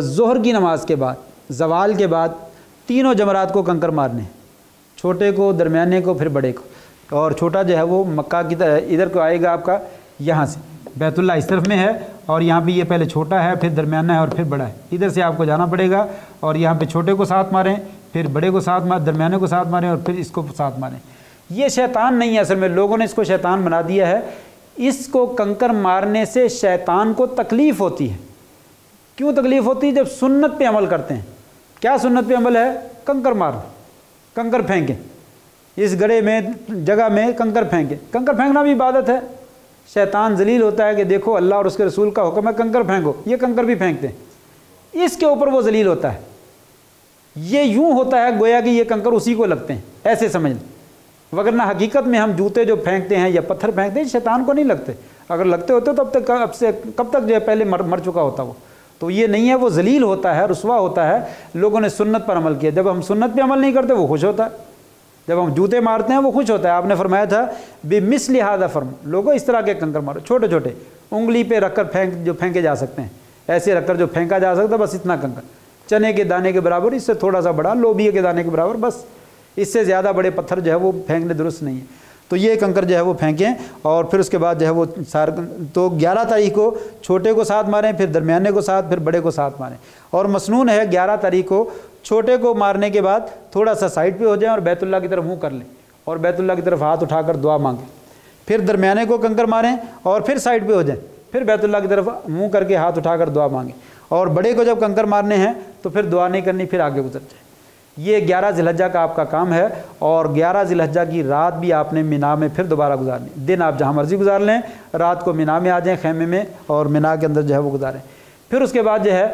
ظہر کی نماز کے بعد، زوال کے بعد تینوں جمرات کو کنکر مارنے ہیں، چھوٹے کو، درمیانے کو، پھر بڑے کو۔ اور چھوٹا جو ہے وہ مکہ کی ادھر کو آئے گا آپ کا، یہاں سے بیت اللہ اس طرف میں ہے، اور یہاں پہ یہ پہلے چھوٹا ہے، پھر درمیانہ ہے، اور پھر بڑا ہے۔ ادھر سے آپ کو جانا پڑے گا، اور یہاں پہ چھوٹے کو ساتھ ماریں، پھر بڑے کو ساتھ ماریں، درمیانے کو ساتھ ماریں، اور پھر اس کو ساتھ ماریں۔ یہ شیطان نہیں ہے اصل میں، لوگوں نے اس کو شیطان بنا دیا ہے۔ اس کو کنکر مارنے سے شیطان کو تکلیف ہوتی ہے۔ کیوں تکلیف ہوتی ہے؟ جب سنت پہ عمل کرتے ہیں۔ کیا سنت پہ عمل ہے؟ کنکر مارنا، کنکر پھینکیں، اس گڑھے میں جگہ میں کنکر پھینکیں۔ کنکر پھینکنا بھی عبادت ہے۔ شیطان ذلیل ہوتا ہے کہ دیکھو اللہ اور اس کے رسول کا حکم ہے کنکر پھینکو، یہ کنکر بھی پھینکتے ہیں، اس کے اوپر وہ ذلیل ہوتا ہے۔ یہ یوں ہوتا ہے گویا کہ یہ کنکر اسی کو لگتے ہیں، ایسے سمجھ لیں، وگرنہ حقیقت میں ہم جوتے جو پھینکتے ہیں یا پتھر پھینکتے ہیں شیطان کو نہیں لگتے۔ اگر لگتے ہوتے تو کب تک جو ہے پہلے مر چکا ہوتا وہ۔ تو یہ نہیں ہے، وہ ذلیل ہوتا ہے، رسوا ہوتا ہے۔ لوگوں نے سنت پر عمل کیا، جب ہم سنت پہ عمل نہیں کرتے وہ خوش ہوتا ہے، جب ہم جوتے مارتے ہیں وہ خوش ہوتا ہے۔ آپ نے فرمایا تھا بمثل ھذا فرم، لوگوں اس طرح کے کنکر مارو، چھوٹے چھوٹے، انگلی پہ رکھ کر جو پھینکے جا سکتے ہیں، ایسے رکھ کر جو پھینکا جا سکتا ہے، بس اتنا کنکر، چنے کے دانے کے برابر، اس سے تھوڑا سا بڑا، لوبیا کے دانے کے برابر، بس اس سے زیادہ بڑے پتھر جو ہے وہ پھینکنے درست نہیں ہے۔ تو یہ کنکر جو ہے وہ پھینکیں، اور پھر اس کے بعد جو ہے وہ تو 11 تاریخ کو چھوٹے کو ساتھ ماریں، پھر درمیانے کو ساتھ، پھر بڑے کو ساتھ ماریں۔ اور مسنون ہے 11 تاریخ کو چھوٹے کو مارنے کے بعد تھوڑا سا سائڈ پہ ہو جائیں اور بیت اللہ کی طرف منہ کر لیں، اور بیت اللہ کی طرف ہاتھ اٹھا کر دعا مانگیں۔ پھر درمیانے کو کنکر ماریں اور پھر سائڈ پہ ہو جائیں، پھر بیت اللہ کی طرف منہ کر کے ہاتھ اٹھا کر دعا مانگیں۔ اور بڑے کو جب کنکر مارنے ہیں تو پھر دعا نہیں کرنی، پھر آگے گزر جائیں۔ یہ 11 ذی الحجہ کا آپ کا کام ہے، اور 11 ذی الحجہ کی رات بھی آپ نے مینا میں پھر دوبارہ گزارنی۔ دن آپ جہاں مرضی گزار لیں، رات کو مینا میں آ جائیں خیمے میں، اور مینا کے اندر جو ہے وہ گزاریں۔ پھر اس کے بعد جو ہے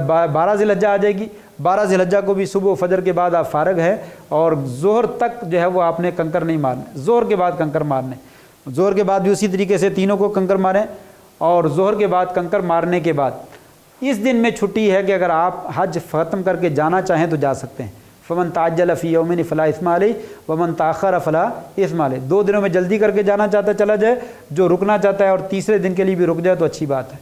12 ذی الحجہ آ جائے گی۔ 12 ذی الحجہ کو بھی صبح و فجر کے بعد آپ فارغ ہیں، اور ظہر تک جو ہے وہ آپ نے کنکر نہیں مارنے، ظہر کے بعد کنکر مارنے۔ ظہر کے بعد بھی اسی طریقے سے تینوں کو کنکر ماریں، اور ظہر کے بعد کنکر مارنے کے بعد اس دن میں چھٹی ہے کہ اگر آپ حج ختم کر کے جانا چاہیں تو جا سکتے ہیں۔ فمن تعجل فی یومین فلا اثم علیہ ومن تاخر فلا اثم علیہ، 2 دنوں میں جلدی کر کے جانا چاہتا ہے چلا جائے، جو رکنا چاہتا ہے اور تیسرے دن کے لیے بھی رک جائے تو اچھی بات ہے۔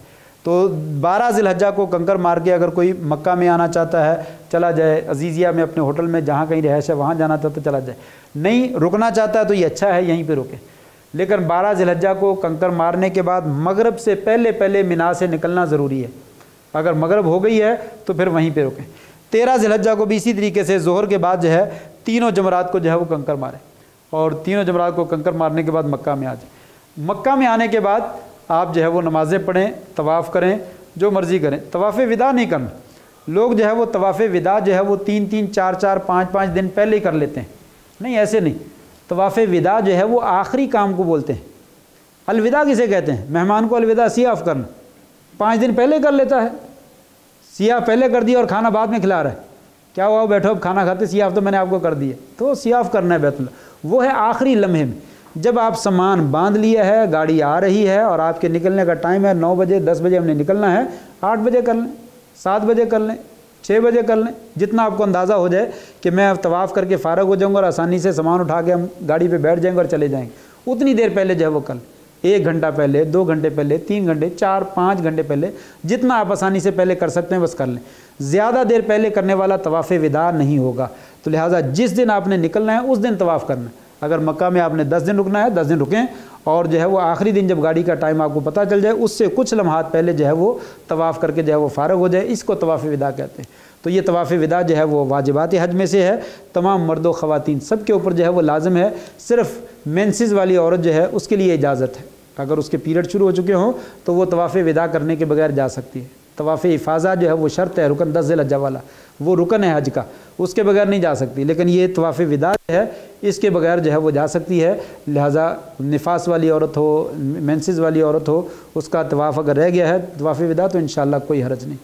تو 12 ذی الحجہ کو کنکر مار کے اگر کوئی مکہ میں آنا چاہتا ہے چلا جائے، عزیزیہ میں اپنے ہوٹل میں جہاں کہیں رہائش ہے وہاں جانا چاہتا ہے چلا جائے، نہیں رکنا چاہتا ہے تو یہ اچھا ہے یہیں پہ رکے۔ لیکن 12 ذی الحجہ کو کنکر مارنے کے بعد مغرب سے پہلے مینا سے نکلنا ضروری ہے۔ اگر مغرب ہو گئی ہے تو پھر وہیں پہ رکیں۔ 13 ذی الحجہ کو بھی اسی طریقے سے ظہر کے بعد جو ہے تینوں جمرات کو جو ہے وہ کنکر ماریں، اور تینوں جمرات کو کنکر مارنے کے بعد مکہ میں آ جائیں۔ مکہ میں آنے کے بعد آپ جو ہے وہ نمازیں پڑھیں، طواف کریں، جو مرضی کریں۔ طواف وداع نہیں کرنا، لوگ جو ہے وہ طواف وداع جو ہے وہ 3 4 5 دن پہلے ہی کر لیتے ہیں، نہیں ایسے نہیں۔ طواف وداع جو ہے وہ آخری کام کو بولتے ہیں۔ الوداع کسے کہتے ہیں؟ مہمان کو الوداع سیاف کرنا، 5 دن پہلے کر لیتا ہے، سیاف پہلے کر دیا اور کھانا بعد میں کھلا رہا ہے، کیا ہوا بیٹھو اب کھانا کھاتے، سیاف تو میں نے آپ کو کر دی ہے، تو سیاف کرنا ہے بیت اللہ، وہ ہے آخری لمحے میں، جب آپ سامان باندھ لیا ہے، گاڑی آ رہی ہے اور آپ کے نکلنے کا ٹائم ہے 9 بجے 10 بجے ہم نے نکلنا ہے، 8 بجے کر لیں، 7 بجے کر لیں، 6 بجے کر لیں، جتنا آپ کو اندازہ ہو جائے کہ میں اب طواف کر کے فارغ ہو جاؤں گا اور آسانی سے سامان اٹھا کے ہم گاڑی پہ بیٹھ جائیں گے اور چلے جائیں گے، اتنی دیر پہلے جو ہے وہ کر لیں، 1 گھنٹہ پہلے، 2 گھنٹے پہلے، 3 گھنٹے، 4 5 گھنٹے پہلے، جتنا آپ آسانی سے پہلے کر سکتے ہیں بس کر لیں۔ زیادہ دیر پہلے کرنے والا طواف وداع نہیں ہوگا، تو لہٰذا جس دن آپ نے نکلنا ہے اس دن طواف کرنا ہے۔ اگر مکہ میں آپ نے 10 دن رکنا ہے 10 دن رکیں، اور جو ہے وہ آخری دن جب گاڑی کا ٹائم آپ کو پتہ چل جائے اس سے کچھ لمحات پہلے جو ہے وہ طواف کر کے جو ہے وہ فارغ ہو جائے، اس کو طواف وداع کہتے ہیں۔ تو یہ طواف وداع جو ہے وہ واجبات حج میں سے ہے، تمام مرد و خواتین سب کے اوپر جو ہے وہ لازم ہے، صرف مینسز والی عورت جو ہے اس کے لیے اجازت ہے، اگر اس کے پیریڈ شروع ہو چکے ہوں تو وہ طواف وداع کرنے کے بغیر جا سکتی ہے۔ طواف افاضہ جو ہے وہ شرط ہے، رکن 10 ذی الحجہ والا، وہ رکن ہے حج کا، اس کے بغیر نہیں جا سکتی، لیکن یہ طواف وداع جو ہے اس کے بغیر جو ہے وہ جا سکتی ہے۔ لہٰذا نفاس والی عورت ہو، مینسز والی عورت ہو، اس کا طواف اگر رہ گیا ہے طواف وداع تو انشاءاللہ کوئی حرج نہیں۔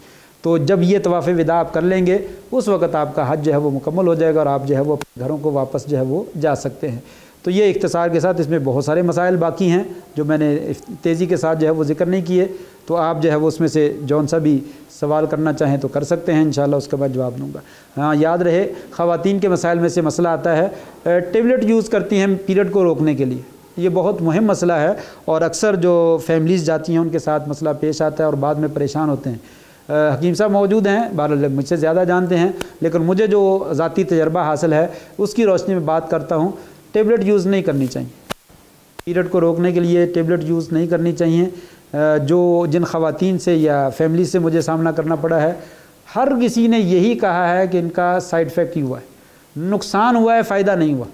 تو جب یہ طواف وداع آپ کر لیں گے اس وقت آپ کا حج جو ہے وہ مکمل ہو جائے گا اور آپ جو ہے وہ اپنے گھروں کو واپس جو ہے وہ جا سکتے ہیں۔ تو یہ اختصار کے ساتھ اس میں بہت سارے مسائل باقی ہیں جو میں نے تیزی کے ساتھ جو ہے وہ ذکر نہیں کیے، تو آپ جو ہے وہ اس میں سے جون سا بھی سوال کرنا چاہیں تو کر سکتے ہیں، انشاءاللہ اس کے بعد جواب دوں گا۔ ہاں یاد رہے، خواتین کے مسائل میں سے مسئلہ آتا ہے ٹیبلٹ یوز کرتی ہیں پیریڈ کو روکنے کے لیے، یہ بہت مہم مسئلہ ہے اور اکثر جو فیملیز جاتی ہیں ان کے ساتھ مسئلہ پیش آتا ہے اور بعد میں پریشان ہوتے ہیں۔ حکیم صاحب موجود ہیں، بہرحال مجھ سے زیادہ جانتے ہیں، لیکن مجھے جو ذاتی تجربہ حاصل ہے اس کی روشنی میں بات کرتا ہوں۔ ٹیبلٹ یوز نہیں کرنی چاہیے، پیریڈ کو روکنے کے لیے ٹیبلٹ یوز نہیں کرنی چاہیے۔ جن خواتین سے یا فیملی سے مجھے سامنا کرنا پڑا ہے، ہر کسی نے یہی کہا ہے کہ ان کا سائیڈ افیکٹ ہی ہوا ہے، نقصان ہوا ہے، فائدہ نہیں ہوا،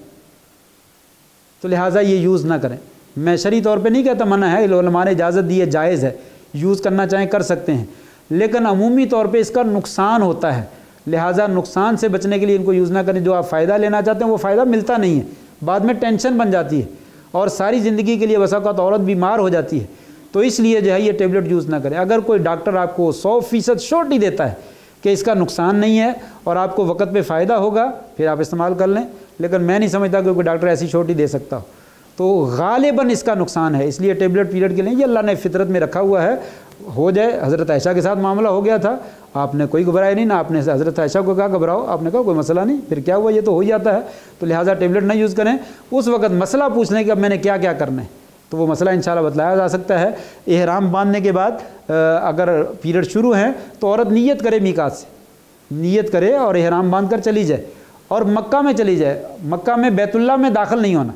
تو لہٰذا یہ یوز نہ کریں۔ میں شرعی طور پہ نہیں کہتا منع ہے، علماء نے اجازت دی ہے، جائز ہے، یوز کرنا چاہیں کر سکتے ہیں، لیکن عمومی طور پہ اس کا نقصان ہوتا ہے، لہٰذا نقصان سے بچنے کے لیے ان کو یوز نہ کریں۔ جو آپ فائدہ لینا چاہتے ہیں وہ فائدہ ملتا نہیں ہے، بعد میں ٹینشن بن جاتی ہے اور ساری زندگی کے لیے بسا اوقات عورت بیمار ہو جاتی ہے، تو اس لیے جو ہے یہ ٹیبلٹ یوز نہ کریں۔ اگر کوئی ڈاکٹر آپ کو 100% شورٹی دیتا ہے کہ اس کا نقصان نہیں ہے اور آپ کو وقت پہ فائدہ ہوگا، پھر آپ استعمال کر لیں، لیکن میں نہیں سمجھتا کہ کوئی ڈاکٹر ایسی شورٹی دے سکتا ہو، تو غالباً اس کا نقصان ہے۔ اس لیے ٹیبلٹ پیریڈ کے لیے یہ اللہ نے فطرت میں رکھا ہوا ہے، ہو جائے۔ حضرت عائشہ کے ساتھ معاملہ ہو گیا تھا، آپ نے کوئی گھبرایا نہیں، نہ آپ نے حضرت عائشہ کو کہا گھبراؤ، آپ نے کہا کوئی مسئلہ نہیں، پھر کیا ہوا، یہ تو ہو ہی جاتا ہے، تو لہٰذا ٹیبلٹ نہ یوز کریں۔ اس وقت مسئلہ پوچھنے کہ اب میں نے کیا کیا کرنا ہے، تو وہ مسئلہ انشاءاللہ بتلایا جا سکتا ہے۔ احرام باندھنے کے بعد اگر پیریڈ شروع ہیں تو عورت نیت کرے، میقات سے نیت کرے اور احرام باندھ کر چلی جائے اور مکہ میں چلی جائے۔ مکہ میں بیت اللہ میں داخل نہیں ہونا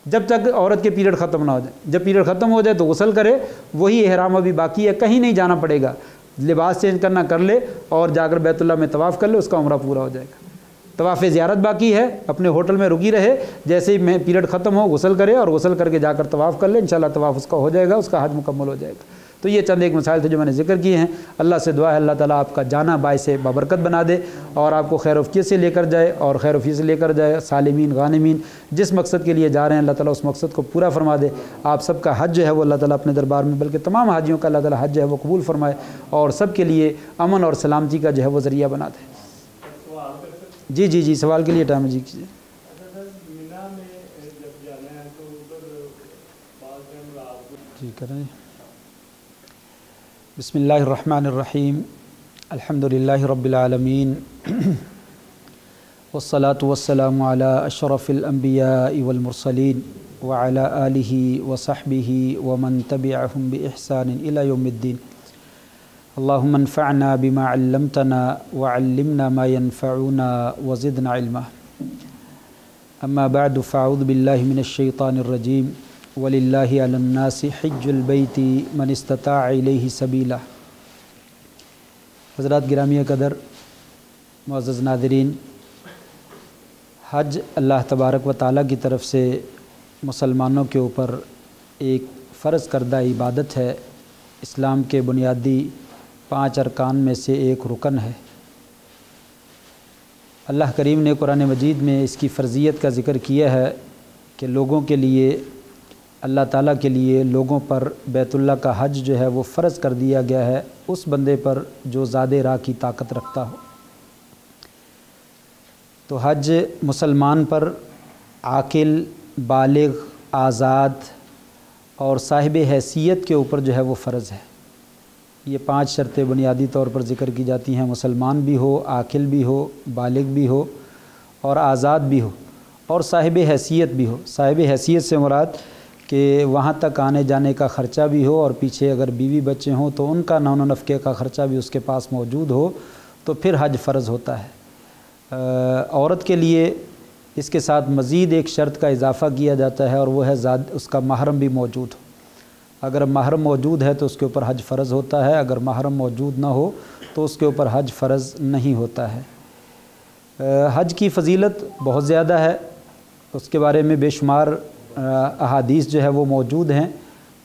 جب تک عورت کے پیریڈ ختم نہ ہو جائے۔ جب پیریڈ ختم ہو جائے تو غسل کرے، وہی احرام ابھی باقی ہے، کہیں نہیں جانا پڑے گا، لباس چینج کرنا کر لے اور جا کر بیت اللہ میں طواف کر لے، اس کا عمرہ پورا ہو جائے گا۔ طواف زیارت باقی ہے، اپنے ہوٹل میں رکی رہے، جیسے ہی میں پیریڈ ختم ہو غسل کرے اور غسل کر کے جا کر طواف کر لے، انشاءاللہ طواف اس کا ہو جائے گا، اس کا حج مکمل ہو جائے گا۔ تو یہ چند ایک مسائل تھے جو میں نے ذکر کیے ہیں۔ اللہ سے دعا ہے اللہ تعالیٰ آپ کا جانا باعث بابرکت بنا دے اور آپ کو خیر وفیت سے لے کر جائے اور خیر وفیت سے لے کر جائے، سالمین غانمین، جس مقصد کے لیے جا رہے ہیں اللہ تعالیٰ اس مقصد کو پورا فرما دے۔ آپ سب کا حج جو ہے وہ اللہ تعالیٰ اپنے دربار میں، بلکہ تمام حاجیوں کا اللہ تعالیٰ حج جو ہے وہ قبول فرمائے اور سب کے لیے امن اور سلامتی کا جو ہے وہ ذریعہ بنا دے۔ جی سوال کے لیے ٹائم جی کیجیے۔ جی کریں۔ بسم اللہ الرحمن الرحیم، الحمدللہ رب العالمین، والصلاة والسلام علی اشرف الانبیاء والمرسلین وعلی آلہ وصحبہ ومن تبعہم بإحسان الی یوم الدین۔ اللہم انفعنا بما علمتنا وعلمنا ما ينفعنا وزدنا علما۔ اما بعد فاعوذ باللہ من الشیطان الرجیم، وَلِلَّهِ عَلَى النَّاسِ حِجُّ الْبَيْتِ مَنِ اسْتَطَاعَ إِلَيْهِ سَبِيلًا۔ حضرات گرامی قدر، معزز ناظرین، حج اللہ تبارک و تعالیٰ کی طرف سے مسلمانوں کے اوپر ایک فرض کردہ عبادت ہے، اسلام کے بنیادی 5 ارکان میں سے ایک رکن ہے۔ اللہ کریم نے قرآن مجید میں اس کی فرضیت کا ذکر کیا ہے کہ لوگوں کے لیے، اللہ تعالیٰ کے لیے لوگوں پر بیت اللہ کا حج جو ہے وہ فرض کر دیا گیا ہے، اس بندے پر جو زیادہ راہ کی طاقت رکھتا ہو۔ تو حج مسلمان پر عاقل، بالغ، آزاد اور صاحب حیثیت کے اوپر جو ہے وہ فرض ہے۔ یہ 5 شرطیں بنیادی طور پر ذکر کی جاتی ہیں، مسلمان بھی ہو، عاقل بھی ہو، بالغ بھی ہو اور آزاد بھی ہو اور صاحب حیثیت بھی ہو۔ صاحب حیثیت سے مراد کہ وہاں تک آنے جانے کا خرچہ بھی ہو اور پیچھے اگر بیوی بچے ہوں تو ان کا نون و نفقے کا خرچہ بھی اس کے پاس موجود ہو، تو پھر حج فرض ہوتا ہے۔ عورت کے لیے اس کے ساتھ مزید ایک شرط کا اضافہ کیا جاتا ہے اور وہ ہے اس کا محرم بھی موجود ہو۔ اگر محرم موجود ہے تو اس کے اوپر حج فرض ہوتا ہے، اگر محرم موجود نہ ہو تو اس کے اوپر حج فرض نہیں ہوتا ہے۔ حج کی فضیلت بہت زیادہ ہے، اس کے بارے میں بے شمار احادیث جو ہے وہ موجود ہیں۔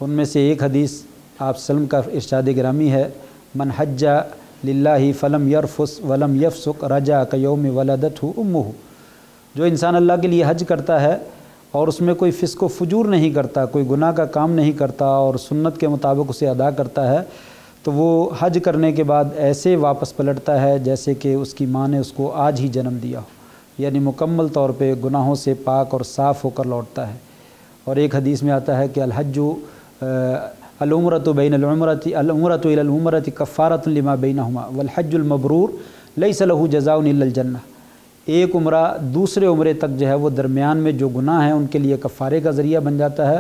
ان میں سے ایک حدیث آپ سلم کا ارشاد گرامی ہے، من حج للہ فلم یرفس ولم یفسق رجع کیوم ولدتہ امہ۔ جو انسان اللہ کے لیے حج کرتا ہے اور اس میں کوئی فسق و فجور نہیں کرتا، کوئی گناہ کا کام نہیں کرتا اور سنت کے مطابق اسے ادا کرتا ہے، تو وہ حج کرنے کے بعد ایسے واپس پلٹتا ہے جیسے کہ اس کی ماں نے اس کو آج ہی جنم دیا ہو۔ یعنی مکمل طور پہ گناہوں سے پاک اور صاف ہو کر لوٹتا ہے۔ اور ایک حدیث میں آتا ہے کہ الحج العمرۃ بین العمرۃ العمرۃ الی العمرۃ کفارۃ لما بینہما والحج المبرور لیس لہ جزاء الا الجنہ۔ ایک عمرہ دوسرے عمرے تک جو ہے وہ درمیان میں جو گناہ ہیں ان کے لیے کفارے کا ذریعہ بن جاتا ہے،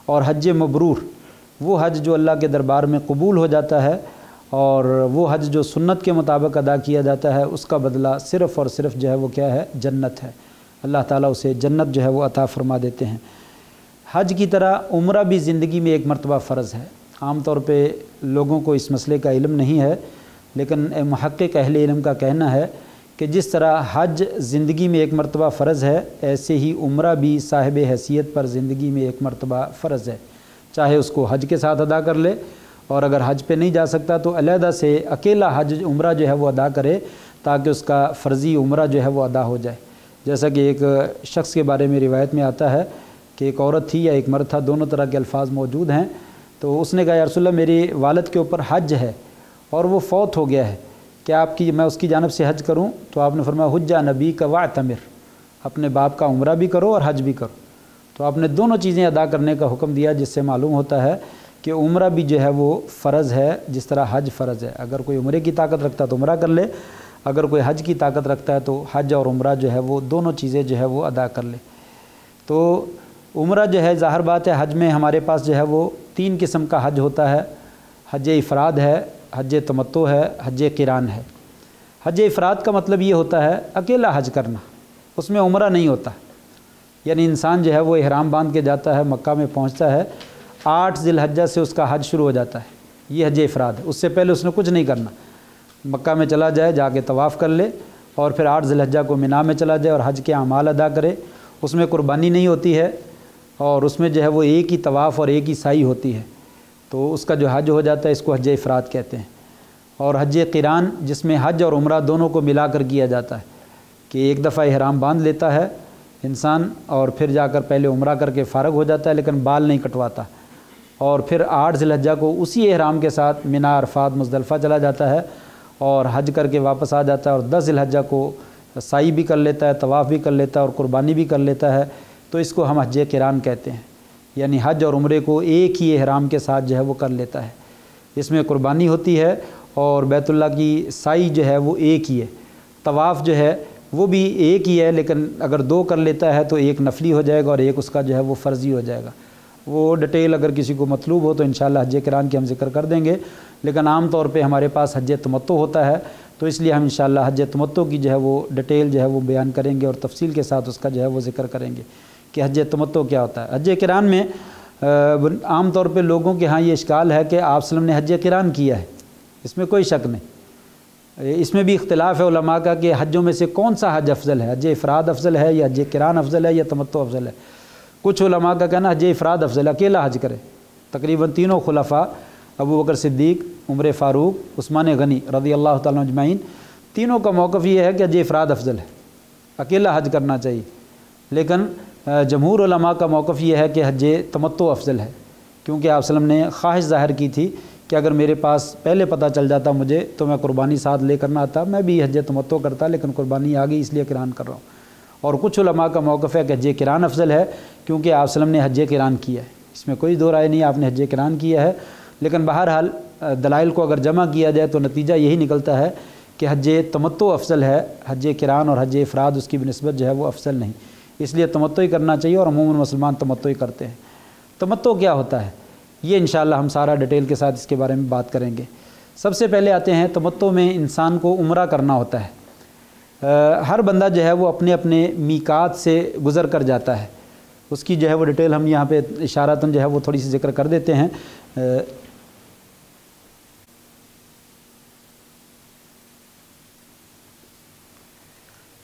اور حج مبرور وہ حج جو اللہ کے دربار میں قبول ہو جاتا ہے، اور وہ حج جو سنت کے مطابق ادا کیا جاتا ہے اس کا بدلہ صرف اور صرف جو ہے وہ کیا ہے؟ جنت ہے۔ اللہ تعالیٰ اسے جنت جو ہے وہ عطا فرما دیتے ہیں۔ حج کی طرح عمرہ بھی زندگی میں ایک مرتبہ فرض ہے۔ عام طور پہ لوگوں کو اس مسئلے کا علم نہیں ہے، لیکن محقق اہل علم کا کہنا ہے کہ جس طرح حج زندگی میں ایک مرتبہ فرض ہے، ایسے ہی عمرہ بھی صاحب حیثیت پر زندگی میں ایک مرتبہ فرض ہے، چاہے اس کو حج کے ساتھ ادا کر لے، اور اگر حج پہ نہیں جا سکتا تو علیحدہ سے اکیلا حج عمرہ جو ہے وہ ادا کرے تاکہ اس کا فرضی عمرہ جو ہے وہ ادا ہو جائے۔ جیسا کہ ایک شخص کے بارے میں روایت میں آتا ہے کہ ایک عورت تھی یا ایک مرد تھا، دونوں طرح کے الفاظ موجود ہیں، تو اس نے کہا یا رسول اللہ میرے والد کے اوپر حج ہے اور وہ فوت ہو گیا ہے، کیا میں اس کی جانب سے حج کروں؟ تو آپ نے فرمایا حج نبی کا واعتمر، اپنے باپ کا عمرہ بھی کرو اور حج بھی کرو۔ تو آپ نے دونوں چیزیں ادا کرنے کا حکم دیا، جس سے معلوم ہوتا ہے کہ عمرہ بھی جو ہے وہ فرض ہے جس طرح حج فرض ہے۔ اگر کوئی عمرے کی طاقت رکھتا ہے تو عمرہ کر لے، اگر کوئی حج کی طاقت رکھتا ہے تو حج اور عمرہ جو ہے وہ دونوں چیزیں جو ہے وہ ادا کر لے۔ تو عمرہ جو ہے ظاہر بات ہے، حج میں ہمارے پاس جو ہے وہ 3 قسم کا حج ہوتا ہے۔ حج افراد ہے، حج تمتع ہے، حج قران ہے۔ حج افراد کا مطلب یہ ہوتا ہے اکیلا حج کرنا، اس میں عمرہ نہیں ہوتا، یعنی انسان جو ہے وہ احرام باندھ کے جاتا ہے، مکہ میں پہنچتا ہے، 8 ذی الحجہ سے اس کا حج شروع ہو جاتا ہے، یہ حج افراد ہے۔ اس سے پہلے اس نے کچھ نہیں کرنا، مکہ میں چلا جائے، جا کے طواف کر لے، اور پھر 8 ذی الحجہ کو مینا میں چلا جائے اور حج کے اعمال ادا کرے۔ اس میں قربانی نہیں ہوتی ہے، اور اس میں جو ہے وہ ایک ہی طواف اور ایک ہی سعی ہوتی ہے، تو اس کا جو حج ہو جاتا ہے اس کو حج افراد کہتے ہیں۔ اور حج قران جس میں حج اور عمرہ دونوں کو ملا کر کیا جاتا ہے، کہ ایک دفعہ احرام باندھ لیتا ہے انسان اور پھر جا کر پہلے عمرہ کر کے فارغ ہو جاتا ہے، لیکن بال نہیں کٹواتا، اور پھر 8 ذی الحجہ کو اسی احرام کے ساتھ مینا، عرفات، مزدلفہ چلا جاتا ہے اور حج کر کے واپس آ جاتا ہے، اور 10 ذی الحجہ کو سعی بھی کر لیتا ہے، طواف بھی کر لیتا ہے اور قربانی بھی کر لیتا ہے، تو اس کو ہم حج قران کہتے ہیں۔ یعنی حج اور عمرے کو ایک ہی احرام کے ساتھ جو ہے وہ کر لیتا ہے۔ اس میں قربانی ہوتی ہے اور بیت اللہ کی سعی جو ہے وہ ایک ہی ہے، طواف جو ہے وہ بھی ایک ہی ہے، لیکن اگر 2 کر لیتا ہے تو ایک نفلی ہو جائے گا اور ایک اس کا جو ہے وہ فرضی ہو جائے گا۔ وہ ڈیٹیل اگر کسی کو مطلوب ہو تو انشاءاللہ حج قران کی ہم ذکر کر دیں گے، لیکن عام طور پہ ہمارے پاس حج تمتع ہوتا ہے، تو اس لیے ہم انشاءاللہ حج تمتع کی جو ہے وہ ڈیٹیل جو ہے وہ بیان کریں گے اور تفصیل کے ساتھ اس کا جو ہے وہ ذکر کریں گے کہ حج تمتع کیا ہوتا ہے۔ حج قران میں عام طور پہ لوگوں کے ہاں یہ اشکال ہے کہ آپ صلی اللہ علیہ وسلم نے حج قران کیا ہے، اس میں کوئی شک نہیں۔ اس میں بھی اختلاف ہے علماء کا کہ حجوں میں سے کون سا حج افضل ہے، حج افراد افضل ہے یا حج قران افضل ہے یا تمتع افضل ہے۔ کچھ علماء کا کہنا حج افراد افضل ہے، اکیلا حج کرے۔ تقریباً تینوں خلفاء ابو بکر صدیق، عمر فاروق، عثمان غنی رضی اللہ تعالیٰ اجمعین، تینوں کا موقف یہ ہے کہ حج افراد افضل ہے، اکیلا حج کرنا چاہیے۔ لیکن جمہور علماء کا موقف یہ ہے کہ حج تمتع افضل ہے، کیونکہ آپ صلی اللہ علیہ وسلم نے خواہش ظاہر کی تھی کہ اگر میرے پاس پہلے پتہ چل جاتا مجھے تو میں قربانی ساتھ لے کرنا آتا، میں بھی حج تمتع کرتا، لیکن قربانی آ گئی اس لیے قران کر رہا ہوں۔ اور کچھ علماء کا موقف ہے کہ حج قران افضل ہے، کیونکہ آپ صلی اللہ علیہ وسلم نے حج قران کیا ہے، اس میں کوئی دو رائے نہیں، آپ نے حج قران کیا ہے۔ لیکن بہرحال دلائل کو اگر جمع کیا جائے تو نتیجہ یہی نکلتا ہے کہ حج تمتع افضل ہے، حج قران اور حج افراد اس کی بنسبت جو ہے وہ افضل نہیں، اس لیے تمتع ہی کرنا چاہیے، اور عموماً مسلمان تمتع ہی کرتے ہیں۔ تمتع کیا ہوتا ہے یہ انشاءاللہ ہم سارا ڈیٹیل کے ساتھ اس کے بارے میں بات کریں گے۔ سب سے پہلے آتے ہیں تمتع میں انسان کو عمرہ کرنا ہوتا ہے۔ ہر بندہ جو ہے وہ اپنے اپنے میقات سے گزر کر جاتا ہے، اس کی جو ہے وہ ڈیٹیل ہم یہاں پہ اشارتاً جو ہے وہ تھوڑی سی ذکر کر دیتے ہیں۔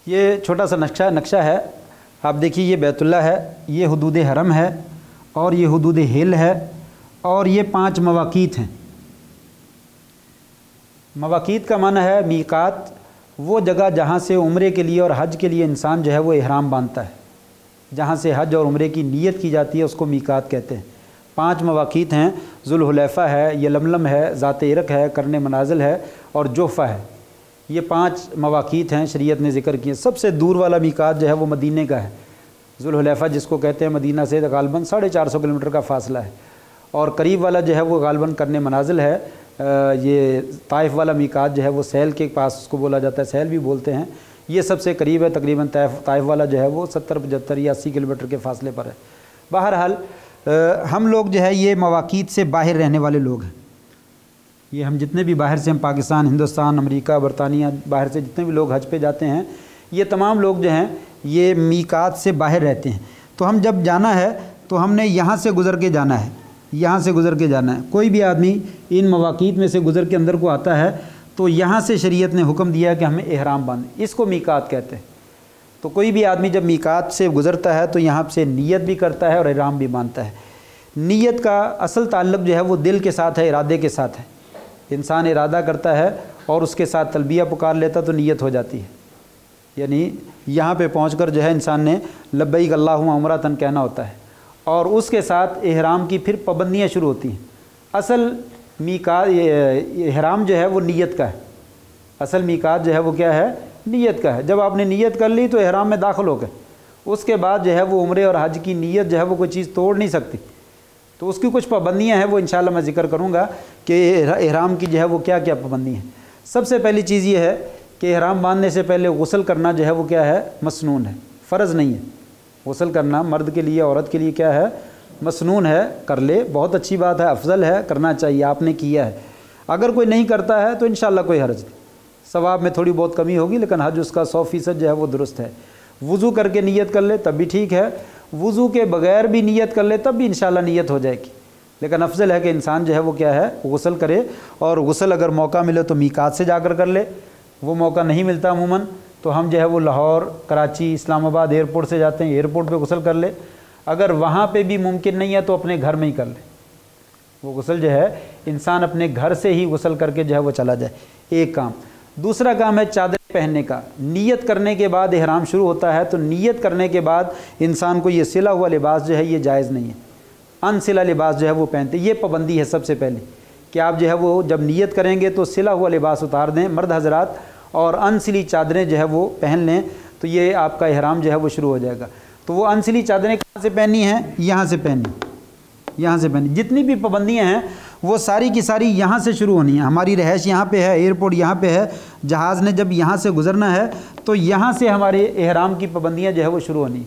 یہ چھوٹا سا نقشہ ہے، آپ دیکھیے، یہ بیت اللہ ہے، یہ حدود حرم ہے، اور یہ حدود ہل ہے، اور یہ 5 مواقیت ہیں۔ مواقیت کا معنی ہے میقات، وہ جگہ جہاں سے عمرے کے لیے اور حج کے لیے انسان جو ہے وہ احرام باندھتا ہے، جہاں سے حج اور عمرے کی نیت کی جاتی ہے اس کو میقات کہتے ہیں۔ 5 مواقیت ہیں، ذوالحلیفہ ہے، یلملم ہے، ذات عرق ہے، قرن منازل ہے اور جوفہ ہے۔ یہ 5 مواقیت ہیں شریعت نے ذکر کیے۔ سب سے دور والا میقات جو ہے وہ مدینے کا ہے، ذوالحلیفہ جس کو کہتے ہیں، مدینہ سے غالباً 450 کلومیٹر کا فاصلہ ہے، اور قریب والا جو ہے وہ غالباً کرنے منازل ہے۔ یہ طائف والا میقات جو ہے وہ سہل کے پاس اس کو بولا جاتا ہے، سہل بھی بولتے ہیں، یہ سب سے قریب ہے، تقریباً طائف والا جو ہے وہ 70 75 یا 80 کلومیٹر کے فاصلے پر ہے۔ بہرحال ہم لوگ جو ہے یہ مواقیت سے باہر رہنے والے لوگ ہیں، یہ ہم جتنے بھی باہر سے، ہم پاکستان، ہندوستان، امریکہ، برطانیہ، باہر سے جتنے بھی لوگ حج پہ جاتے ہیں، یہ تمام لوگ جو ہیں یہ میقات سے باہر رہتے ہیں۔ تو ہم جب جانا ہے تو ہم نے یہاں سے گزر کے جانا ہے، یہاں سے گزر کے جانا ہے۔ کوئی بھی آدمی ان مواقیت میں سے گزر کے اندر کو آتا ہے تو یہاں سے شریعت نے حکم دیا کہ ہمیں احرام باندھیں، اس کو میقات کہتے ہیں۔ تو کوئی بھی آدمی جب میقات سے گزرتا ہے تو یہاں سے نیت بھی کرتا ہے اور احرام بھی باندھتا ہے۔ نیت کا اصل تعلق جو ہے وہ دل کے ساتھ ہے، ارادے کے ساتھ ہے۔ انسان ارادہ کرتا ہے اور اس کے ساتھ تلبیہ پکار لیتا تو نیت ہو جاتی ہے، یعنی یہاں پہ پہنچ کر جو ہے انسان نے لبیک اللہم عمرۃ کہنا ہوتا ہے، اور اس کے ساتھ احرام کی پھر پابندیاں شروع ہوتی ہیں۔ اصل میقات احرام جو ہے وہ نیت کا ہے، اصل میقات جو ہے وہ کیا ہے؟ نیت کا ہے۔ جب آپ نے نیت کر لی تو احرام میں داخل ہو گئے، اس کے بعد جو ہے وہ عمرے اور حج کی نیت جو ہے وہ کوئی چیز توڑ نہیں سکتی۔ تو اس کی کچھ پابندیاں ہیں، وہ انشاءاللہ میں ذکر کروں گا کہ احرام کی جو ہے وہ کیا کیا پابندی ہیں۔ سب سے پہلی چیز یہ ہے کہ احرام باندھنے سے پہلے غسل کرنا جو ہے وہ کیا ہے؟ مسنون ہے، فرض نہیں ہے۔ غسل کرنا مرد کے لیے، عورت کے لیے کیا ہے؟ مسنون ہے، کر لے، بہت اچھی بات ہے، افضل ہے، کرنا چاہیے، آپ نے کیا ہے۔ اگر کوئی نہیں کرتا ہے تو انشاءاللہ کوئی حرج نہیں، ثواب میں تھوڑی بہت کمی ہوگی، لیکن حج اس کا 100% جو ہے وہ درست ہے۔ وضو کر کے نیت کر لے تب بھی ٹھیک ہے، وضو کے بغیر بھی نیت کر لے تب بھی انشاءاللہ نیت ہو جائے گی، لیکن افضل ہے کہ انسان جو ہے وہ کیا ہے؟ غسل کرے، اور غسل اگر موقع ملے تو میقات سے جا کر لے، وہ موقع نہیں ملتا عموماً تو ہم جو ہے وہ لاہور، کراچی، اسلام آباد ایئرپورٹ سے جاتے ہیں، ایئرپورٹ پہ غسل کر لے۔ اگر وہاں پہ بھی ممکن نہیں ہے تو اپنے گھر میں ہی کر لے، وہ غسل جو ہے انسان اپنے گھر سے ہی غسل کر کے جو ہے وہ چلا جائے، ایک کام۔ دوسرا کام ہے چادر پہننے کا۔ نیت کرنے کے بعد احرام شروع ہوتا ہے، تو نیت کرنے کے بعد انسان کو یہ سلا ہوا لباس جو ہے یہ جائز نہیں ہے، ان سلا لباس جو ہے وہ پہنتے، یہ پابندی ہے سب سے پہلے کہ آپ جو ہے وہ جب نیت کریں گے تو سلا ہوا لباس اتار دیں مرد حضرات، اور ان سلی چادریں جو ہے وہ پہن لیں، تو یہ آپ کا احرام جو ہے وہ شروع ہو جائے گا۔ تو وہ ان سلی چادریں کہاں سے پہننی ہیں؟ یہاں سے پہننی، یہاں سے پہننی۔ جتنی بھی پابندیاں ہیں وہ ساری کی ساری یہاں سے شروع ہونی ہیں۔ ہماری رہائش یہاں پہ ہے، ایئرپورٹ یہاں پہ ہے، جہاز نے جب یہاں سے گزرنا ہے تو یہاں سے ہمارے احرام کی پابندیاں جو ہے وہ شروع ہونی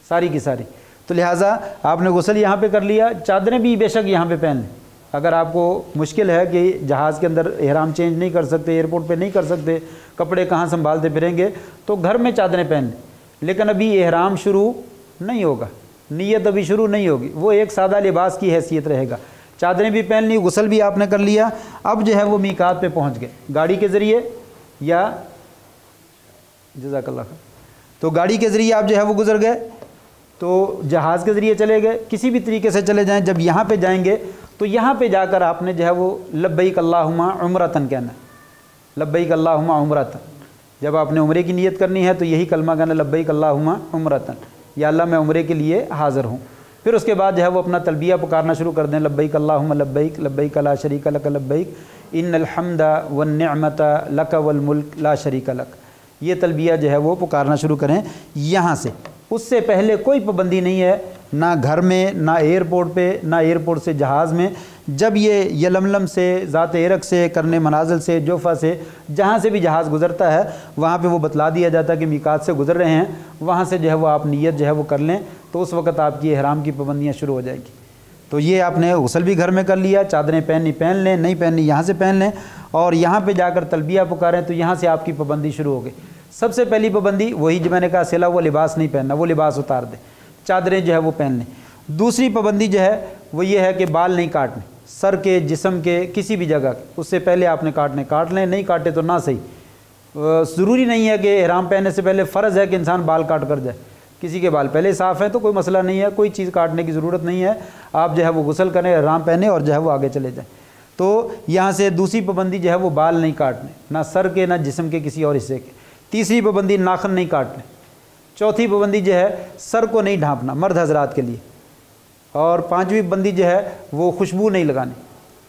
ساری کی ساری۔ تو لہٰذا آپ نے غسل یہاں پہ کر لیا، چادریں بھی بے شک یہاں پہ پہن لیں۔ اگر آپ کو مشکل ہے کہ جہاز کے اندر احرام چینج نہیں کر سکتے، ایئرپورٹ پہ نہیں کر سکتے، کپڑے کہاں سنبھالتے پھریں گے، تو گھر میں چادریں پہن لیں، لیکن ابھی احرام شروع نہیں ہوگا، نیت ابھی شروع نہیں ہوگی، وہ ایک سادہ لباس کی حیثیت رہے گا۔ چادریں بھی پہن لی، غسل بھی آپ نے کر لیا، اب جو ہے وہ میقات پہ پہنچ گئے گاڑی کے ذریعے یا جزاک اللہ خیر، تو گاڑی کے ذریعے آپ جو ہے وہ گزر گئے، تو جہاز کے ذریعے چلے گئے، کسی بھی طریقے سے چلے جائیں۔ جب یہاں پہ جائیں گے تو یہاں پہ جا کر آپ نے جو ہے وہ لبیک اللہم عمرۃ کہنا ہے، لبیک اللہم عمرۃ۔ جب آپ نے عمرے کی نیت کرنی ہے تو یہی کلمہ کہنا، لبیک اللہم عمرۃ، یا اللہ میں عمرے کے لیے حاضر ہوں۔ پھر اس کے بعد جو ہے وہ اپنا تلبیہ پکارنا شروع کر دیں، لبیک اللہم لبیک، لبیک لا شریک لک لبیک، ان الحمد والنعمت لک والملک لا شریک لک۔ یہ تلبیہ جو ہے وہ پکارنا شروع کریں یہاں سے۔ اس سے پہلے کوئی پابندی نہیں ہے، نہ گھر میں، نہ ایئرپورٹ پہ، نہ ایئرپورٹ سے جہاز میں۔ جب یہ یلملم سے، ذات ارق سے، کرنے منازل سے، جوفہ سے، جہاں سے بھی جہاز گزرتا ہے وہاں پہ وہ بتلا دیا جاتا ہے کہ میقات سے گزر رہے ہیں، وہاں سے جو ہے وہ آپ نیت جو ہے وہ کر لیں، تو اس وقت آپ کی احرام کی پابندیاں شروع ہو جائیں گی۔ تو یہ آپ نے غسل بھی گھر میں کر لیا، چادریں پہننی پہن لیں، نہیں پہننی یہاں سے پہن لیں، اور یہاں پہ جا کر تلبیہ پکاریں تو یہاں سے آپ کی پابندی شروع ہو گئی۔ سب سے پہلی پابندی وہی جو میں نے کہا، سلا ہوا لباس نہیں پہننا، وہ لباس اتار دیں، چادریں جو ہے وہ پہن لیں۔ دوسری پابندی جو ہے وہ یہ ہے کہ بال نہیں کاٹنے، سر کے، جسم کے، کسی بھی جگہ کے، اس سے پہلے آپ نے کاٹنے، کاٹ لیں، نہیں کاٹے تو نہ صحیح۔ ضروری نہیں ہے کہ احرام پہننے سے پہلے فرض ہے کہ انسان بال کاٹ کر جائے، کسی کے بال پہلے صاف ہیں تو کوئی مسئلہ نہیں ہے، کوئی چیز کاٹنے کی ضرورت نہیں ہے، آپ جو ہے وہ غسل کریں، احرام پہنے اور جو ہے وہ آگے چلے جائیں۔ تو یہاں سے دوسری پابندی جو ہے وہ بال نہیں کاٹنے، نہ سر کے، نہ جسم کے کسی اور حصے کے۔ تیسری پابندی ناخن نہیں کاٹنے۔ چوتھی پابندی جو ہے سر کو نہیں ڈھانپنا مرد حضرات کے لیے۔ اور پانچویں پابندی جو ہے وہ خوشبو نہیں لگانی،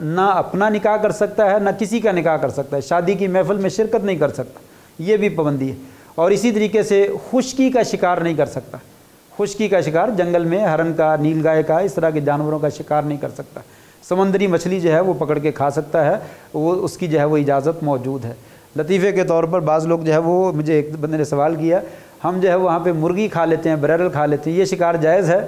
نہ اپنا نکاح کر سکتا ہے نہ کسی کا نکاح کر سکتا ہے، شادی کی محفل میں شرکت نہیں کر سکتا، یہ بھی پابندی ہے۔ اور اسی طریقے سے خشکی کا شکار نہیں کر سکتا، خشکی کا شکار جنگل میں ہرن کا، نیل گائے کا، اس طرح کے جانوروں کا شکار نہیں کر سکتا۔ سمندری مچھلی جو ہے وہ پکڑ کے کھا سکتا ہے، وہ اس کی جو ہے وہ اجازت موجود ہے۔ لطیفے کے طور پر بعض لوگ جو ہے وہ، مجھے ایک بندے نے سوال کیا، ہم جو ہے وہاں پہ مرغی کھا لیتے ہیں، بریرل کھا لیتے ہیں، یہ شکار جائز ہے؟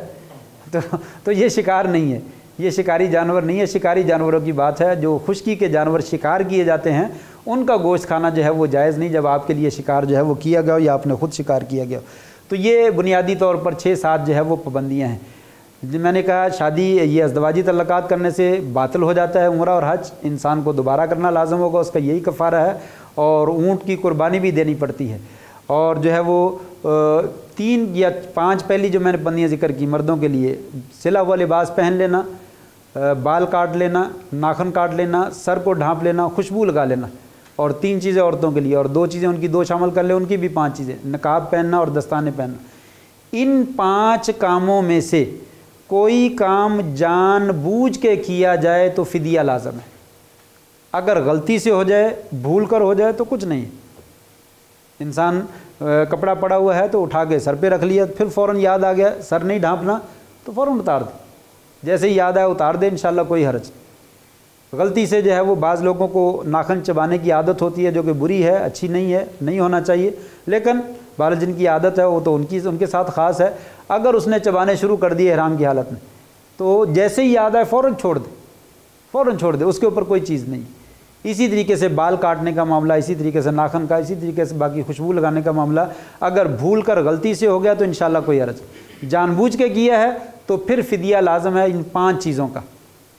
تو یہ شکار نہیں ہے، یہ شکاری جانور نہیں ہے۔ شکاری جانوروں کی بات ہے، جو خشکی کے جانور شکار کیے جاتے ہیں ان کا گوشت کھانا جو ہے وہ جائز نہیں، جب آپ کے لیے شکار جو ہے وہ کیا گیا ہو یا آپ نے خود شکار کیا گیا ہو۔ تو یہ بنیادی طور پر 6-7 جو ہے وہ پابندیاں ہیں۔ میں نے کہا شادی یہ ازدواجی تعلقات کرنے سے باطل ہو جاتا ہے عمرہ اور حج، انسان کو دوبارہ کرنا لازم ہوگا، اس کا یہی کفارہ ہے، اور اونٹ کی قربانی بھی دینی پڑتی ہے۔ اور جو ہے وہ 3 یا 5 پہلی جو میں نے پابندیاں ذکر کی مردوں کے لیے، سلا ہوا لباس پہن لینا، بال کاٹ لینا، ناخن کاٹ لینا، سر کو ڈھانپ لینا، خوشبو لگا لینا، اور 3 چیزیں عورتوں کے لیے، اور 2 چیزیں ان کی 2 شامل کر لیں، ان کی بھی 5 چیزیں، نقاب پہننا اور دستانے پہننا۔ ان 5 کاموں میں سے کوئی کام جان بوجھ کے کیا جائے تو فدیہ لازم ہے۔ اگر غلطی سے ہو جائے، بھول کر ہو جائے تو کچھ نہیں۔ انسان کپڑا پڑا ہوا ہے تو اٹھا کے سر پہ رکھ لیا، پھر فوراً یاد آ گیا سر نہیں ڈھانپنا تو فوراً اتار دے، جیسے ہی یاد آئے اتار دے، انشاءاللہ کوئی حرج۔ غلطی سے جو ہے وہ بعض لوگوں کو ناخن چبانے کی عادت ہوتی ہے، جو کہ بری ہے، اچھی نہیں ہے، نہیں ہونا چاہیے، لیکن بہرحال جن کی عادت ہے وہ تو ان کے ساتھ خاص ہے۔ اگر اس نے چبانے شروع کر دیے احرام کی حالت میں تو جیسے ہی یاد آئے فوراً چھوڑ دے، فوراً چھوڑ دے، اس کے اوپر کوئی چیز نہیں۔ اسی طریقے سے بال کاٹنے کا معاملہ، اسی طریقے سے ناخن کا، اسی طریقے سے باقی خوشبو لگانے کا معاملہ، اگر بھول کر غلطی سے ہو گیا تو انشاءاللہ کوئی حرج۔ جان بوجھ کے کیا ہے تو پھر فدیہ لازم ہے ان 5 چیزوں کا۔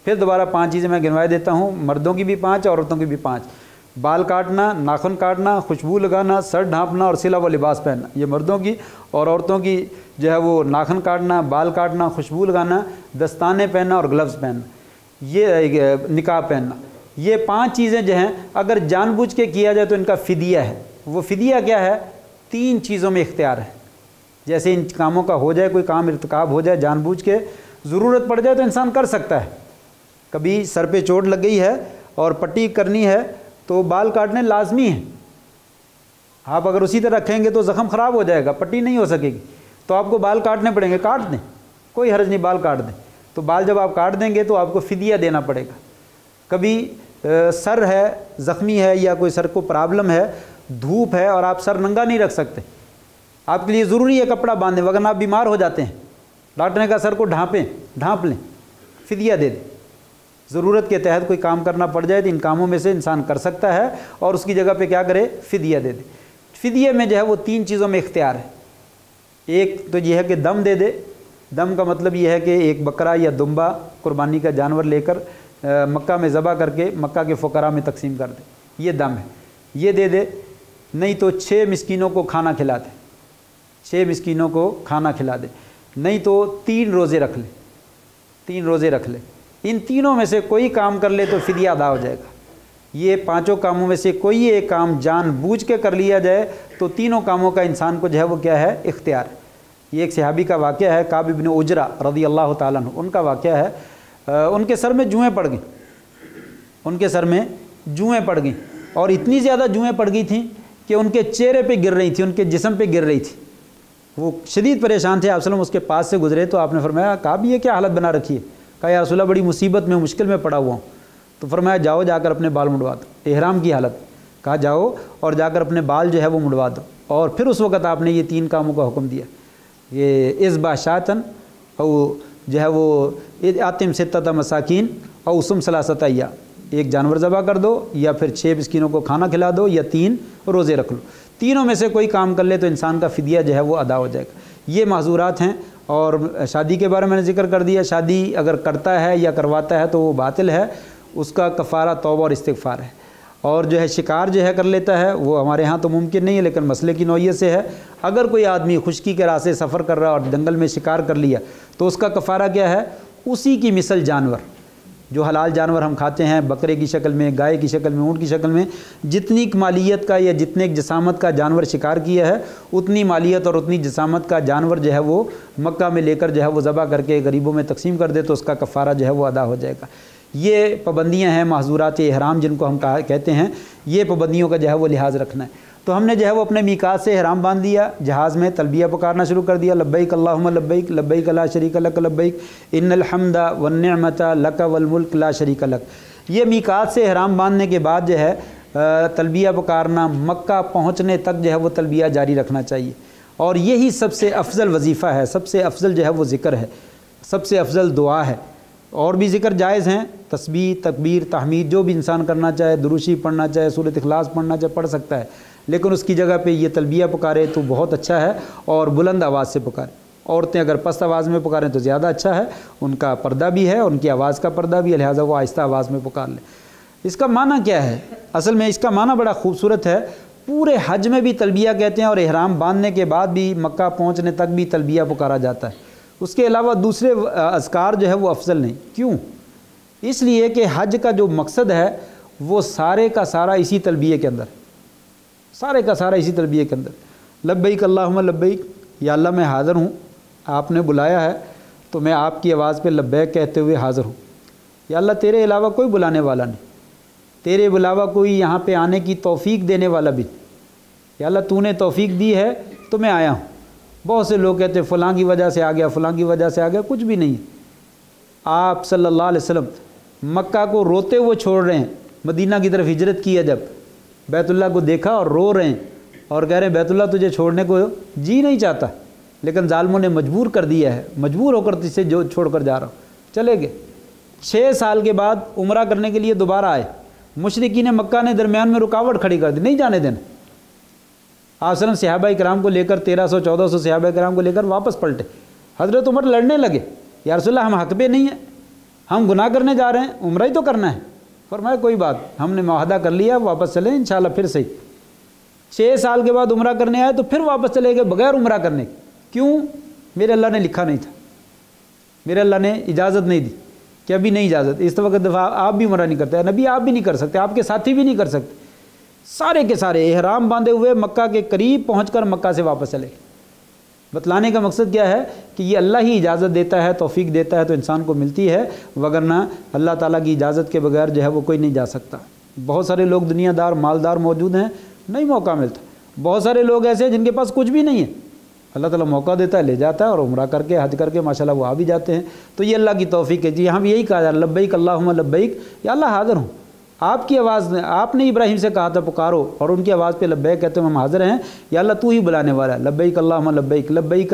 پھر دوبارہ 5 چیزیں میں گنوائے دیتا ہوں، مردوں کی بھی 5، عورتوں کی بھی 5۔ بال کاٹنا، ناخن کاٹنا، خوشبو لگانا، سر ڈھانپنا اور سلا ہوا لباس پہننا، یہ مردوں کی، اور عورتوں کی جو ہے وہ ناخن کاٹنا، بال کاٹنا، خوشبو لگانا، دستانے پہننا اور گلوز پہننا، یہ نقاب پہننا۔ یہ 5 چیزیں جو ہیں اگر جان بوجھ کے کیا جائے تو ان کا فدیہ ہے۔ وہ فدیہ کیا ہے؟ 3 چیزوں میں اختیار ہے۔ جیسے ان کاموں کا ہو جائے، کوئی کام ارتکاب ہو جائے جان بوجھ کے، ضرورت پڑ جائے تو انسان کر سکتا ہے۔ کبھی سر پہ چوٹ لگ گئی ہے اور پٹی کرنی ہے تو بال کاٹنے لازمی ہیں۔ آپ اگر اسی طرح رکھیں گے تو زخم خراب ہو جائے گا، پٹی نہیں ہو سکے گی، تو آپ کو بال کاٹنے پڑیں گے، کاٹ دیں، کوئی حرج نہیں، بال کاٹ دیں۔ تو بال جب آپ کاٹ دیں گے تو آپ کو فدیہ دینا پڑے گا۔ کبھی سر ہے، زخمی ہے، یا کوئی سر کو پرابلم ہے، دھوپ ہے اور آپ سر ننگا نہیں رکھ سکتے، آپ کے لیے ضروری ہے کپڑا باندھیں، ورنہ آپ بیمار ہو جاتے ہیں۔ ڈاکٹر نے کہا سر کو ڈھانپ لیں، فدیہ دے دیں۔ ضرورت کے تحت کوئی کام کرنا پڑ جائے تو ان کاموں میں سے انسان کر سکتا ہے، اور اس کی جگہ پہ کیا کرے؟ فدیہ دے دے۔ فدیہ میں جو ہے وہ 3 چیزوں میں اختیار ہے۔ ایک تو یہ ہے کہ دم دے دے۔ دم کا مطلب یہ ہے کہ ایک بکرا یا دمبا قربانی کا جانور لے کر مکہ میں ذبح کر کے مکہ کے فقراء میں تقسیم کر دے، یہ دم ہے، یہ دے دے۔ نہیں تو 6 مسکینوں کو کھانا کھلا دے، 6 مسکینوں کو کھانا کھلا دے۔ نہیں تو 3 روزے رکھ لے، 3 روزے رکھ لے۔ ان تینوں میں سے کوئی کام کر لے تو فدیہ ادا ہو جائے گا۔ یہ 5 کاموں میں سے کوئی ایک کام جان بوجھ کے کر لیا جائے تو تینوں کاموں کا انسان کو جو ہے وہ کیا ہے؟ اختیار ہے۔ یہ ایک صحابی کا واقعہ ہے، کعب بن عجرہ رضی اللہ تعالیٰ عنہ، ان کا واقعہ ہے۔ ان کے سر میں جوئیں پڑ گئیں، ان کے سر میں جوئیں پڑ گئیں، اور اتنی زیادہ جوئیں پڑ گئی تھیں کہ ان کے چہرے پہ گر رہی تھیں، ان کے جسم پہ گر رہی تھی۔ وہ شدید پریشان تھے، آپ صلی اللہ علیہ وسلم اس کے پاس سے گزرے تو آپ نے فرمایا کعب یہ کیا حالت بنا رکھی ہے؟ کہا یا رسول اللہ بڑی مصیبت میں، مشکل میں پڑا ہوا ہوں۔ تو فرمایا جاؤ جا کر اپنے بال مڑوا دو، احرام کی حالت۔ کہا جاؤ اور جا کر اپنے بال جو ہے وہ مڑوا دو، اور پھر اس وقت آپ نے یہ 3 کاموں کا حکم دیا، یہ اذبح شاطن، او جو ہے وہ آتم 6 مساکین او سم 3 ایام، ایک جانور ذبح کر دو، یا پھر 6 مسکینوں کو کھانا کھلا دو، یا 3 روزے رکھ لو۔ تینوں میں سے کوئی کام کر لے تو انسان کا فدیہ جو ہے وہ ادا ہو جائے گا۔ یہ معذورات ہیں۔ اور شادی کے بارے میں نے ذکر کر دیا، شادی اگر کرتا ہے یا کرواتا ہے تو وہ باطل ہے، اس کا کفارہ توبہ اور استغفار ہے۔ اور جو ہے شکار جو ہے کر لیتا ہے، وہ ہمارے ہاں تو ممکن نہیں ہے لیکن مسئلے کی نوعیت سے ہے۔ اگر کوئی آدمی خشکی کے راستے سفر کر رہا اور جنگل میں شکار کر لیا تو اس کا کفارہ کیا ہے؟ اسی کی مثل جانور، جو حلال جانور ہم کھاتے ہیں، بکرے کی شکل میں، گائے کی شکل میں، اونٹ کی شکل میں، جتنی مالیت کا یا جتنے جسامت کا جانور شکار کیا ہے، اتنی مالیت اور اتنی جسامت کا جانور جو ہے وہ مکہ میں لے کر جو ہے وہ ذبح کر کے غریبوں میں تقسیم کر دے تو اس کا کفارہ جو ہے وہ ادا ہو جائے گا۔ یہ پابندیاں ہیں محظورات احرام جن کو ہم کہتے ہیں، یہ پابندیوں کا جو ہے وہ لحاظ رکھنا ہے۔ تو ہم نے جو ہے وہ اپنے میقات سے احرام باندھ دیا، جہاز میں تلبیہ پکارنا شروع کر دیا، لبیک اللہم لبیک لبیک لا شریک لک لبیک ان الحمد والنعمت لک والملک لا شریک لک۔ یہ میقات سے احرام باندھنے کے بعد جو ہے تلبیہ پکارنا، مکہ پہنچنے تک جو ہے وہ تلبیہ جاری رکھنا چاہیے، اور یہی سب سے افضل وظیفہ ہے، سب سے افضل جو ہے وہ ذکر ہے، سب سے افضل دعا ہے۔ اور بھی ذکر جائز ہیں، تسبیح، تکبیر، تحمید، جو بھی انسان کرنا چاہے، دروشی پڑھنا چاہے، سورۃ اخلاص پڑھنا چاہے پڑھ سکتا ہے، لیکن اس کی جگہ پہ یہ تلبیہ پکارے تو بہت اچھا ہے، اور بلند آواز سے پکارے۔ عورتیں اگر پست آواز میں پکاریں تو زیادہ اچھا ہے، ان کا پردہ بھی ہے، ان کی آواز کا پردہ بھی ہے، لہٰذا وہ آہستہ آواز میں پکار لیں۔ اس کا معنی کیا ہے؟ اصل میں اس کا معنی بڑا خوبصورت ہے۔ پورے حج میں بھی تلبیہ کہتے ہیں، اور احرام باندھنے کے بعد بھی مکہ پہنچنے تک بھی تلبیہ پکارا جاتا ہے۔ اس کے علاوہ دوسرے اذکار جو ہے وہ افضل نہیں۔ کیوں؟ اس لیے کہ حج کا جو مقصد ہے وہ سارے کا سارا اسی تلبیہ کے اندر، سارے کا سارا اسی تلبیہ کے اندر۔ لبیک اللہم لبیک، یا اللہ میں حاضر ہوں، آپ نے بلایا ہے تو میں آپ کی آواز پہ لبیک کہتے ہوئے حاضر ہوں۔ یا اللہ تیرے علاوہ کوئی بلانے والا نہیں، تیرے علاوہ کوئی یہاں پہ آنے کی توفیق دینے والا بھی نہیں۔ یا اللہ تو نے توفیق دی ہے تو میں آیا ہوں۔ بہت سے لوگ کہتے ہیں فلاں کی وجہ سے آ گیا، فلاں کی وجہ سے آ گیا، کچھ بھی نہیں ہے۔ آپ صلی اللہ علیہ وسلم مکہ کو روتے ہوئے چھوڑ رہے ہیں، مدینہ کی طرف ہجرت کی ہے، جب بیت اللہ کو دیکھا اور رو رہے ہیں اور کہہ رہے ہیں بیت اللہ تجھے چھوڑنے کو جی نہیں چاہتا، لیکن ظالموں نے مجبور کر دیا ہے، مجبور ہو کر تجھے جو چھوڑ کر جا رہا ہوں۔ چلے گئے۔ 6 سال کے بعد عمرہ کرنے کے لیے دوبارہ آئے، مشرکین مکہ نے درمیان میں رکاوٹ کھڑی کر دی، نہیں جانے دینا۔ آپ صلی اللہ علیہ وسلم صحابہ کرام کو لے کر 1300-1400 صحابہ کرام کو لے کر واپس پلٹے۔ حضرت عمر لڑنے لگے، یا رسول اللہ ہم حق پہ نہیں ہیں، ہم گناہ کرنے جا رہے ہیں، عمرہ ہی تو کرنا ہے۔ فرمایا کوئی بات، ہم نے معاہدہ کر لیا، واپس چلیں انشاءاللہ پھر صحیح۔ 6 سال کے بعد عمرہ کرنے آئے تو پھر واپس چلے گئے بغیر عمرہ کرنے کے۔ کیوں؟ میرے اللہ نے لکھا نہیں تھا، میرے اللہ نے اجازت نہیں دی کہ ابھی نہیں اجازت، اس وقت دفعہ آپ بھی عمرہ نہیں کرتے، نبی آپ بھی نہیں کر سکتے، آپ کے ساتھی بھی نہیں کر سکتے۔ سارے کے سارے احرام باندھے ہوئے مکہ کے قریب پہنچ کر مکہ سے واپس چلے گئے۔ بتلانے کا مقصد کیا ہے کہ یہ اللہ ہی اجازت دیتا ہے، توفیق دیتا ہے تو انسان کو ملتی ہے، وگرنہ اللہ تعالیٰ کی اجازت کے بغیر جو ہے وہ کوئی نہیں جا سکتا۔ بہت سارے لوگ دنیا دار مالدار موجود ہیں، نہیں موقع ملتا۔ بہت سارے لوگ ایسے ہیں جن کے پاس کچھ بھی نہیں ہے، اللہ تعالیٰ موقع دیتا ہے، لے جاتا ہے، اور عمرہ کر کے حج کر کے ماشاءاللہ وہ آ بھی جاتے ہیں۔ تو یہ اللہ کی توفیق ہے جی۔ ہم یہی کہا جا رہا لبیک اللہم لبیک، یا اللہ حاضر ہوں، آپ کی آواز نے، آپ نے ابراہیم سے کہا تھا پکارو، اور ان کی آواز پہ لبیک کہتے ہیں ہم حاضر ہیں، یا اللہ تو ہی بلانے والا ہے۔ لبیک اللہم لبیک لبیک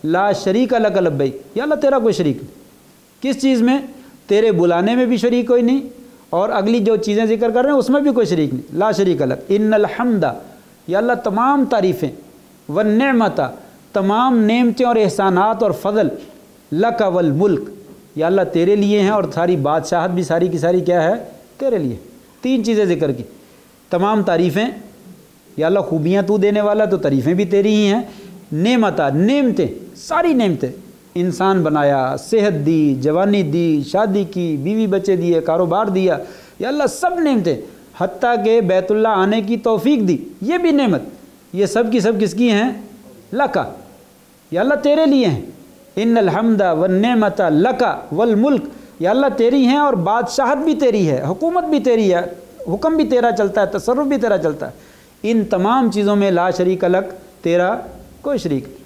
لا شریک لک لبیک، یا اللہ تیرا کوئی شریک نہیں۔ کس چیز میں؟ تیرے بلانے میں بھی شریک کوئی نہیں، اور اگلی جو چیزیں ذکر کر رہے ہیں اس میں بھی کوئی شریک نہیں۔ لا شریک لک ان الحمد، یا اللہ تمام تعریفیں، والنعمت، تمام نعمتیں اور احسانات اور فضل، لک والملک، یا اللہ تیرے لیے ہیں، اور ساری بادشاہت بھی ساری کی ساری کیا ہے؟ تیرے لیے۔ 3 چیزیں ذکر کی، تمام تعریفیں، یا اللہ خوبیاں تو دینے والا تو تعریفیں بھی تیری ہی ہیں، نعمتہ، نعمتیں، ساری نعمتیں، انسان بنایا، صحت دی، جوانی دی، شادی کی، بیوی بچے دیے، کاروبار دیا، یا اللہ سب نعمتیں، حتیٰ کہ بیت اللہ آنے کی توفیق دی، یہ بھی نعمت، یہ سب کی سب کس کی ہیں؟ لکا، یا اللہ تیرے لیے ہیں۔ ان الحمد والنعمت لکا والملک، یا اللہ تیری ہیں اور بادشاہت بھی تیری ہے، حکومت بھی تیری ہے، حکم بھی تیرا چلتا ہے، تصرف بھی تیرا چلتا ہے۔ ان تمام چیزوں میں لا شریک لک، تیرا کوئی شریک نہیں۔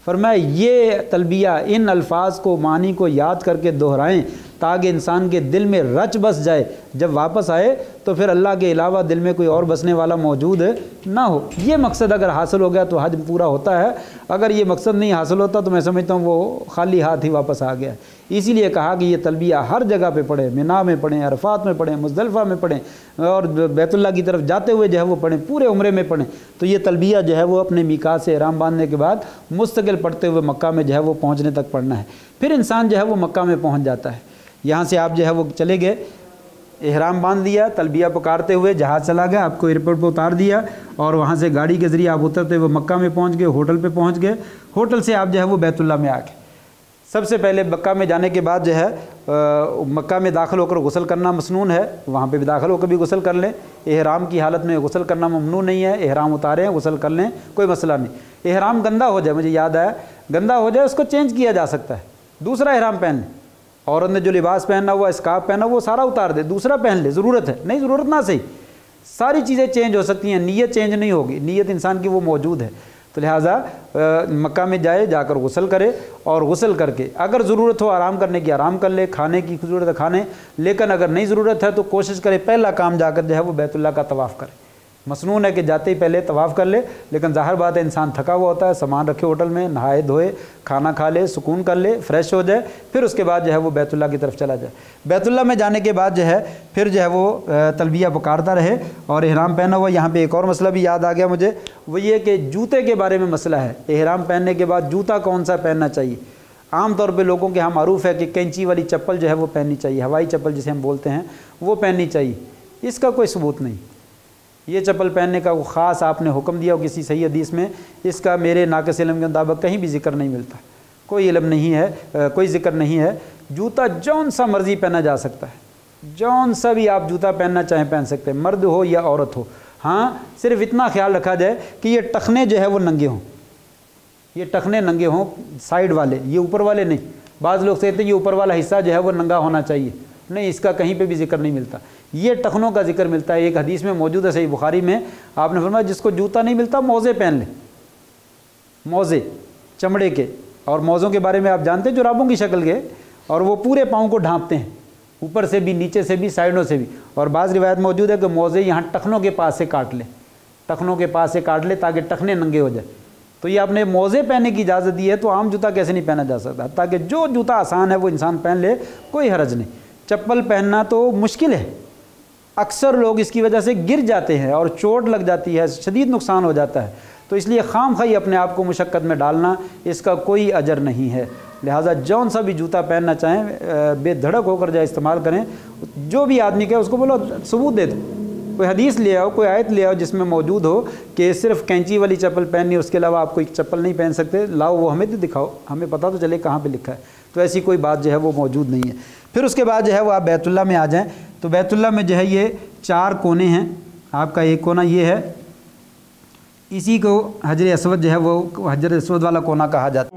فرمایا یہ تلبیہ، ان الفاظ کو، معنی کو یاد کر کے دہرائیں تاکہ انسان کے دل میں رچ بس جائے، جب واپس آئے تو پھر اللہ کے علاوہ دل میں کوئی اور بسنے والا موجود نہ ہو۔ یہ مقصد اگر حاصل ہو گیا تو حج پورا ہوتا ہے، اگر یہ مقصد نہیں حاصل ہوتا تو میں سمجھتا ہوں وہ خالی ہاتھ ہی واپس آ گیا۔ اسی لیے کہا کہ یہ تلبیہ ہر جگہ پہ پڑھیں، منا میں پڑھیں، عرفات میں پڑھیں، مزدلفہ میں پڑھیں، اور بیت اللہ کی طرف جاتے ہوئے جو ہے وہ پڑھیں، پورے عمرے میں پڑھیں۔ تو یہ تلبیہ جو ہے وہ اپنے میقات سے احرام باندھنے کے بعد مستقل پڑھتے ہوئے مکہ میں جو ہے وہ پہنچنے تک پڑھنا ہے۔ پھر انسان جو ہے وہ مکہ میں پہنچ جاتا ہے۔ یہاں سے آپ جو ہے وہ چلے گئے، احرام باندھ دیا، تلبیہ پکارتے ہوئے جہاز چلا گیا، آپ کو ایئرپورٹ پہ اتار دیا، اور وہاں سے گاڑی کے ذریعے آپ اترتے ہوئے مکہ میں پہنچ گئے، ہوٹل پہ پہنچ گئے، ہوٹل سے آپ جو ہے وہ بیت اللہ میں آ گئے۔ سب سے پہلے مکہ میں جانے کے بعد جو ہے مکہ میں داخل ہو کر غسل کرنا مسنون ہے، وہاں پہ بھی داخل ہو کر بھی غسل کر لیں۔ احرام کی حالت میں غسل کرنا ممنوع نہیں ہے، احرام اتاریں غسل کر لیں، کوئی مسئلہ نہیں۔ احرام گندا ہو جائے، مجھے یاد آیا، گندا ہو جائے اس کو چینج کیا جا سکتا ہے، دوسرا احرام پہن لیں۔ عورت نے جو لباس پہنا ہوا، اسکارف پہنا وہ سارا اتار دے، دوسرا پہن لے، ضرورت ہے نہیں ضرورت نہ صحیح، ساری چیزیں چینج ہو سکتی ہیں، نیت چینج نہیں ہوگی، نیت انسان کی وہ موجود ہے۔ تو لہٰذا مکہ میں جائے، جا کر غسل کرے، اور غسل کر کے اگر ضرورت ہو آرام کرنے کی آرام کر لے، کھانے کی ضرورت ہے کھانے، لیکن اگر نہیں ضرورت ہے تو کوشش کرے پہلا کام جا کر جو ہے وہ بیت اللہ کا طواف کرے۔ مسنون ہے کہ جاتے ہی پہلے طواف کر لے، لیکن ظاہر بات ہے انسان تھکا ہوا ہوتا ہے، سامان رکھے ہوٹل میں، نہائے دھوئے، کھانا کھا لے، سکون کر لے، فریش ہو جائے، پھر اس کے بعد جو ہے وہ بیت اللہ کی طرف چلا جائے۔ بیت اللہ میں جانے کے بعد جو ہے پھر جو ہے وہ تلبیہ پکارتا رہے اور احرام پہنا ہوا۔ یہاں پہ ایک اور مسئلہ بھی یاد آ گیا مجھے، وہ یہ کہ جوتے کے بارے میں مسئلہ ہے، احرام پہننے کے بعد جوتا کون سا پہننا چاہیے۔ عام طور پہ لوگوں کے ہاں معروف ہے کہ کینچی والی چپل جو ہے وہ پہننی چاہیے، ہوائی چپل جسے ہم بولتے ہیں وہ پہننی چاہیے، اس کا کوئی ثبوت نہیں۔ یہ چپل پہننے کا وہ خاص آپ نے حکم دیا ہو کسی صحیح حدیث میں، اس کا میرے ناقص علم کے مطابق کہیں بھی ذکر نہیں ملتا، کوئی علم نہیں ہے، کوئی ذکر نہیں ہے۔ جوتا جون سا مرضی پہنا جا سکتا ہے، جون سا بھی آپ جوتا پہننا چاہیں پہن سکتے ہیں، مرد ہو یا عورت ہو۔ ہاں صرف اتنا خیال رکھا جائے کہ یہ ٹخنے جو ہے وہ ننگے ہوں، یہ ٹخنے ننگے ہوں، سائیڈ والے، یہ اوپر والے نہیں۔ بعض لوگ کہتے ہیں یہ اوپر والا حصہ جو ہے وہ ننگا ہونا چاہیے، نہیں، اس کا کہیں پہ بھی ذکر نہیں ملتا، یہ ٹخنوں کا ذکر ملتا ہے۔ ایک حدیث میں موجود ہے صحیح بخاری میں، آپ نے فرمایا جس کو جوتا نہیں ملتا موزے پہن لے، موزے چمڑے کے، اور موزوں کے بارے میں آپ جانتے ہیں جرابوں کی شکل کے، اور وہ پورے پاؤں کو ڈھانپتے ہیں، اوپر سے بھی، نیچے سے بھی، سائڈوں سے بھی۔ اور بعض روایت موجود ہے کہ موزے یہاں ٹخنوں کے پاس سے کاٹ لیں، ٹخنوں کے پاس سے کاٹ لے تاکہ ٹخنے ننگے ہو جائے۔ تو یہ آپ نے موزے پہننے کی اجازت دی ہے، تو عام جوتا کیسے نہیں پہنا جا سکتا؟ تاکہ جو جوتا آسان ہے وہ انسان پہن لے، کوئی حرج نہیں۔ چپل پہننا تو مشکل ہے، اکثر لوگ اس کی وجہ سے گر جاتے ہیں اور چوٹ لگ جاتی ہے، شدید نقصان ہو جاتا ہے، تو اس لیے خام خواہی اپنے آپ کو مشقت میں ڈالنا اس کا کوئی اجر نہیں ہے۔ لہٰذا جون سا بھی جوتا پہننا چاہیں بے دھڑک ہو کر جائے استعمال کریں۔ جو بھی آدمی کہے اس کو بولو ثبوت دے دو، کوئی حدیث لے آؤ، کوئی آیت لے آؤ جس میں موجود ہو کہ صرف کینچی والی چپل پہننی، اس کے علاوہ آپ کوئی چپل نہیں پہن سکتے، لاؤ وہ ہمیں تو دکھاؤ، ہمیں پتہ تو چلے کہاں پہ لکھا ہے۔ تو ایسی کوئی بات جو ہے وہ موجود نہیں ہے۔ پھر اس کے بعد جو ہے وہ آپ بیت اللہ میں آ جائیں، تو بیت اللہ میں جو ہے یہ 4 کونے ہیں، آپ کا ایک کونا یہ ہے، اسی کو حجر اسود جو ہے وہ حجر اسود والا کونا کہا جاتا ہے۔